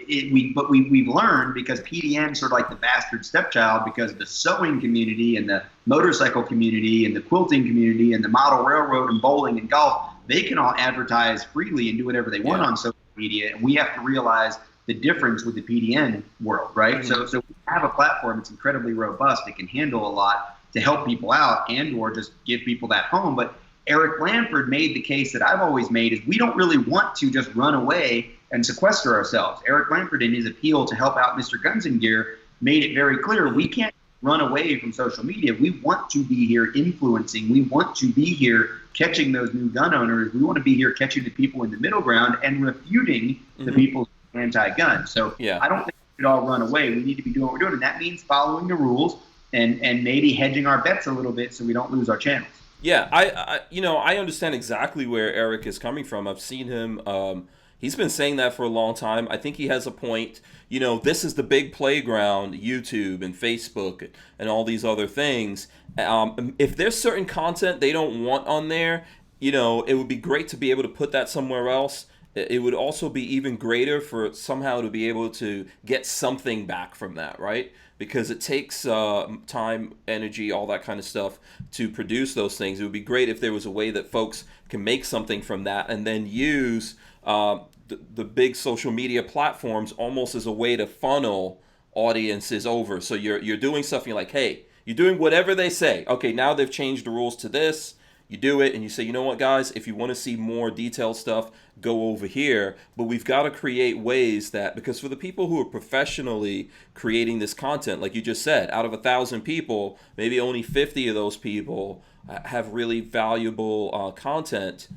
We've learned, because PDN sort of like the bastard stepchild, because the sewing community and the motorcycle community and the quilting community and the model railroad and bowling and golf, they can all advertise freely and do whatever they want on social media. And we have to realize the difference with the PDN world, right? So we have a platform that's incredibly robust. It can handle a lot to help people out and or just give people that home. But Eric Blanford made the case that I've always made, is we don't really want to just run away and sequester ourselves. Eric Blanford, in his appeal to help out Mr. Guns and Gear, made it very clear we can't run away from social media. We want to be here influencing. We want to be here catching those new gun owners. We want to be here catching the people in the middle ground and refuting the people anti-gun. So I don't think we should all run away. We need to be doing what we're doing, and that means following the rules and maybe hedging our bets a little bit so we don't lose our channels. Yeah, I understand exactly where Eric is coming from. I've seen him. He's been saying that for a long time. I think he has a point. This is the big playground, YouTube and Facebook and all these other things. If there's certain content they don't want on there, it would be great to be able to put that somewhere else. It would also be even greater for somehow to be able to get something back from that, right? Because it takes time, energy, all that kind of stuff to produce those things. It would be great if there was a way that folks can make something from that and then use the big social media platforms almost as a way to funnel audiences over. So you're doing stuff and you're like, hey, you're doing whatever they say. Okay, now they've changed the rules to this. You do it and you say, you know what, guys, if you want to see more detailed stuff, go over here. But we've got to create ways that, because for the people who are professionally creating this content, like you just said, out of 1,000 people, maybe only 50 of those people have really valuable content.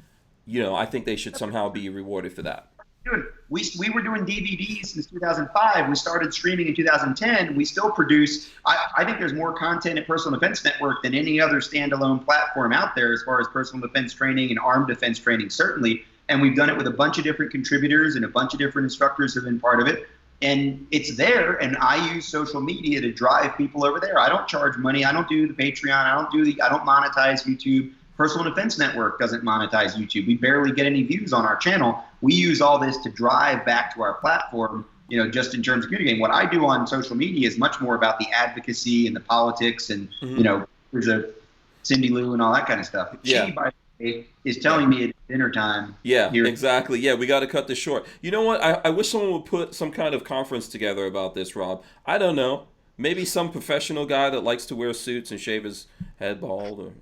I think they should somehow be rewarded for that. Dude, we were doing DVDs since 2005. We started streaming in 2010. We still produce. I think there's more content at Personal Defense Network than any other standalone platform out there as far as personal defense training and armed defense training, certainly. And we've done it with a bunch of different contributors, and a bunch of different instructors have been part of it. And it's there, and I use social media to drive people over there. I don't charge money. I don't do the Patreon. I don't monetize YouTube. Personal Defense Network doesn't monetize YouTube. We barely get any views on our channel. We use all this to drive back to our platform, just in terms of communicating. What I do on social media is much more about the advocacy and the politics and, there's a Cindy Lou and all that kind of stuff. Yeah. She, by the way, is telling me at dinner time. Yeah, here. Exactly. Yeah, we got to cut this short. You know what? I wish someone would put some kind of conference together about this, Rob. I don't know. Maybe some professional guy that likes to wear suits and shave his head bald, or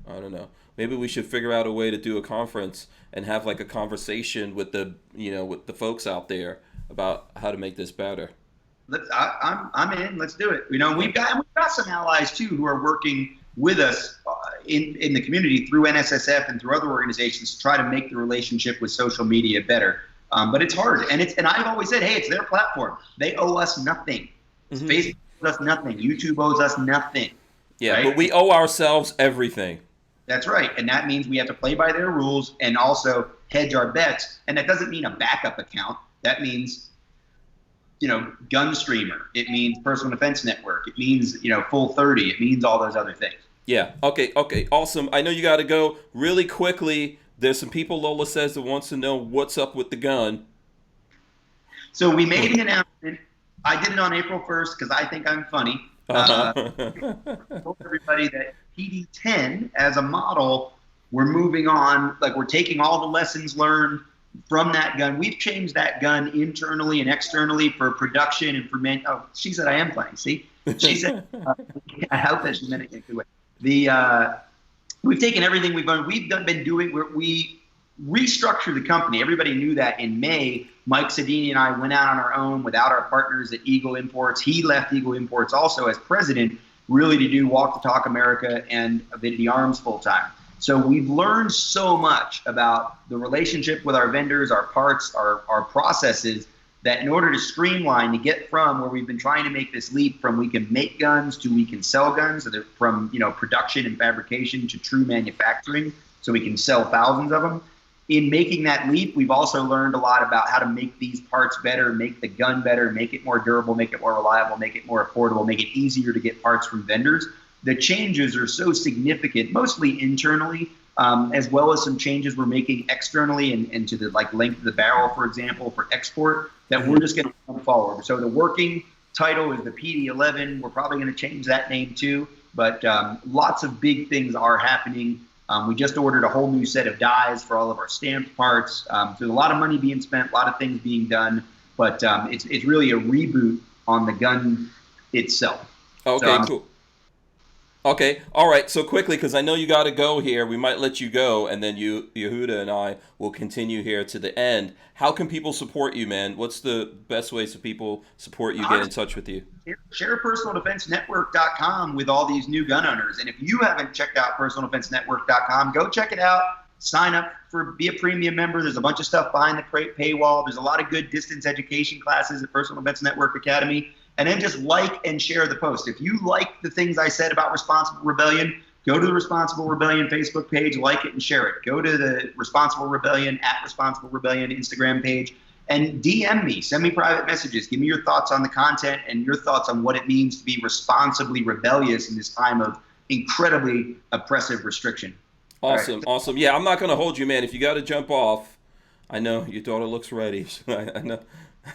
I don't know. Maybe we should figure out a way to do a conference and have like a conversation with the with the folks out there about how to make this better. I'm in. Let's do it. We've got some allies too who are working with us in the community through NSSF and through other organizations to try to make the relationship with social media better. But it's hard, and I've always said, hey, it's their platform. They owe us nothing. Mm-hmm. Facebook owes us nothing. YouTube owes us nothing. Yeah, right? But we owe ourselves everything. That's right, and that means we have to play by their rules and also hedge our bets. And that doesn't mean a backup account. That means, Gunstreamer. It means Personal Defense Network. It means, Full 30. It means all those other things. Yeah. Okay. Awesome. I know you got to go really quickly. There's some people, Lola says, that wants to know what's up with the gun. So we made an announcement. I did it on April 1st because I think I'm funny. I told everybody that PD10 as a model, we're moving on. Like, we're taking all the lessons learned from that gun. We've changed that gun internally and externally for production and for she said I am funny. See, she said I hope that she meant it in a good way. We've taken everything we've done. We restructured the company. Everybody knew that in May. Mike Sedini and I went out on our own without our partners at Eagle Imports. He left Eagle Imports also as president, really to do Walk the Talk America and Avidity Arms full time. So we've learned so much about the relationship with our vendors, our parts, our processes, that in order to streamline, to get from where we've been trying to make this leap from we can make guns to we can sell guns, so from production and fabrication to true manufacturing, so we can sell thousands of them. In making that leap, we've also learned a lot about how to make these parts better, make the gun better, make it more durable, make it more reliable, make it more affordable, make it easier to get parts from vendors. The changes are so significant, mostly internally, as well as some changes we're making externally and to the length of the barrel, for example, for export, that we're just going to come forward. So the working title is the PD11. We're probably going to change that name too, but lots of big things are happening. We just ordered a whole new set of dies for all of our stamped parts. There's a lot of money being spent, a lot of things being done, but it's really a reboot on the gun itself. Okay, cool. Okay, all right. So quickly, because I know you got to go here, we might let you go, and then Yehuda and I will continue here to the end. How can people support you, man? What's the best ways for people support you, get in touch with you? Share PersonalDefenseNetwork.com with all these new gun owners. And if you haven't checked out PersonalDefenseNetwork.com, go check it out. Sign up be a premium member. There's a bunch of stuff behind the paywall. There's a lot of good distance education classes at Personal Defense Network Academy. And then just like and share the post. If you like the things I said about Responsible Rebellion, go to the Responsible Rebellion Facebook page, like it and share it. Go to the Responsible Rebellion @Responsible Rebellion Instagram page and DM me. Send me private messages. Give me your thoughts on the content and your thoughts on what it means to be responsibly rebellious in this time of incredibly oppressive restriction. Awesome, awesome. Yeah, I'm not going to hold you, man. If you got to jump off, I know your daughter looks ready. I know.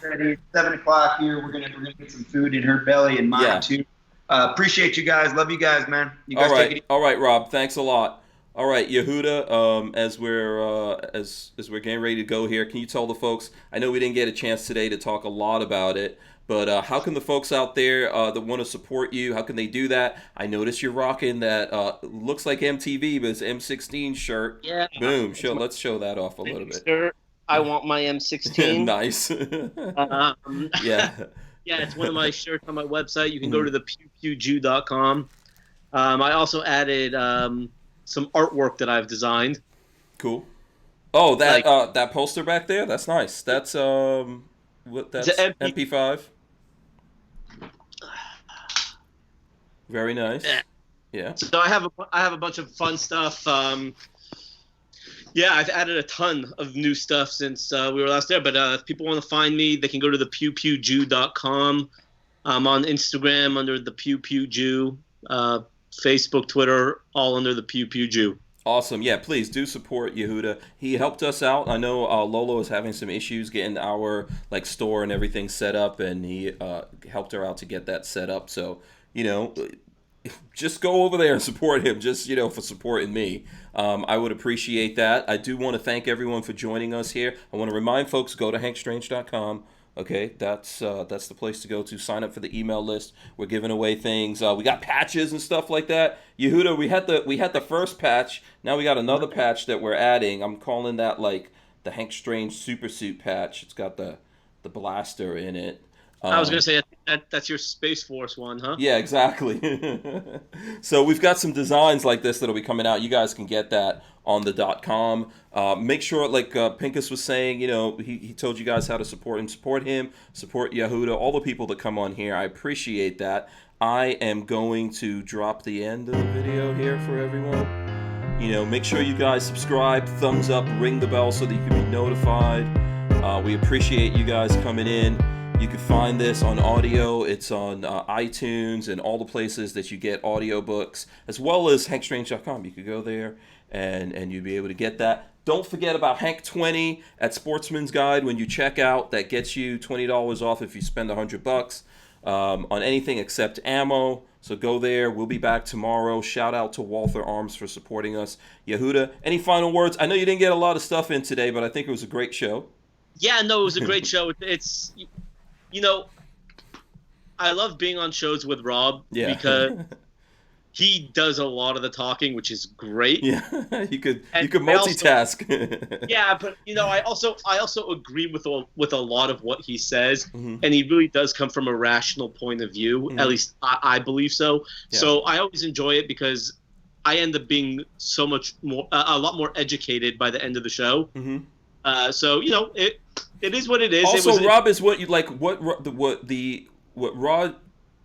Ready. 7 o'clock here. We're gonna get some food in her belly and mine too. Appreciate you guys. Love you guys, man. You guys take it easy. All right, Rob. Thanks a lot. All right, Yehuda. As we're getting ready to go here, can you tell the folks? I know we didn't get a chance today to talk a lot about it, But how can the folks out there that want to support you, how can they do that? I notice you're rocking that looks like MTV, but it's M16 shirt. Yeah. Boom. Let's show that off a little bit. Sure. I want my M16. Nice. Yeah. Yeah, it's one of my shirts on my website. You can go to the pewpewjew.com. I also added some artwork that I've designed. Cool. Oh, that that poster back there? That's nice. That's that's MP5. Very nice. Yeah. So I have a bunch of fun stuff. Yeah, I've added a ton of new stuff since we were last there. But if people want to find me, they can go to the pewpewjew.com. I'm on Instagram under the pewpewjew, Facebook, Twitter, all under the pewpewjew. Awesome. Yeah, please do support Yehuda. He helped us out. I know Lola was having some issues getting our store and everything set up, and he helped her out to get that set up. So, just go over there and support him, just, for supporting me. I would appreciate that. I do want to thank everyone for joining us here. I want to remind folks, go to hankstrange.com. Okay, that's the place to go to sign up for the email list. We're giving away things. We got patches and stuff like that. Yehuda, we had the first patch. Now we got another patch that we're adding. I'm calling that the Hank Strange Super Suit patch. It's got the blaster in it. I was gonna say that's your Space Force one, huh? Yeah, exactly. So we've got some designs like this that'll be coming out. You guys can get that on the .com. Make sure, like Pincus was saying, he told you guys how to support him. Support Yehuda, all the people that come on here. I appreciate that. I am going to drop the end of the video here for everyone. Make sure you guys subscribe, thumbs up, ring the bell so that you can be notified. We appreciate you guys coming in. You can find this on audio. It's on iTunes and all the places that you get audiobooks, as well as hankstrange.com. You could go there and you'd be able to get that. Don't forget about Hank 20 at Sportsman's Guide when you check out. That gets you $20 off if you spend $100 on anything except ammo. So go there. We'll be back tomorrow. Shout out to Walther Arms for supporting us. Yehuda, any final words? I know you didn't get a lot of stuff in today, but I think it was a great show. Yeah, no, it was a great show. It's... I love being on shows with Rob because he does a lot of the talking, which is great. Yeah, you could multitask. Yeah, but I also agree with a lot of what he says, and he really does come from a rational point of view. At least I believe so. Yeah. So I always enjoy it because I end up being so much more, a lot more educated by the end of the show. So it is what it is. Also, Rob is what you like. What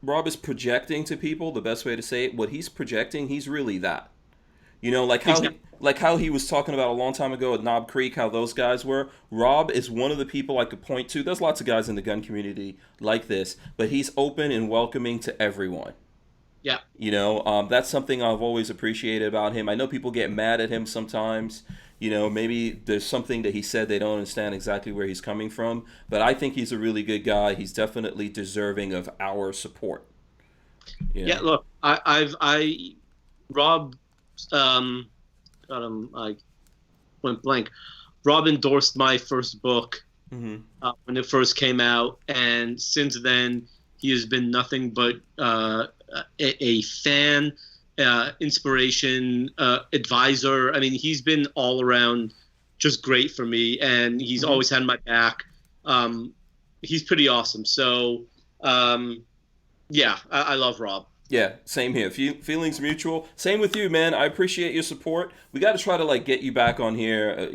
Rob is projecting to people. The best way to say it, what he's projecting, he's really that. How he was talking about a long time ago at Knob Creek, how those guys were. Rob is one of the people I could point to. There's lots of guys in the gun community like this, but he's open and welcoming to everyone. Yeah. That's something I've always appreciated about him. I know people get mad at him sometimes. Maybe there's something that he said they don't understand exactly where he's coming from. But I think he's a really good guy. He's definitely deserving of our support. Yeah, look, Rob, I went blank. Rob endorsed my first book when it first came out. And since then, he has been nothing but a fan, inspiration, advisor. I mean, he's been all around just great for me, and he's always had my back. He's pretty awesome. So, yeah, I love Rob. Yeah, same here. Feelings mutual. Same with you, man. I appreciate your support. We got to try to get you back on here.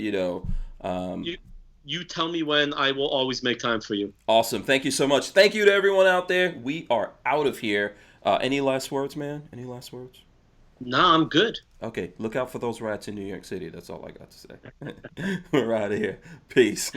You tell me when. I will always make time for you. Awesome. Thank you so much. Thank you to everyone out there. We are out of here. Any last words, man? Any last words? No, I'm good. Okay, look out for those rats in New York City. That's all I got to say. We're out of here. Peace.